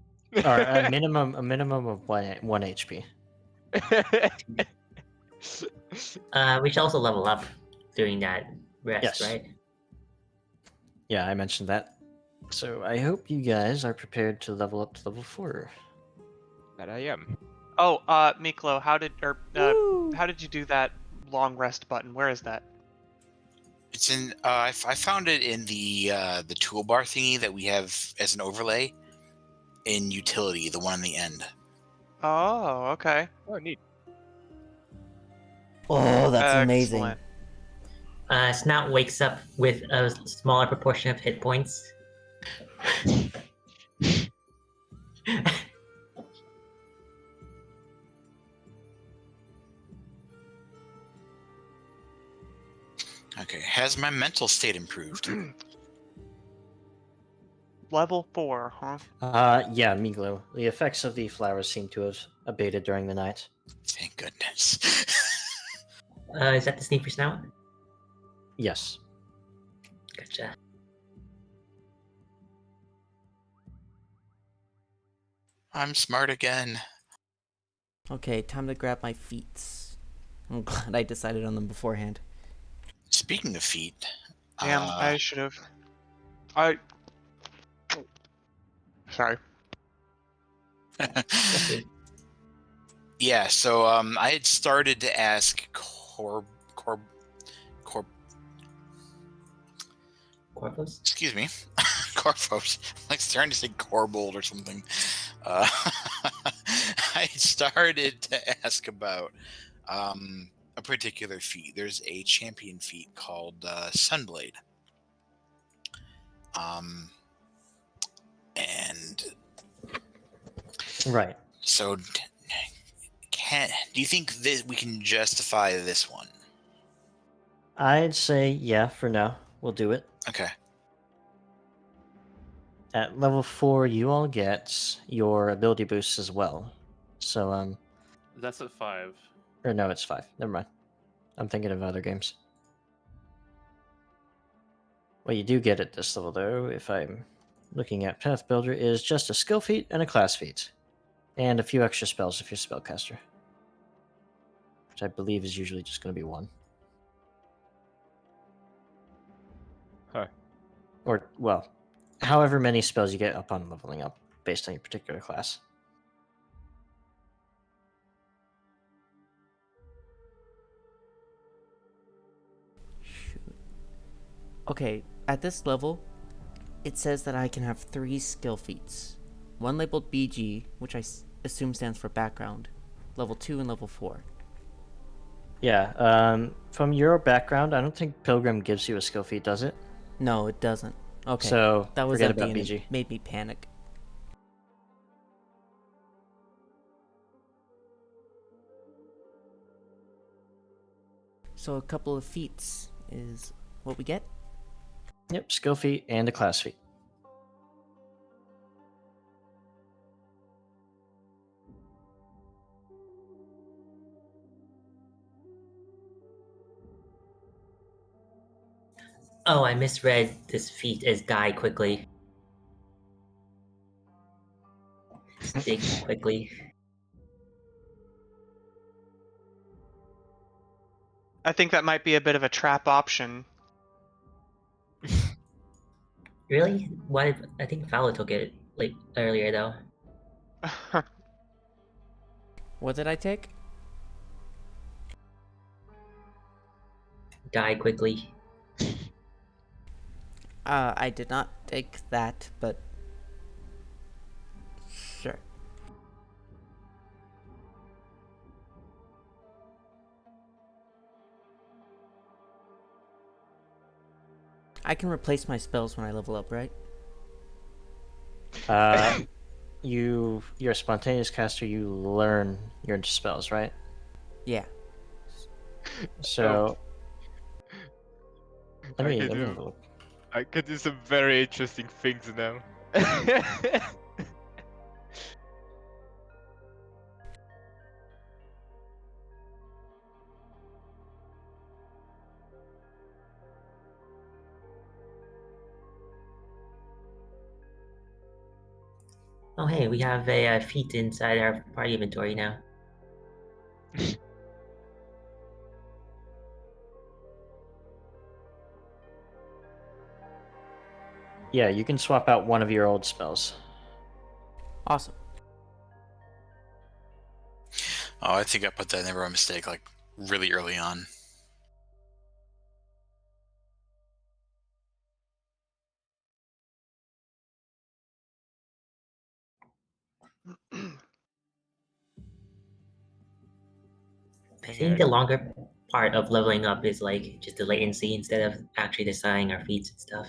Speaker 2: or a minimum of one HP.
Speaker 3: We should also level up during that rest,
Speaker 2: Yes.
Speaker 3: right?
Speaker 2: Yeah, I mentioned that. So I hope you guys are prepared to level up to level 4.
Speaker 7: That I am.
Speaker 8: Oh, Miklo, how did
Speaker 1: Woo!
Speaker 8: how did you do that long rest button? Where is that?
Speaker 5: It's in. I found it in the toolbar thingy that we have as an overlay in utility, the one on the end.
Speaker 8: Oh, okay.
Speaker 7: Oh, neat.
Speaker 1: Oh, that's amazing.
Speaker 8: Excellent.
Speaker 3: Snout wakes up with a smaller proportion of hit points.
Speaker 5: Okay, has my mental state improved?
Speaker 8: Level 4, huh?
Speaker 2: Yeah, Miglo. The effects of the flowers seem to have abated during the night.
Speaker 5: Thank goodness.
Speaker 3: Is that the sneak for Snout?
Speaker 2: Yes.
Speaker 3: Gotcha.
Speaker 5: I'm smart again.
Speaker 1: Okay, time to grab my feats. I'm glad I decided on them beforehand.
Speaker 5: Speaking of feet,
Speaker 8: Damn, I should have. I. Sorry.
Speaker 5: yeah. So I had started to ask
Speaker 3: Corvus?
Speaker 5: excuse me, Corvos. Like starting to say Corbold or something. I started to ask about a particular feat. There's a champion feat called Sunblade. And
Speaker 2: Right.
Speaker 5: so, do you think that we can justify this one?
Speaker 2: I'd say yeah, for now. We'll do it.
Speaker 5: Okay.
Speaker 2: At level 4, you all get your ability boosts as well. So,
Speaker 6: That's at 5.
Speaker 2: or no, it's 5. Never mind. I'm thinking of other games. What you do get at this level, though, if I'm looking at Path Builder, is just a skill feat and a class feat. And a few extra spells if you're a spellcaster. Which I believe is usually just going to be 1.
Speaker 7: Huh.
Speaker 2: Or, well, however many spells you get upon leveling up, based on your particular class.
Speaker 1: Shoot. Okay, at this level, it says that I can have 3 skill feats. One labeled BG, which I assume stands for background, level 2 and level 4.
Speaker 2: Yeah, from your background, I don't think Pilgrim gives you a skill feat, does it?
Speaker 1: No, it doesn't. Okay,
Speaker 2: So,
Speaker 1: that was
Speaker 2: forget
Speaker 1: empty
Speaker 2: about
Speaker 1: and
Speaker 2: BG.
Speaker 1: it made me panic. So a couple of feats is what we get?
Speaker 2: Yep, skill feat and a class feat.
Speaker 3: Oh, I misread this feat as die quickly. Dig quickly.
Speaker 8: I think that might be a bit of a trap option.
Speaker 3: Really? Why? I think Fowler took it like earlier though.
Speaker 1: What did I take?
Speaker 3: Die quickly.
Speaker 1: I did not take that, but sure. I can replace my spells when I level up, right?
Speaker 2: you're a spontaneous caster. You learn your spells, right?
Speaker 1: Yeah.
Speaker 2: So let
Speaker 7: I
Speaker 2: me
Speaker 7: can
Speaker 2: let me
Speaker 7: do
Speaker 2: have a look.
Speaker 7: I can do some very interesting things now.
Speaker 3: Oh, hey, we have a feat inside our party inventory now.
Speaker 2: Yeah, you can swap out one of your old spells.
Speaker 1: Awesome.
Speaker 5: Oh, I think I put that in by mistake, like really early on.
Speaker 3: I
Speaker 7: Yeah,
Speaker 3: think the longer part of leveling up is like just the latency instead of actually deciding our feats and stuff.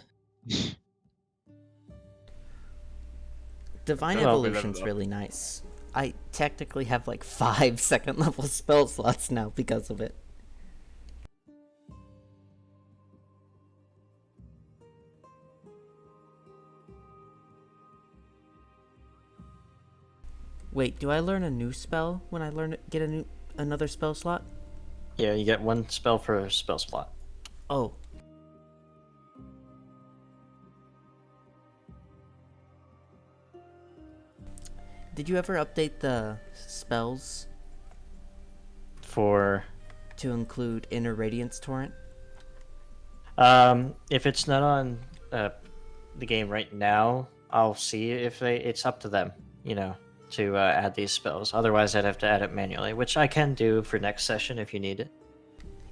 Speaker 1: Divine
Speaker 7: Well, we
Speaker 1: Evolution's
Speaker 7: leveled up.
Speaker 1: really nice. I technically have like 5 second level spell slots now because of it. Wait, do I learn a new spell when I get another spell slot?
Speaker 2: Yeah, you get one spell per spell slot.
Speaker 1: Oh. Did you ever update the spells
Speaker 2: For
Speaker 1: to include Inner Radiance Torrent?
Speaker 2: if it's not on the game right now, I'll see if it's up to them, to add these spells. Otherwise, I'd have to add it manually, which I can do for next session if you need it.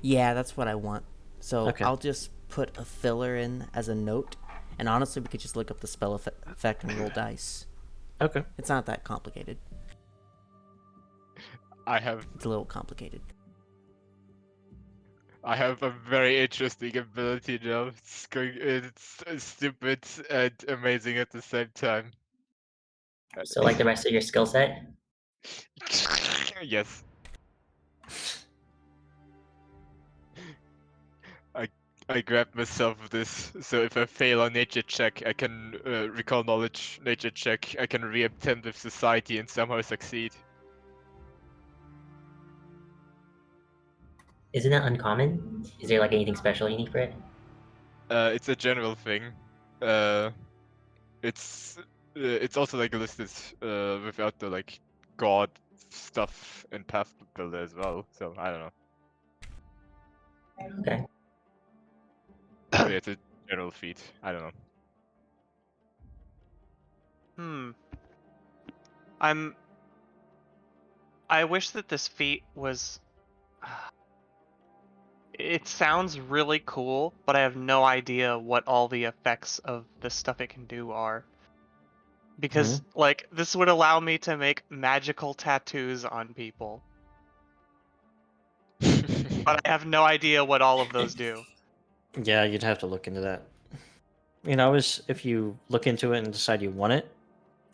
Speaker 1: Yeah, that's what I want. So
Speaker 2: Okay.
Speaker 1: I'll just put a filler in as a note, and honestly, we could just look up the spell effect and roll dice.
Speaker 2: Okay.
Speaker 1: It's not that complicated.
Speaker 7: I have
Speaker 1: It's a little complicated.
Speaker 7: a very interesting ability now. It's stupid and amazing at the same time.
Speaker 3: So, like the rest of your skill set.
Speaker 7: Yes. I grabbed myself with this, so if I fail on nature check, I can recall knowledge nature check. I can re-attempt with society and somehow succeed.
Speaker 3: Isn't that uncommon? Is there like anything special you need for it?
Speaker 7: It's a general thing. Uh, it's also like listed without the like god stuff and path builder as well. So I don't know.
Speaker 3: Okay.
Speaker 7: But yeah, it's a general feat. I don't know.
Speaker 8: I wish that this feat was. It sounds really cool, but I have no idea what all the effects of the stuff it can do are. Because, like, this would allow me to make magical tattoos on people. But I have no idea what all of those do.
Speaker 2: Yeah, you'd have to look into that. If you look into it and decide you want it,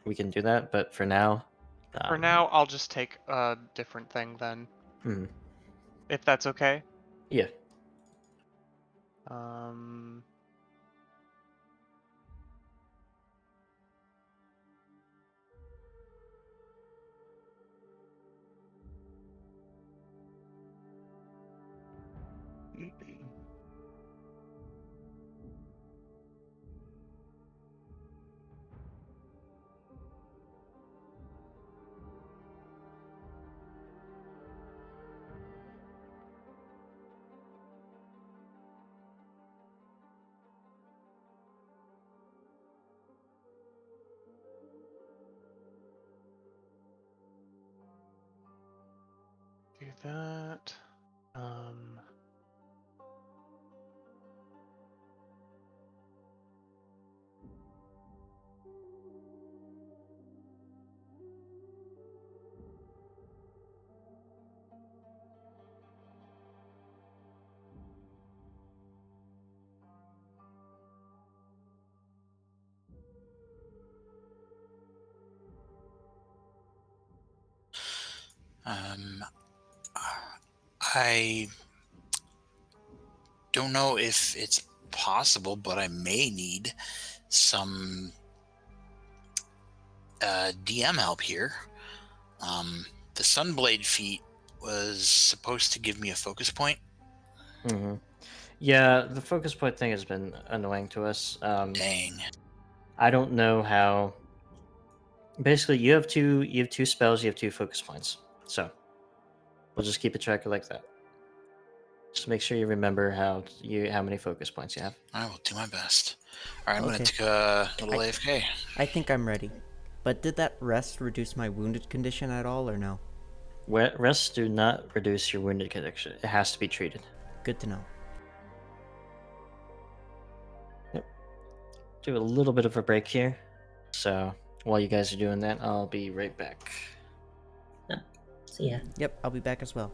Speaker 2: we can do that. But for now,
Speaker 8: For now, I'll just take a different thing then.
Speaker 2: Mhm.
Speaker 8: If that's okay.
Speaker 2: Yeah.
Speaker 8: Um. Do that.
Speaker 5: I don't know if it's possible, but I may need some DM help here. The Sunblade feat was supposed to give me a focus point.
Speaker 2: Mm-hmm. Yeah, the focus point thing has been annoying to us.
Speaker 5: Dang.
Speaker 2: I don't know how. Basically, you have two spells, you have 2 focus points. So we'll just keep a tracker like that. Just make sure you remember how many focus points you have.
Speaker 5: I will do my best. All right, I'm
Speaker 1: Okay.
Speaker 5: gonna take a little AFK.
Speaker 1: I think I'm ready. But did that rest reduce my wounded condition at all, or no?
Speaker 2: Rests do not reduce your wounded condition. It has to be treated.
Speaker 1: Good to know.
Speaker 2: Do a little bit of a break here. So while you guys are doing that, I'll be right back.
Speaker 3: See ya.
Speaker 1: Yep, I'll be back as well.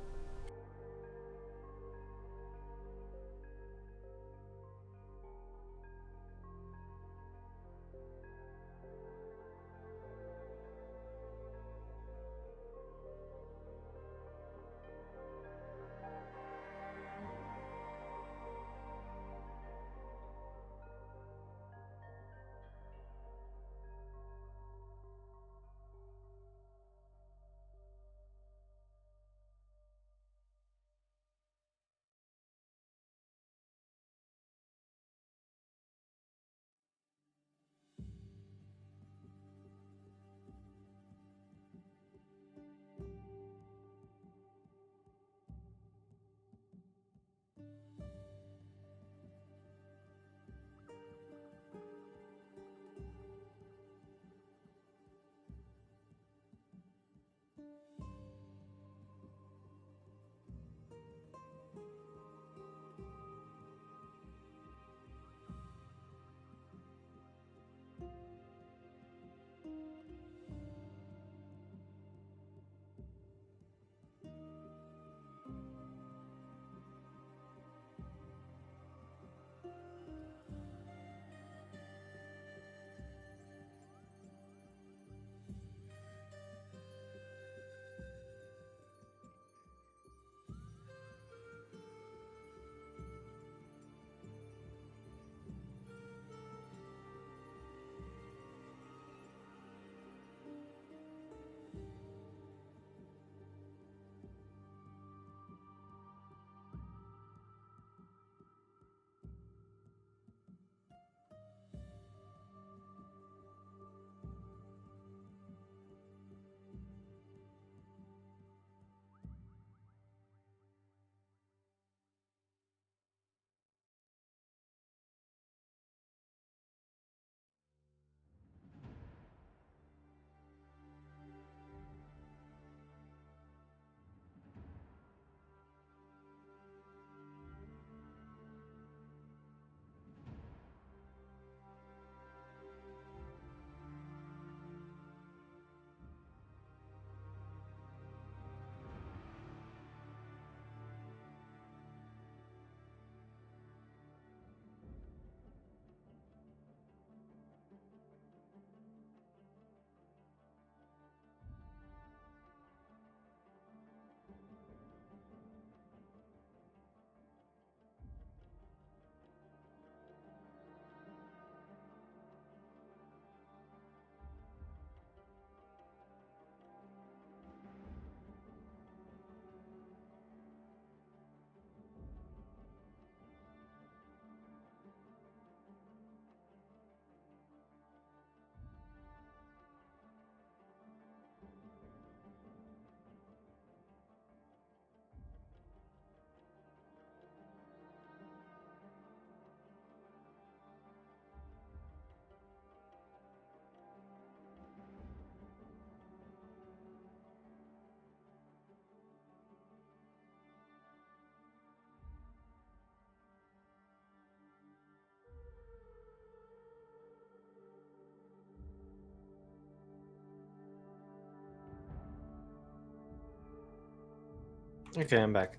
Speaker 2: Okay, I'm back.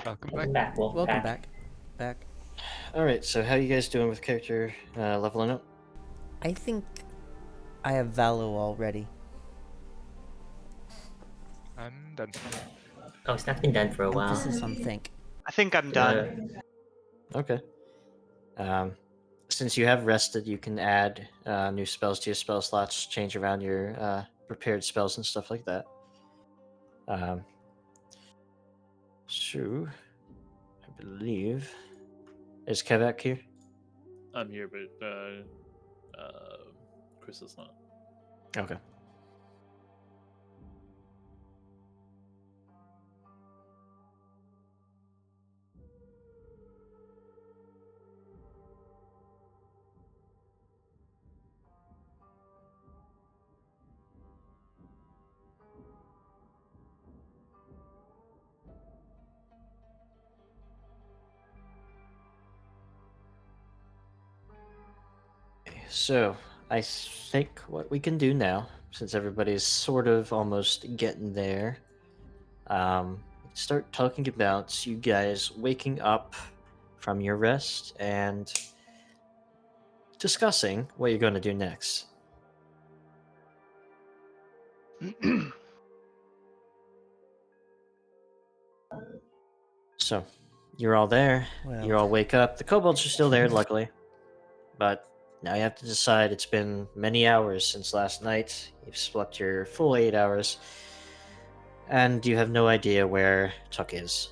Speaker 7: Welcome back.
Speaker 3: Welcome back, Wolf.
Speaker 1: Welcome back. Back.
Speaker 2: All right, so how you guys doing with character leveling up?
Speaker 1: I think I have Valo already.
Speaker 7: I'm done.
Speaker 3: Oh, Snack's been done for a while.
Speaker 1: Emphasis on think.
Speaker 8: I think I'm done.
Speaker 2: Okay. Since you have rested, you can add new spells to your spell slots, change around your prepared spells and stuff like that. So, I believe is Kevak here?
Speaker 6: I'm here, but Chris is not.
Speaker 2: Okay. So, I think what we can do now, since everybody's sort of almost getting there, start talking about you guys waking up from your rest and discussing what you're going to do next. So, you're all there. You
Speaker 1: Well.
Speaker 2: all wake up. The kobolds are still there, luckily. But now you have to decide. It's been many hours since last night. You've slept your full 8 hours. And you have no idea where Tuck is.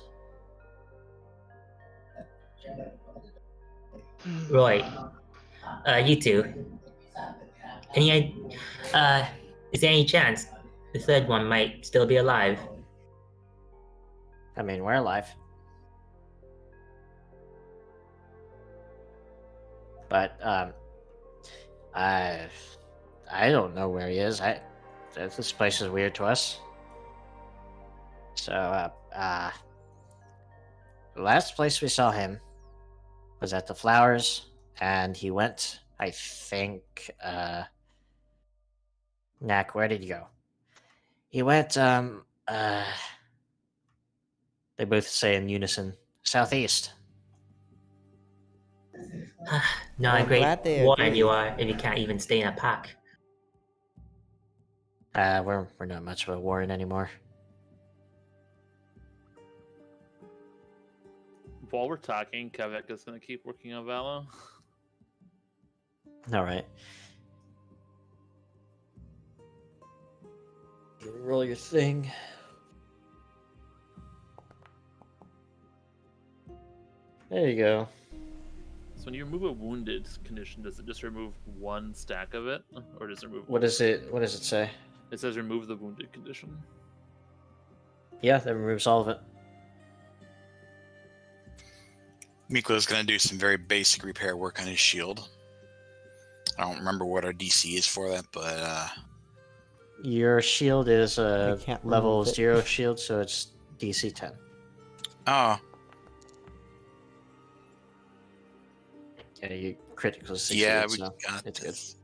Speaker 3: Roy, you two. Is there any chance the third one might still be alive?
Speaker 2: I mean, we're alive. But, I don't know where he is. This place is weird to us. So, the last place we saw him was at the flowers, and he went, I think, Knack, where did he go? He went, they both say in unison, southeast.
Speaker 3: Not
Speaker 1: Well,
Speaker 3: a
Speaker 1: I'm
Speaker 3: great
Speaker 1: glad they
Speaker 3: warrior you
Speaker 1: agree.
Speaker 3: are if you can't even stay in a pack.
Speaker 2: We're not much of a warren anymore.
Speaker 6: While we're talking, Kevek is going to keep working on Valo.
Speaker 2: All right. You roll your thing. There you go.
Speaker 6: So when you remove a wounded condition, does it just remove one stack of it, or does it remove?
Speaker 2: What does it say?
Speaker 6: It says remove the wounded condition.
Speaker 2: Yeah, that removes all of it.
Speaker 5: Miklo's going to do some very basic repair work on his shield. I don't remember what our DC is for that, but
Speaker 2: Your shield is
Speaker 1: I
Speaker 2: a
Speaker 1: can't
Speaker 2: level
Speaker 1: remove it.
Speaker 2: 0 shield, so it's DC 10.
Speaker 5: oh,
Speaker 2: Yeah, you critically succeed,
Speaker 5: yeah, we
Speaker 2: so
Speaker 5: got
Speaker 2: it's good.
Speaker 5: this.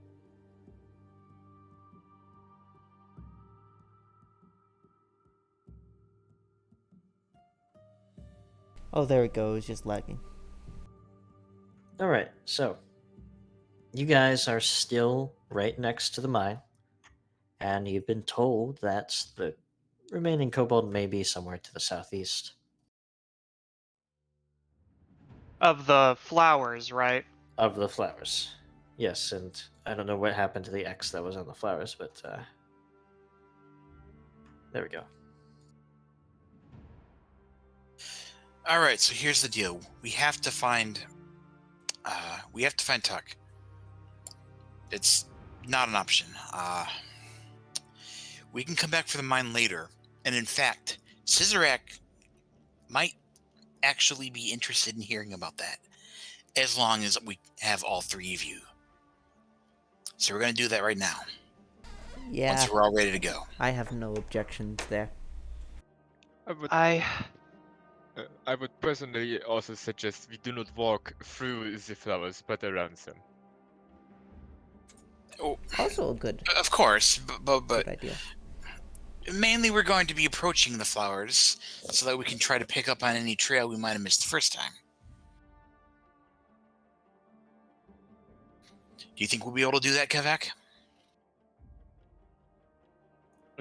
Speaker 1: Oh, there it goes. Just lagging.
Speaker 2: All right, so you guys are still right next to the mine, and you've been told that the remaining kobold may be somewhere to the southeast
Speaker 8: Of the flowers, right?
Speaker 2: of the flowers. Yes, and I don't know what happened to the X that was on the flowers, but there we go.
Speaker 5: All right, so here's the deal. We have to find Tuck. It's not an option. We can come back for the mine later, and in fact, Scissorak might actually be interested in hearing about that, as long as we have all three of you. So we're going to do that right now.
Speaker 1: Yeah,
Speaker 5: Once we're all ready to go.
Speaker 1: I have no objections there.
Speaker 8: I
Speaker 7: I would personally also suggest we do not walk through the flowers, but around them.
Speaker 5: Oh,
Speaker 1: Also a good
Speaker 5: of course, but
Speaker 1: good idea.
Speaker 5: mainly we're going to be approaching the flowers so that we can try to pick up on any trail we might have missed the first time. Do you think we'll be able to do that, Kevak?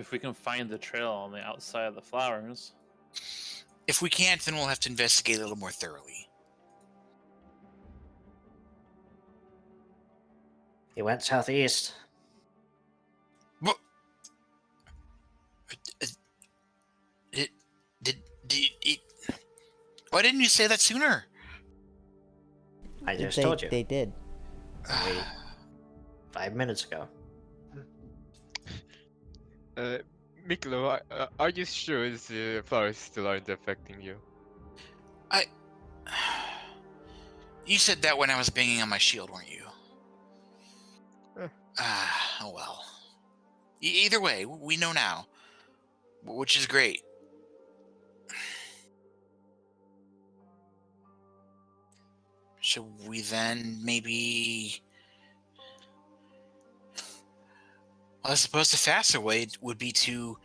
Speaker 6: If we can find the trail on the outside of the flowers.
Speaker 5: If we can't, then we'll have to investigate a little more thoroughly.
Speaker 2: He went southeast.
Speaker 5: What? Did why didn't you say that sooner?
Speaker 2: I just
Speaker 1: they,
Speaker 2: told you.
Speaker 1: They did.
Speaker 2: Wait, 5 minutes ago.
Speaker 7: Miklo, are you sure the flowers still aren't affecting you?
Speaker 5: You said that when I was banging on my shield, weren't you?
Speaker 7: Eh.
Speaker 5: Oh well. Either way, we know now, which is great. Should we then maybe... Well, I suppose the faster way would be to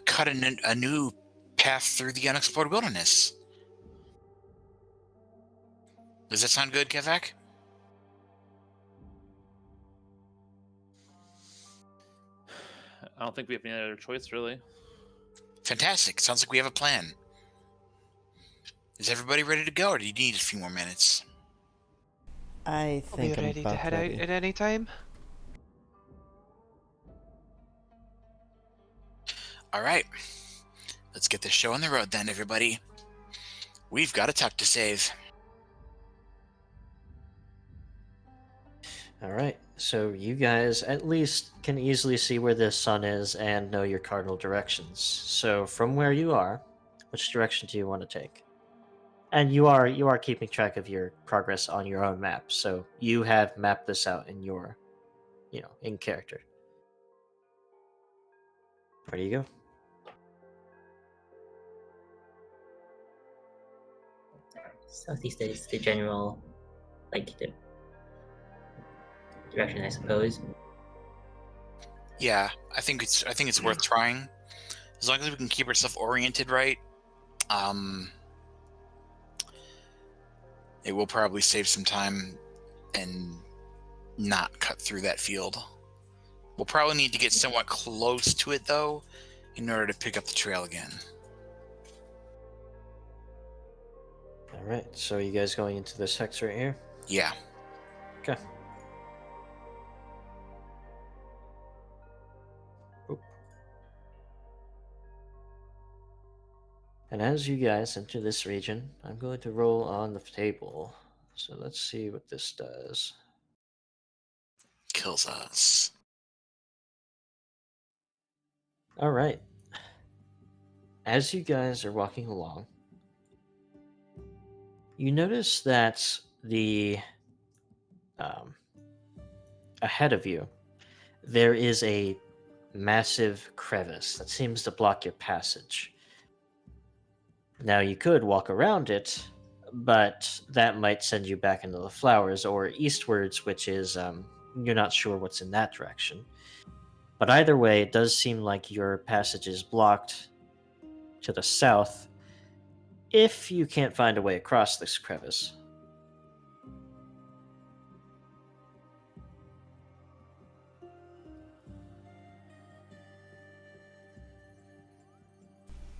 Speaker 5: cut a new path through the unexplored wilderness. Does that sound good, Kevak?
Speaker 6: I don't think we have any other choice, really.
Speaker 5: Fantastic. Sounds like we have a plan. Is everybody ready to go, or do you need a few more minutes?
Speaker 1: I
Speaker 8: I'll be
Speaker 1: think I'm
Speaker 8: ready to
Speaker 1: about
Speaker 8: head
Speaker 1: ready.
Speaker 8: out at any time.
Speaker 5: All right. Let's get this show on the road then, everybody. We've got a tuck to save.
Speaker 2: All right, so you guys at least can easily see where the sun is and know your cardinal directions. So from where you are, which direction do you want to take? And you are keeping track of your progress on your own map, so you have mapped this out in your, in character. Where do you go?
Speaker 3: Southeast is the general, like, the direction, I suppose.
Speaker 5: Yeah, I think it's worth trying. As long as we can keep ourselves oriented right, it will probably save some time and not cut through that field. We'll probably need to get somewhat close to it, though, in order to pick up the trail again.
Speaker 2: All right, so are you guys going into this hex right here?
Speaker 5: Yeah.
Speaker 2: Okay. Oop. And as you guys enter this region, I'm going to roll on the table. So let's see what this does.
Speaker 5: Kills us.
Speaker 2: All right. As you guys are walking along, you notice that the ahead of you, there is a massive crevice that seems to block your passage. Now, you could walk around it, but that might send you back into the flowers or eastwards, which is, you're not sure what's in that direction. But either way, it does seem like your passage is blocked to the south if you can't find a way across this crevice.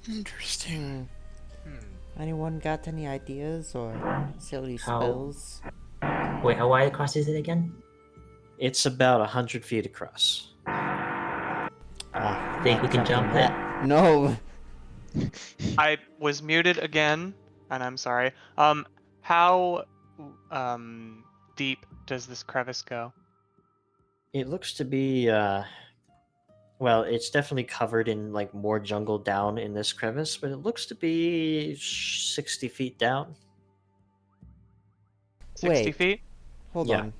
Speaker 5: Interesting.
Speaker 1: Anyone got any ideas or silly
Speaker 3: How-
Speaker 1: spells?
Speaker 3: Wait, how wide across is it again?
Speaker 2: It's about 100 feet across.
Speaker 3: Think we can jump it?
Speaker 1: No.
Speaker 8: I was muted again, and I'm sorry. How deep does this crevice go?
Speaker 2: It looks to be, well, it's definitely covered in like more jungle down in this crevice, but it looks to be 60 feet down.
Speaker 8: 60
Speaker 1: Wait.
Speaker 8: feet?
Speaker 1: Hold
Speaker 2: Yeah.
Speaker 1: on.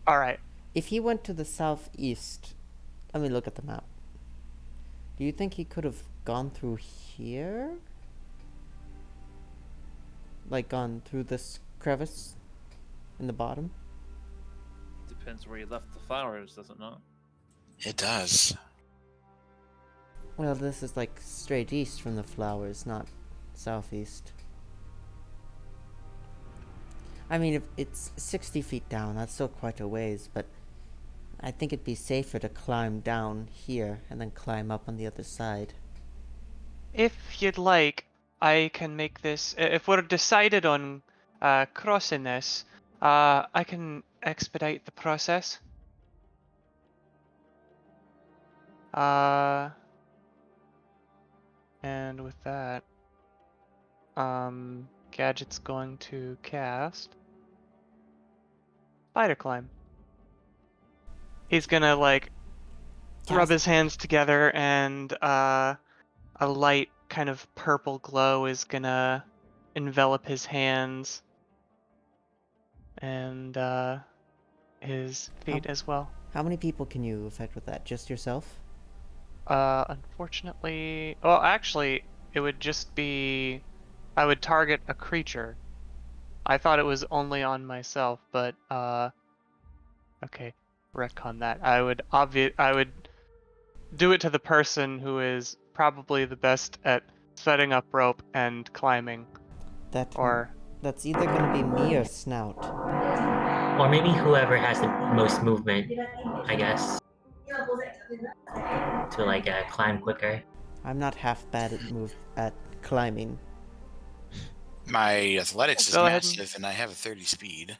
Speaker 8: All right.
Speaker 1: If he went to the southeast, let me look at the map. Do you think he could have gone through here? Like gone through this crevice in the bottom?
Speaker 6: Depends where you left the flowers, does it not?
Speaker 5: It does.
Speaker 1: Well, this is like straight east from the flowers, not southeast. I mean, if it's 60 feet down, that's still quite a ways, but I think it'd be safer to climb down here and then climb up on the other side.
Speaker 8: If you'd like, I can make this. If we're decided on crossing this, I can expedite the process. And with that, Gadget's going to cast Spider Climb. He's gonna like rub
Speaker 1: Cast-
Speaker 8: his hands together, and a light kind of purple glow is gonna envelop his hands and his feet as well.
Speaker 1: How many people can you affect with that? Just yourself?
Speaker 8: Unfortunately, well, actually, it would just be I would target a creature. I thought it was only on myself, but okay, retcon that. I would do it to the person who is probably the best at setting up rope and climbing.
Speaker 1: That's either gonna be me or Snout.
Speaker 3: Or maybe whoever has the most movement, I guess, to like climb quicker.
Speaker 1: I'm not half bad at climbing.
Speaker 5: My athletics is
Speaker 8: Go ahead
Speaker 5: massive, and I have a 30 speed.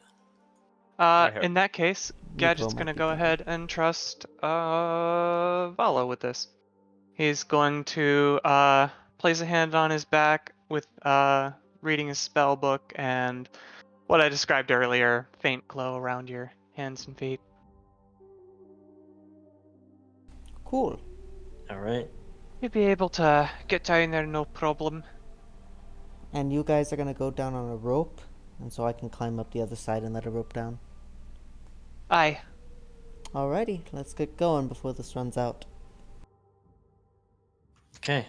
Speaker 8: In that case, Gadget's
Speaker 1: might
Speaker 8: gonna
Speaker 1: be
Speaker 8: go
Speaker 1: better.
Speaker 8: ahead and trust Valo with this. He's going to place a hand on his back with reading his spell book and what I described earlier, faint glow around your hands and feet.
Speaker 1: Cool.
Speaker 2: All right.
Speaker 8: You'll be able to get down there no problem.
Speaker 1: And you guys are gonna go down on a rope, and so I can climb up the other side and let a rope down.
Speaker 8: Aye.
Speaker 1: Alrighty, let's get going before this runs out.
Speaker 2: Okay.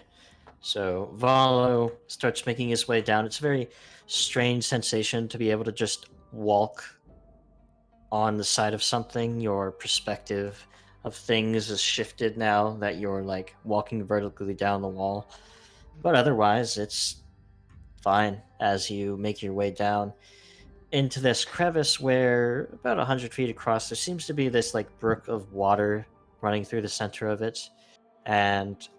Speaker 2: So Valo starts making his way down. It's a very strange sensation to be able to just walk on the side of something. Your perspective of things is shifted now that you're like walking vertically down the wall. But otherwise, it's fine as you make your way down into this crevice where about 100 feet across there seems to be this like brook of water running through the center of it, and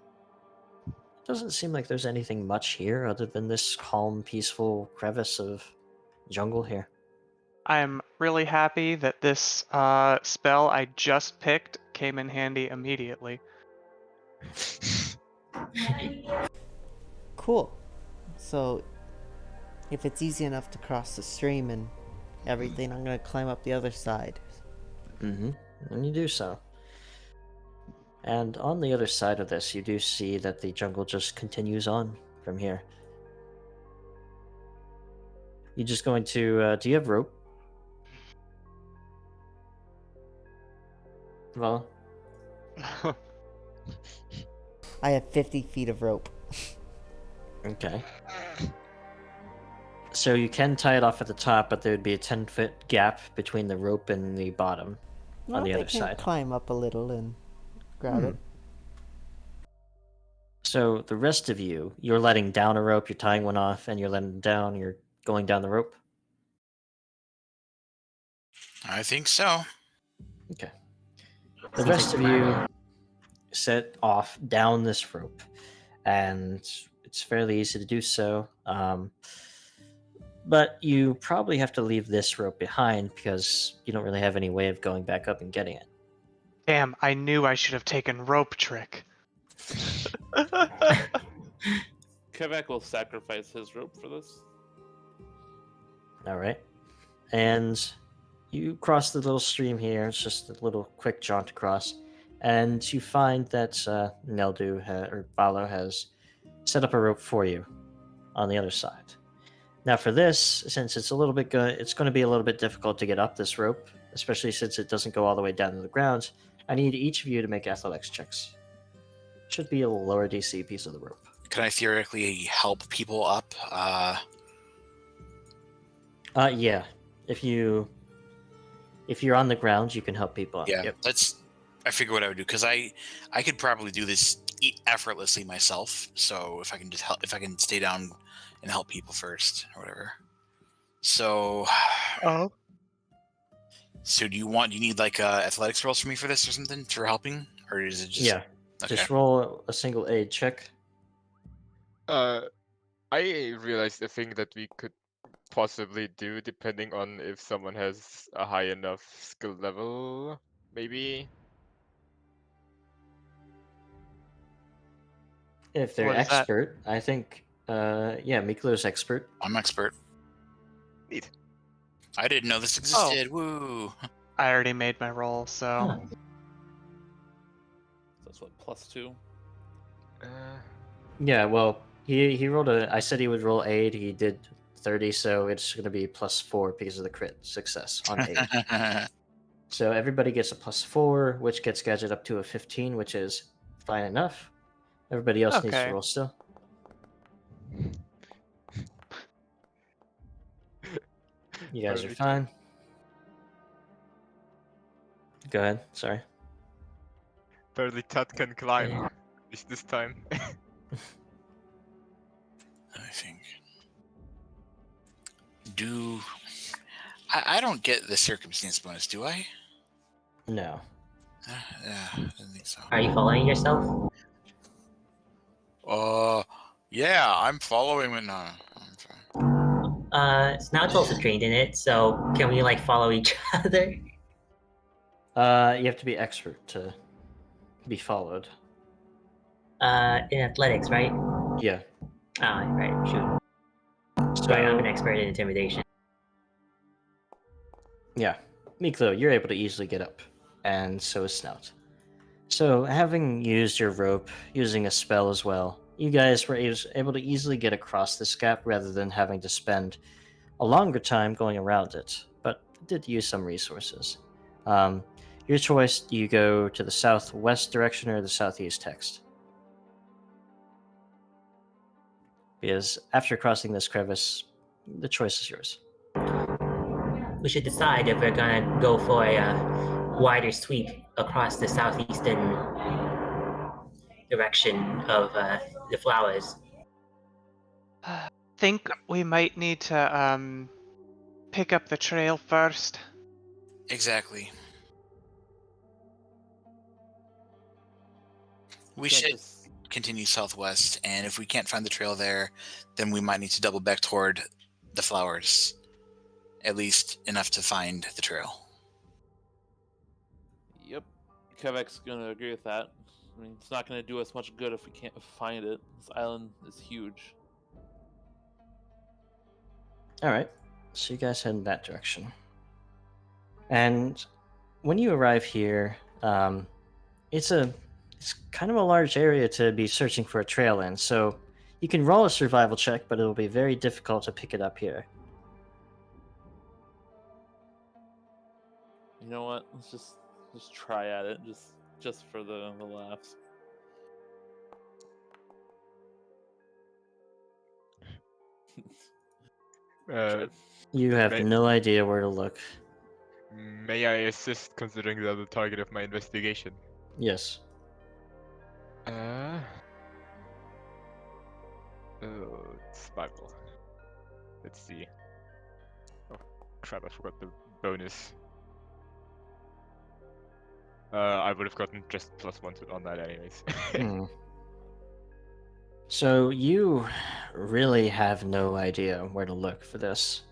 Speaker 2: it doesn't seem like there's anything much here other than this calm, peaceful crevice of jungle here.
Speaker 8: I'm really happy that this spell I just picked came in handy immediately.
Speaker 1: Cool. So, if it's easy enough to cross the stream and everything, I'm gonna climb up the other side.
Speaker 2: And you do so. And on the other side of this, you do see that the jungle just continues on from here. You just going to, do you have rope? Well,
Speaker 1: I have 50 feet of rope.
Speaker 2: okay. So you can tie it off at the top, but there would be a 10-foot gap between the rope and the bottom on the
Speaker 1: I
Speaker 2: other
Speaker 1: can
Speaker 2: side.
Speaker 1: climb up a little and grab it.
Speaker 2: So the rest of you, you're letting down a rope, you're tying one off, and you're letting down, you're going down the rope.
Speaker 5: I think so.
Speaker 2: Okay. The rest of you set off down this rope, and it's fairly easy to do so. But you probably have to leave this rope behind because you don't really have any way of going back up and getting it.
Speaker 8: Damn, I knew I should have taken rope trick.
Speaker 6: Kevek will sacrifice his rope for this.
Speaker 2: All right. And you cross the little stream here. It's just a little quick jaunt across. And you find that Neldu or Valo has set up a rope for you on the other side. Now for this, since it's a little bit it's going to be a little bit difficult to get up this rope, especially since it doesn't go all the way down to the ground. I need each of you to make athletics checks. Should be a lower DC piece of the rope.
Speaker 5: Can I theoretically help people up?
Speaker 2: Yeah. If you're on the ground, you can help people up.
Speaker 5: Yeah,
Speaker 2: Yep.
Speaker 5: I figure what I would do because I could probably do this effortlessly myself. So if I can just help, if I can stay down and help people first or whatever. So
Speaker 8: Oh.
Speaker 5: So do you need like athletics rolls for me for this or something for helping, or is it just
Speaker 2: Yeah.
Speaker 5: Okay.
Speaker 2: Just roll a single aid check.
Speaker 7: I realized a thing that we could possibly do, depending on if someone has a high enough skill level, maybe.
Speaker 2: If they're
Speaker 8: What is that?
Speaker 2: expert, I think, yeah, Miklo's expert.
Speaker 5: I'm expert.
Speaker 7: Neat.
Speaker 5: I didn't know this existed. Woo!
Speaker 8: I already made my roll, so
Speaker 3: Huh.
Speaker 6: So that's what, +2?
Speaker 7: Uh,
Speaker 2: Yeah, well, he rolled I said he would roll aid. He did 30, so it's going to be +4 because of the crit success on aid. So everybody gets a +4, which gets Gadget up to a 15, which is fine enough. Everybody else needs to
Speaker 8: Okay.
Speaker 2: roll still. You guys are
Speaker 7: Perfect.
Speaker 2: fine. Go ahead. Sorry.
Speaker 7: Apparently Tad can climb this time.
Speaker 5: I think. I don't get the circumstance bonus, do I?
Speaker 2: No.
Speaker 5: Yeah, I didn't think so.
Speaker 3: Are you following yourself?
Speaker 5: Yeah, I'm following it now. I'm fine.
Speaker 3: Snout's also trained in it, so can we like follow each other?
Speaker 2: You have to be expert to be followed.
Speaker 3: In athletics, right?
Speaker 2: Yeah.
Speaker 3: Ah, right. Shoot.
Speaker 2: So
Speaker 3: Right, I'm an expert in intimidation.
Speaker 2: yeah, Miklo, you're able to easily get up, and so is Snout. So, having used your rope, using a spell as well, you guys were able to easily get across this gap rather than having to spend a longer time going around it, but it did use some resources. Your choice, do you go to the southwest direction or the southeast text? Because after crossing this crevice, the choice is yours.
Speaker 3: We should decide if we're gonna go for a wider sweep across the southeastern direction of the flowers.
Speaker 8: think we might need to pick up the trail first.
Speaker 5: Exactly. We
Speaker 6: Can't
Speaker 5: should
Speaker 6: just-
Speaker 5: continue southwest, and if we can't find the trail there, then we might need to double back toward the flowers. At least enough to find the trail.
Speaker 6: Yep. Kevek's gonna agree with that. I mean, it's not gonna do us much good if we can't find it. This island is huge.
Speaker 2: All right, so you guys head in that direction. And when you arrive here, it's kind of a large area to be searching for a trail in. So you can roll a survival check, but it'll be very difficult to pick it up here.
Speaker 6: You know what? Let's just try at it, just for the laughs.
Speaker 2: You have
Speaker 7: May-
Speaker 2: no idea where to look.
Speaker 7: May I assist, considering they are the target of my investigation?
Speaker 2: Yes.
Speaker 7: Oh, survival. Let's see. Oh crap! I forgot the bonus. I would have gotten just +1 on that anyways.
Speaker 2: Hmm. So you really have no idea where to look for this.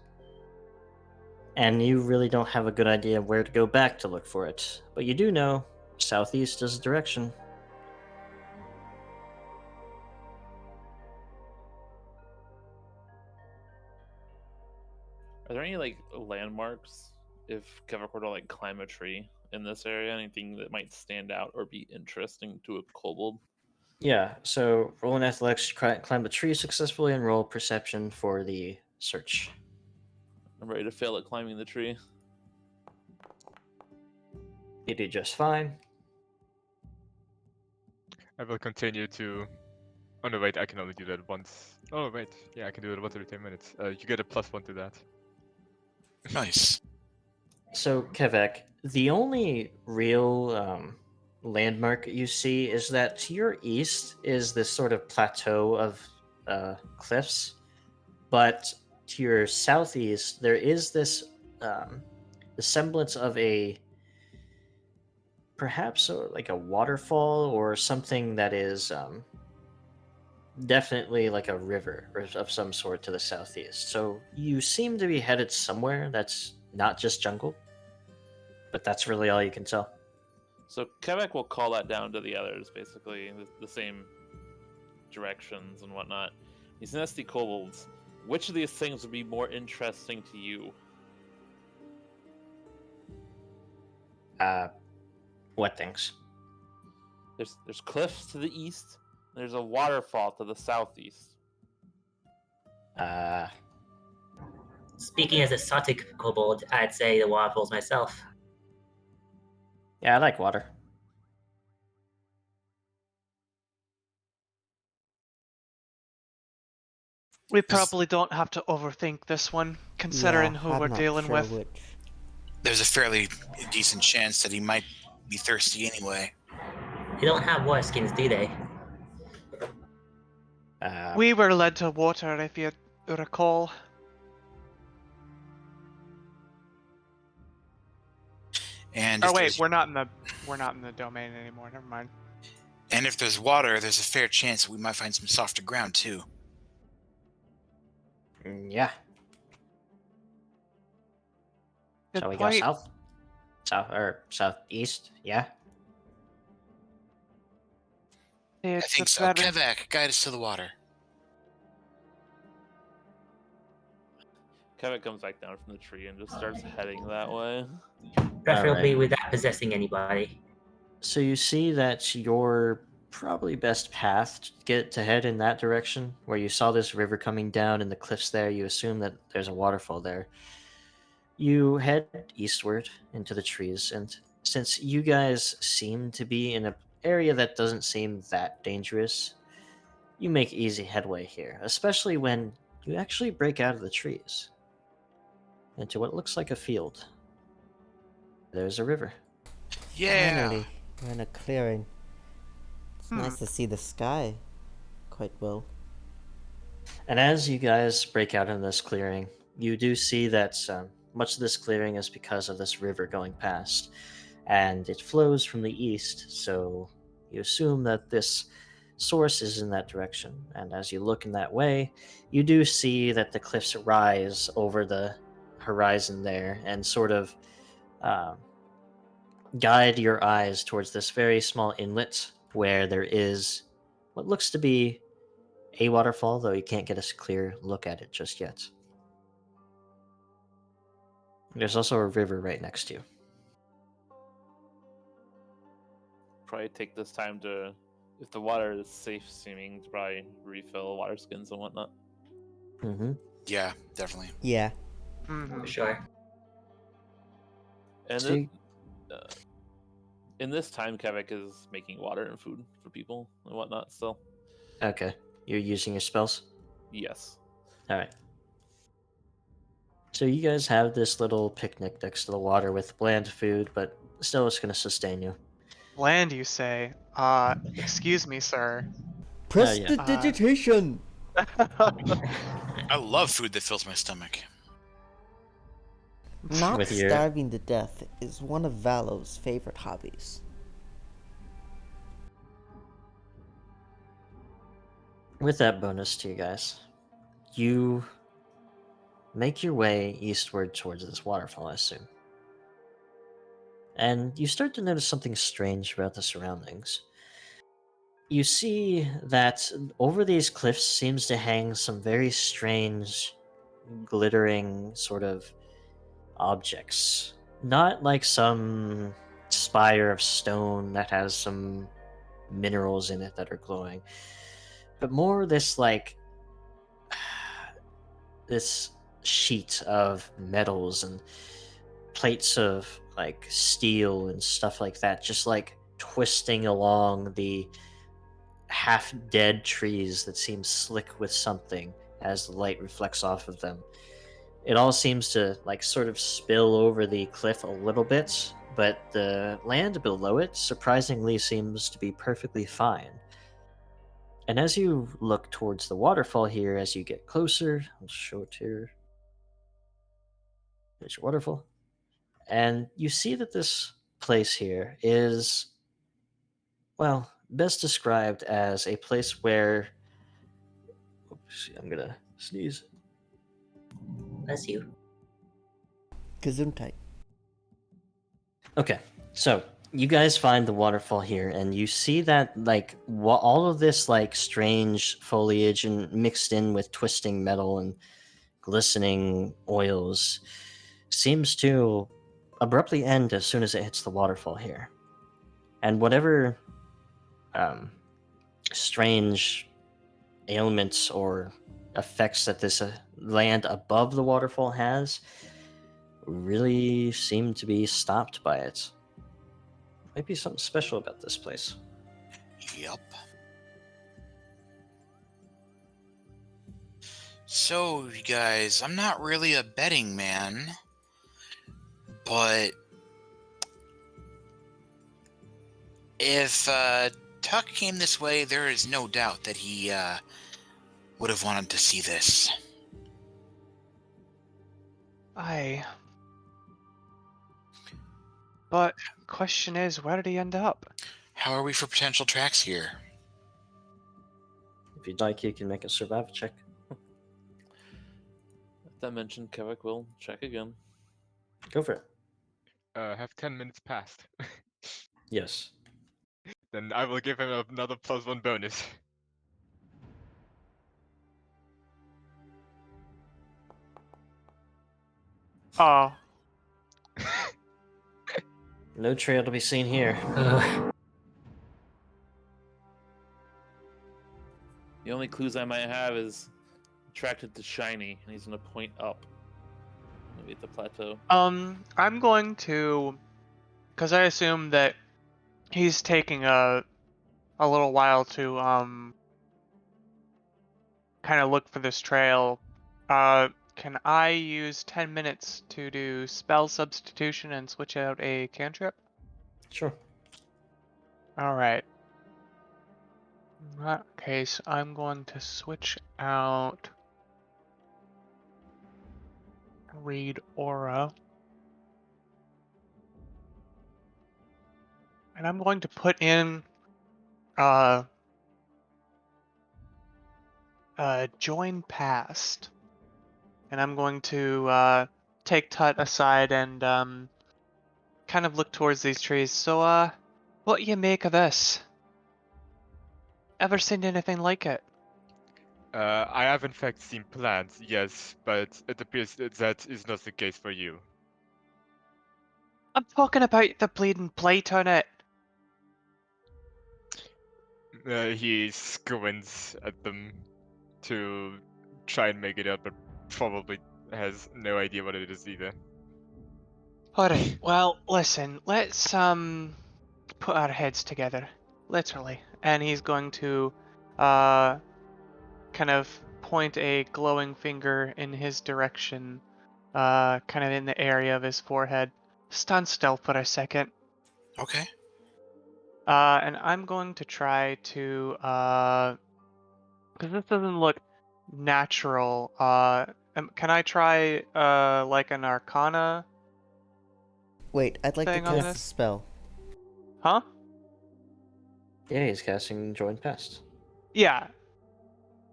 Speaker 2: And you really don't have a good idea where to go back to look for it. But you do know southeast is the direction.
Speaker 6: Are there any like landmarks if Kevek were to like climb a tree in this area? Anything that might stand out or be interesting to a kobold?
Speaker 2: Yeah, so roll an athletics to climb the tree successfully and roll perception for the search.
Speaker 6: I'm ready to fail at climbing the tree.
Speaker 2: You do just fine.
Speaker 7: I will continue to. Oh no, wait! I can only do that once. Oh wait, yeah, I can do it once every 10 minutes. You get a +1 to that.
Speaker 5: Nice.
Speaker 2: So, Kevek, the only real landmark you see is that to your east is this sort of plateau of cliffs, but to your southeast there is this the semblance of a perhaps like a waterfall or something that is definitely like a river or of some sort to the southeast. So you seem to be headed somewhere that's not just jungle, but that's really all you can tell.
Speaker 6: So Quebec will call that down to the others, basically the same directions and whatnot. These nasty kobolds. Which of these things would be more interesting to you?
Speaker 2: What things?
Speaker 6: There's cliffs to the east. There's a waterfall to the southeast.
Speaker 2: Uh,
Speaker 3: Speaking as a Sotic kobold, I'd say the waffles myself.
Speaker 2: yeah, I like water.
Speaker 8: We probably don't have to overthink this one, considering who
Speaker 1: I'm
Speaker 8: we're
Speaker 1: not
Speaker 8: dealing
Speaker 1: sure
Speaker 8: with.
Speaker 1: which.
Speaker 5: There's a fairly decent chance that he might be thirsty anyway.
Speaker 3: They don't have water skins, do they?
Speaker 8: We were led to water, if you recall.
Speaker 5: And
Speaker 8: Oh
Speaker 5: if
Speaker 8: wait,
Speaker 5: there's,
Speaker 8: we're not in the domain anymore. Never mind.
Speaker 5: and if there's water, there's a fair chance that we might find some softer ground too.
Speaker 2: Yeah.
Speaker 8: Good
Speaker 2: Shall we
Speaker 8: point.
Speaker 2: go south or southeast? Yeah.
Speaker 5: I
Speaker 8: It's
Speaker 5: think
Speaker 8: a
Speaker 5: so.
Speaker 8: better-
Speaker 5: Quebec, guide us to the water.
Speaker 6: Quebec comes back down from the tree and just starts heading that way.
Speaker 3: Preferably
Speaker 2: Alright.
Speaker 3: without possessing anybody.
Speaker 2: So you see that your probably best path to head in that direction, where you saw this river coming down and the cliffs there. You assume that there's a waterfall there. You head eastward into the trees, and since you guys seem to be in an area that doesn't seem that dangerous, you make easy headway here, especially when you actually break out of the trees into what looks like a field. There's a river.
Speaker 5: Yeah.
Speaker 1: Finally, we're in a clearing. It's nice to see the sky quite well.
Speaker 2: And as you guys break out in this clearing, you do see that much of this clearing is because of this river going past, and it flows from the east, so you assume that this source is in that direction. And as you look in that way, you do see that the cliffs rise over the horizon there and sort of guide your eyes towards this very small inlet where there is what looks to be a waterfall, though you can't get a clear look at it just yet. There's also a river right next to you.
Speaker 6: Probably take this time to, if the water is safe seeming, to probably refill water skins and whatnot.
Speaker 2: Mm-hmm.
Speaker 5: Yeah, definitely.
Speaker 1: Yeah.
Speaker 3: For sure.
Speaker 6: And
Speaker 2: So
Speaker 6: in this time, Quebec is making water and food for people and whatnot still.
Speaker 2: okay, you're using your spells?
Speaker 6: Yes.
Speaker 2: All right. So you guys have this little picnic next to the water with bland food, but still it's going to sustain you.
Speaker 8: Land, you say? Excuse me, sir.
Speaker 2: yeah.
Speaker 1: Prestidigitation!
Speaker 5: I love food that fills my stomach.
Speaker 1: Not
Speaker 2: With your-
Speaker 1: starving to death is one of Valo's favorite hobbies.
Speaker 2: With that bonus to you guys, you make your way eastward towards this waterfall, I assume. And you start to notice something strange about the surroundings. You see that over these cliffs seems to hang some very strange, glittering sort of objects. Not like some spire of stone that has some minerals in it that are glowing, but more this like this sheet of metals and plates of like steel and stuff like that, just like twisting along the half dead trees that seem slick with something as the light reflects off of them. It all seems to like sort of spill over the cliff a little bit, but the land below it surprisingly seems to be perfectly fine. And as you look towards the waterfall here, as you get closer, I'll show it here. There's your waterfall. And you see that this place here is, well, best described as a place where. Oops, I'm gonna sneeze.
Speaker 3: Bless you.
Speaker 1: Gesundheit.
Speaker 2: Okay, so you guys find the waterfall here, and you see that like all of this like strange foliage and mixed in with twisting metal and glistening oils seems to abruptly end as soon as it hits the waterfall here. And whatever um, strange ailments or effects that this land above the waterfall has really seem to be stopped by it. Might be something special about this place.
Speaker 5: Yup. So, you guys, I'm not really a betting man, but if Tuck came this way, there is no doubt that he would have wanted to see this.
Speaker 8: Aye. But question is, where did he end up?
Speaker 5: How are we for potential tracks here?
Speaker 2: If you'd like, you can make a survival check.
Speaker 6: That mentioned, Kevik will check again.
Speaker 2: Go for it.
Speaker 7: Have 10 minutes passed?
Speaker 2: Yes.
Speaker 7: Then I will give him another +1 bonus.
Speaker 8: Oh,
Speaker 2: No trail to be seen here.
Speaker 6: The only clues I might have is attracted to shiny, and he's gonna point up. Maybe at the plateau.
Speaker 8: I'm going to, because I assume that he's taking a little while to kind of look for this trail. Can I use 10 minutes to do spell substitution and switch out a cantrip?
Speaker 2: Sure.
Speaker 8: All right. In that case, I'm going to switch out Read Aura. And I'm going to put in Join Past. And I'm going to take Tut aside and kind of look towards these trees. So, what do you make of this? Ever seen anything like it?
Speaker 7: I have in fact seen plants, yes, but it appears that is not the case for you.
Speaker 8: I'm talking about the bleeding plate on it.
Speaker 7: He squints at them to try and make it up, but probably has no idea what it is either.
Speaker 8: Alright, well, listen, let's put our heads together. Literally. And he's going to kind of point a glowing finger in his direction, kind of in the area of his forehead. Stand still for a second.
Speaker 5: Okay.
Speaker 8: And I'm going to try to, because this doesn't look natural. Can I try, like an Arcana
Speaker 1: Wait, I'd like to
Speaker 8: thing on
Speaker 1: cast a
Speaker 8: this?
Speaker 1: spell.
Speaker 8: Huh?
Speaker 2: Yeah, he's casting Join Pest.
Speaker 8: Yeah.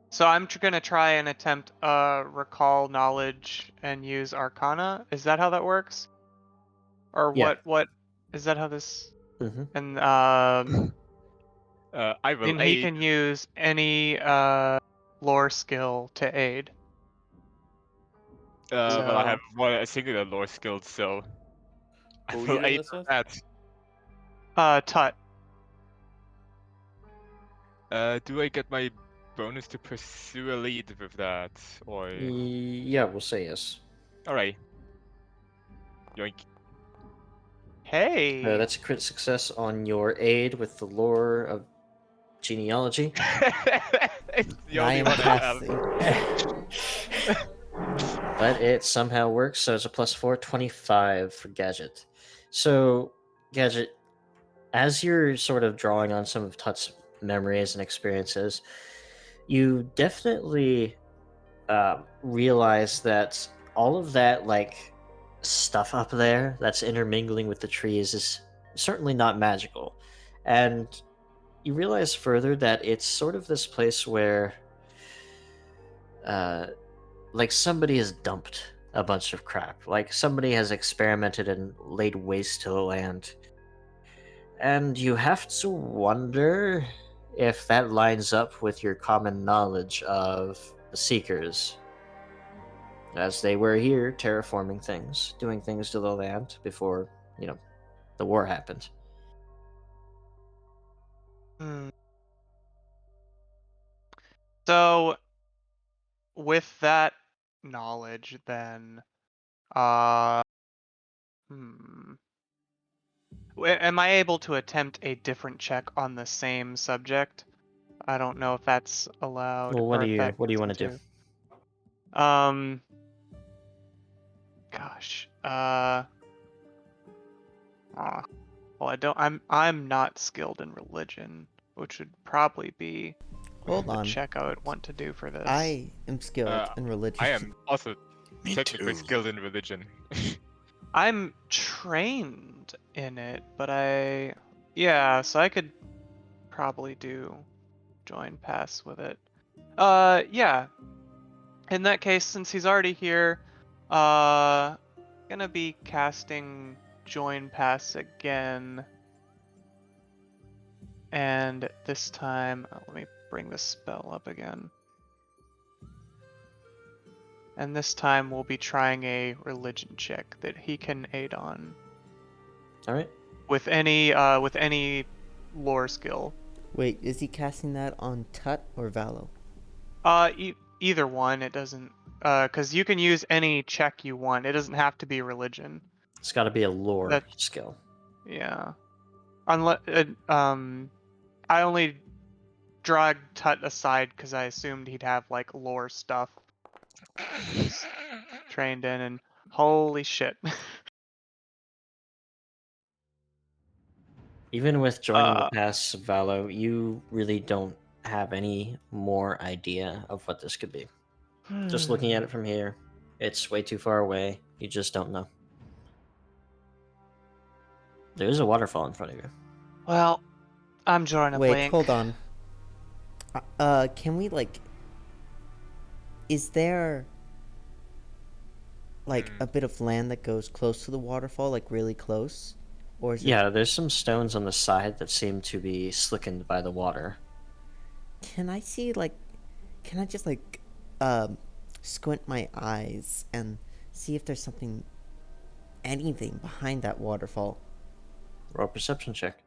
Speaker 8: So I'm gonna try and attempt recall knowledge and use Arcana. Is that how that works? Or
Speaker 2: Yeah.
Speaker 8: what is that how this
Speaker 2: Mm-hmm.
Speaker 8: and
Speaker 7: I will
Speaker 8: and he
Speaker 7: aid.
Speaker 8: can use any lore skill to aid.
Speaker 7: But I
Speaker 8: So-
Speaker 7: have a singular lore skill, so I
Speaker 6: Who are you
Speaker 7: will
Speaker 6: doing
Speaker 7: aid
Speaker 6: this with?
Speaker 7: that.
Speaker 8: Tut.
Speaker 7: Do I get my bonus to pursue a lead with that, or?
Speaker 2: Yeah, we'll say yes.
Speaker 7: Alright. Yoink.
Speaker 8: Hey.
Speaker 2: That's a crit success on your aid with the lore of genealogy.
Speaker 7: It's the
Speaker 1: I
Speaker 7: only
Speaker 1: am
Speaker 7: one I have.
Speaker 1: passing.
Speaker 2: But it somehow works, so it's a +4, 25 for Gadget. So, Gadget, as you're sort of drawing on some of Tut's memories and experiences, you definitely realize that all of that, like, stuff up there that's intermingling with the trees is certainly not magical. And you realize further that it's sort of this place where, uh, like, somebody has dumped a bunch of crap. Like, somebody has experimented and laid waste to the land. And you have to wonder if that lines up with your common knowledge of the Seekers, as they were here terraforming things, doing things to the land before, the war happened.
Speaker 8: Hmm. So, with that knowledge, then, uh, hmm. Am I able to attempt a different check on the same subject? I don't know if that's allowed
Speaker 2: Well, what
Speaker 8: or
Speaker 2: do
Speaker 8: if
Speaker 2: you
Speaker 8: that
Speaker 2: what do you
Speaker 8: goes
Speaker 2: want to do?
Speaker 8: into. Gosh. Well, I'm not skilled in religion, which would probably be
Speaker 1: Hold
Speaker 8: the
Speaker 1: on.
Speaker 8: check I would want to do for this.
Speaker 1: I am skilled
Speaker 7: Uh,
Speaker 1: in religion.
Speaker 7: I am also
Speaker 5: Me
Speaker 7: technically
Speaker 5: too.
Speaker 7: skilled in religion.
Speaker 8: I'm trained in it, but so I could probably do join pass with it. Yeah. In that case, since he's already here, gonna be casting join pass again. And this time, let me bring the spell up again. And this time we'll be trying a religion check that he can aid on
Speaker 2: All right.
Speaker 8: with any lore skill.
Speaker 1: Wait, is he casting that on Tut or Valo?
Speaker 8: Either one. It doesn't. Because you can use any check you want. It doesn't have to be religion.
Speaker 2: It's got to be a lore
Speaker 8: That
Speaker 2: skill.
Speaker 8: yeah. Unless I only dragged Tut aside because I assumed he'd have like lore stuff he's trained in, and holy shit.
Speaker 2: Even with joining the
Speaker 8: uh,
Speaker 2: pass, Valo, you really don't have any more idea of what this could be. Just looking at it from here, it's way too far away. You just don't know. There is a waterfall in front of you.
Speaker 8: Well, I'm drawing a
Speaker 1: Wait,
Speaker 8: blank.
Speaker 1: hold on. Can we is there like a bit of land that goes close to the waterfall, like really close? Or is it
Speaker 2: Yeah, there's some stones on the side that seem to be slickened by the water.
Speaker 1: can I see can I just squint my eyes and see if there's anything behind that waterfall?
Speaker 2: Roll a perception check.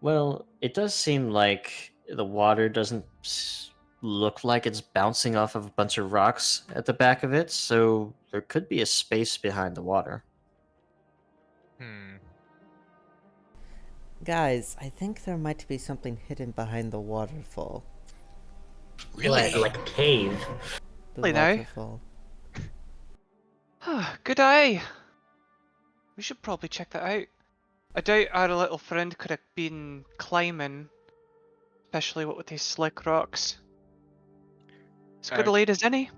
Speaker 2: Well, it does seem like the water doesn't look like it's bouncing off of a bunch of rocks at the back of it, so there could be a space behind the water.
Speaker 7: Hmm.
Speaker 1: Guys, I think there might be something hidden behind the waterfall.
Speaker 5: Really?
Speaker 3: Like a cave.
Speaker 1: The
Speaker 8: Really now?
Speaker 1: waterfall.
Speaker 8: Good eye. We should probably check that out. I doubt our little friend could have been climbing, especially what with these slick rocks. As good a lead as any.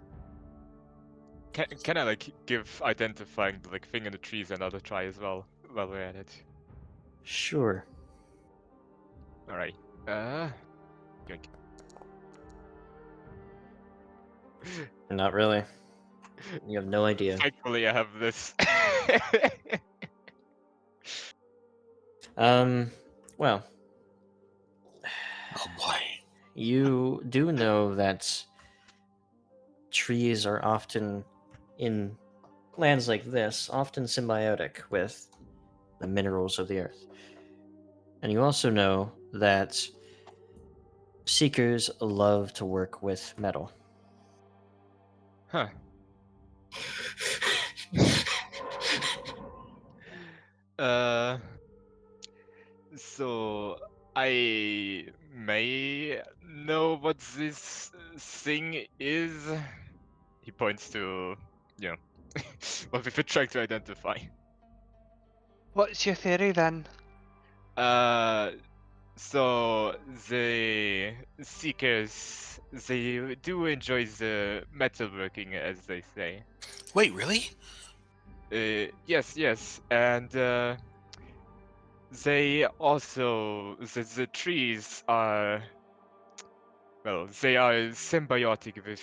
Speaker 7: Can I give identifying the thing in the trees another try as well while we're at it?
Speaker 2: Sure.
Speaker 7: All right. Yoink.
Speaker 2: Not really. You have no idea.
Speaker 7: Thankfully, I have this.
Speaker 2: Well,
Speaker 5: Oh boy.
Speaker 2: you do know that trees are often, in lands like this, often symbiotic with the minerals of the earth. And you also know that seekers love to work with metal.
Speaker 7: Huh. Uh, so I may know what this thing is. He points to, what we've been trying to identify.
Speaker 8: What's your theory then?
Speaker 7: So the seekers, they do enjoy the metalworking, as they say.
Speaker 5: Wait, really?
Speaker 7: Yes, and they also the trees are well, they are symbiotic with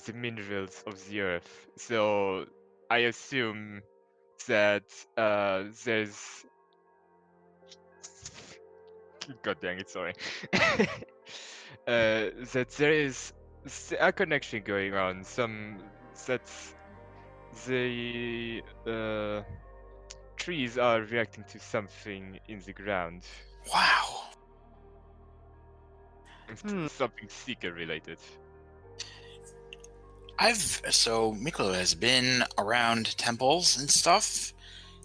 Speaker 7: the minerals of the earth. So I assume that there's God dang it, sorry. That there is a connection going on. Some that the trees are reacting to something in the ground.
Speaker 5: Wow.
Speaker 7: Something seeker related.
Speaker 5: So Miklo has been around temples and stuff.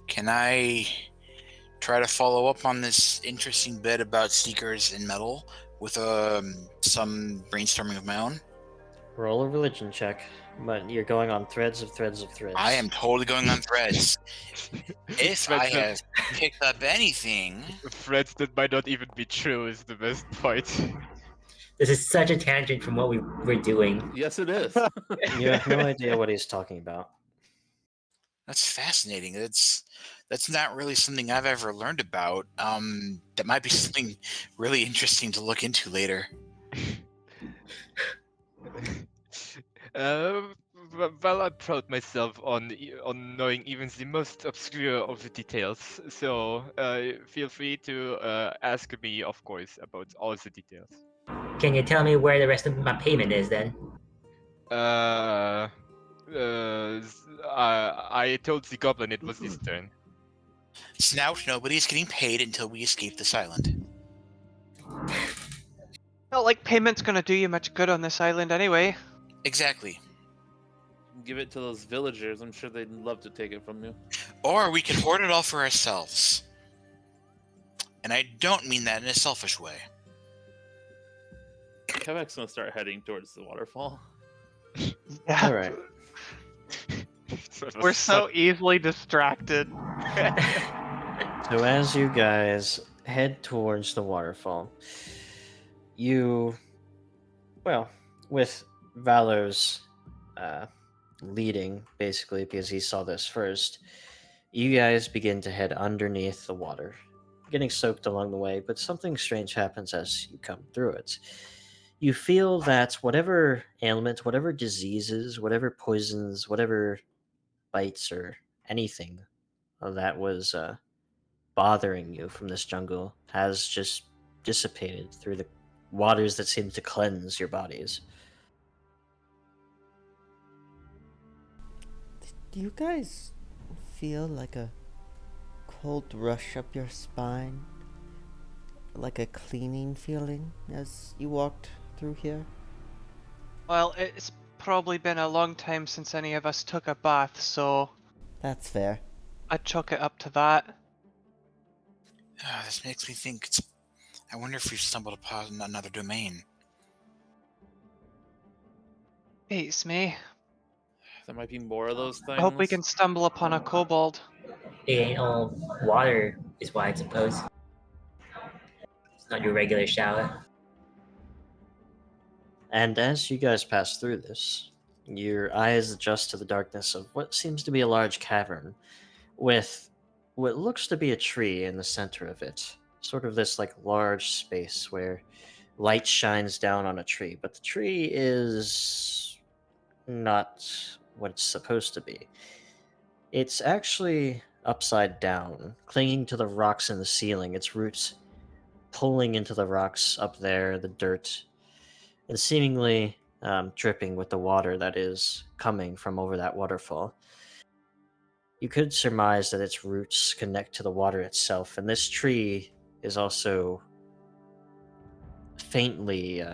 Speaker 5: Can I try to follow up on this interesting bit about seekers and metal with some brainstorming of my own?
Speaker 2: Roll a religion check, but you're going on threads of threads of threads.
Speaker 5: I am totally going on threads. If I
Speaker 7: Threads that-
Speaker 5: have picked up anything,
Speaker 7: Threads that might not even be true is the best part.
Speaker 3: This is such a tangent from what we were doing.
Speaker 6: Yes, it is.
Speaker 2: You have no idea what he's talking about.
Speaker 5: that's fascinating. That's not really something I've ever learned about. That might be something really interesting to look into later.
Speaker 7: Well, I proud myself on knowing even the most obscure of the details. So feel free to ask me, of course, about all the details.
Speaker 3: Can you tell me where the rest of my payment is then?
Speaker 7: I told the goblin it was his turn.
Speaker 5: Snout, nobody's getting paid until we escape this island.
Speaker 8: Not like payment's gonna do you much good on this island anyway.
Speaker 5: Exactly.
Speaker 6: Give it to those villagers. I'm sure they'd love to take it from you.
Speaker 5: Or we can hoard it all for ourselves. And I don't mean that in a selfish way.
Speaker 6: Quebec's gonna start heading towards the waterfall.
Speaker 8: Yeah.
Speaker 2: All right.
Speaker 8: We're so easily distracted.
Speaker 2: So as you guys head towards the waterfall, with Valor's leading, basically, because he saw this first, you guys begin to head underneath the water, getting soaked along the way, but something strange happens as you come through it. You feel that whatever ailment, whatever diseases, whatever poisons, whatever bites or anything that was bothering you from this jungle has just dissipated through the waters that seem to cleanse your bodies.
Speaker 1: Do you guys feel like a cold rush up your spine? Like a cleaning feeling as you walked through here?
Speaker 8: Well, it's probably been a long time since any of us took a bath, so
Speaker 1: That's fair.
Speaker 8: I'd chalk it up to that.
Speaker 5: This makes me think I wonder if we've stumbled upon another domain.
Speaker 8: Beats me.
Speaker 6: There might be more of those things.
Speaker 8: I hope we can stumble upon a kobold.
Speaker 3: It ain't all water, is why I suppose. It's not your regular shower.
Speaker 2: And as you guys pass through this, your eyes adjust to the darkness of what seems to be a large cavern with what looks to be a tree in the center of it. Sort of this like large space where light shines down on a tree, but the tree is not what it's supposed to be. It's actually upside down, clinging to the rocks in the ceiling, its roots pulling into the rocks up there, the dirt, and seemingly dripping with the water that is coming from over that waterfall. You could surmise that its roots connect to the water itself, and this tree is also faintly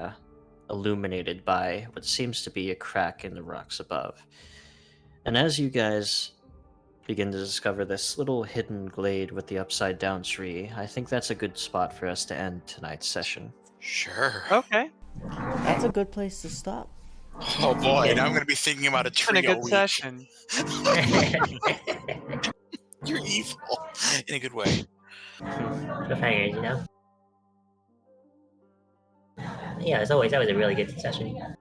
Speaker 2: illuminated by what seems to be a crack in the rocks above. And as you guys begin to discover this little hidden glade with the upside down tree, I think that's a good spot for us to end tonight's session.
Speaker 5: Sure.
Speaker 8: Okay.
Speaker 1: That's a good place to stop.
Speaker 5: Oh boy, now I'm going to be thinking about a
Speaker 8: It's been
Speaker 5: tree
Speaker 8: a
Speaker 5: all
Speaker 8: good
Speaker 5: week.
Speaker 8: session.
Speaker 5: You're evil in a good way.
Speaker 3: Cliffhangers, you know? Yeah, as always, that was a really good session.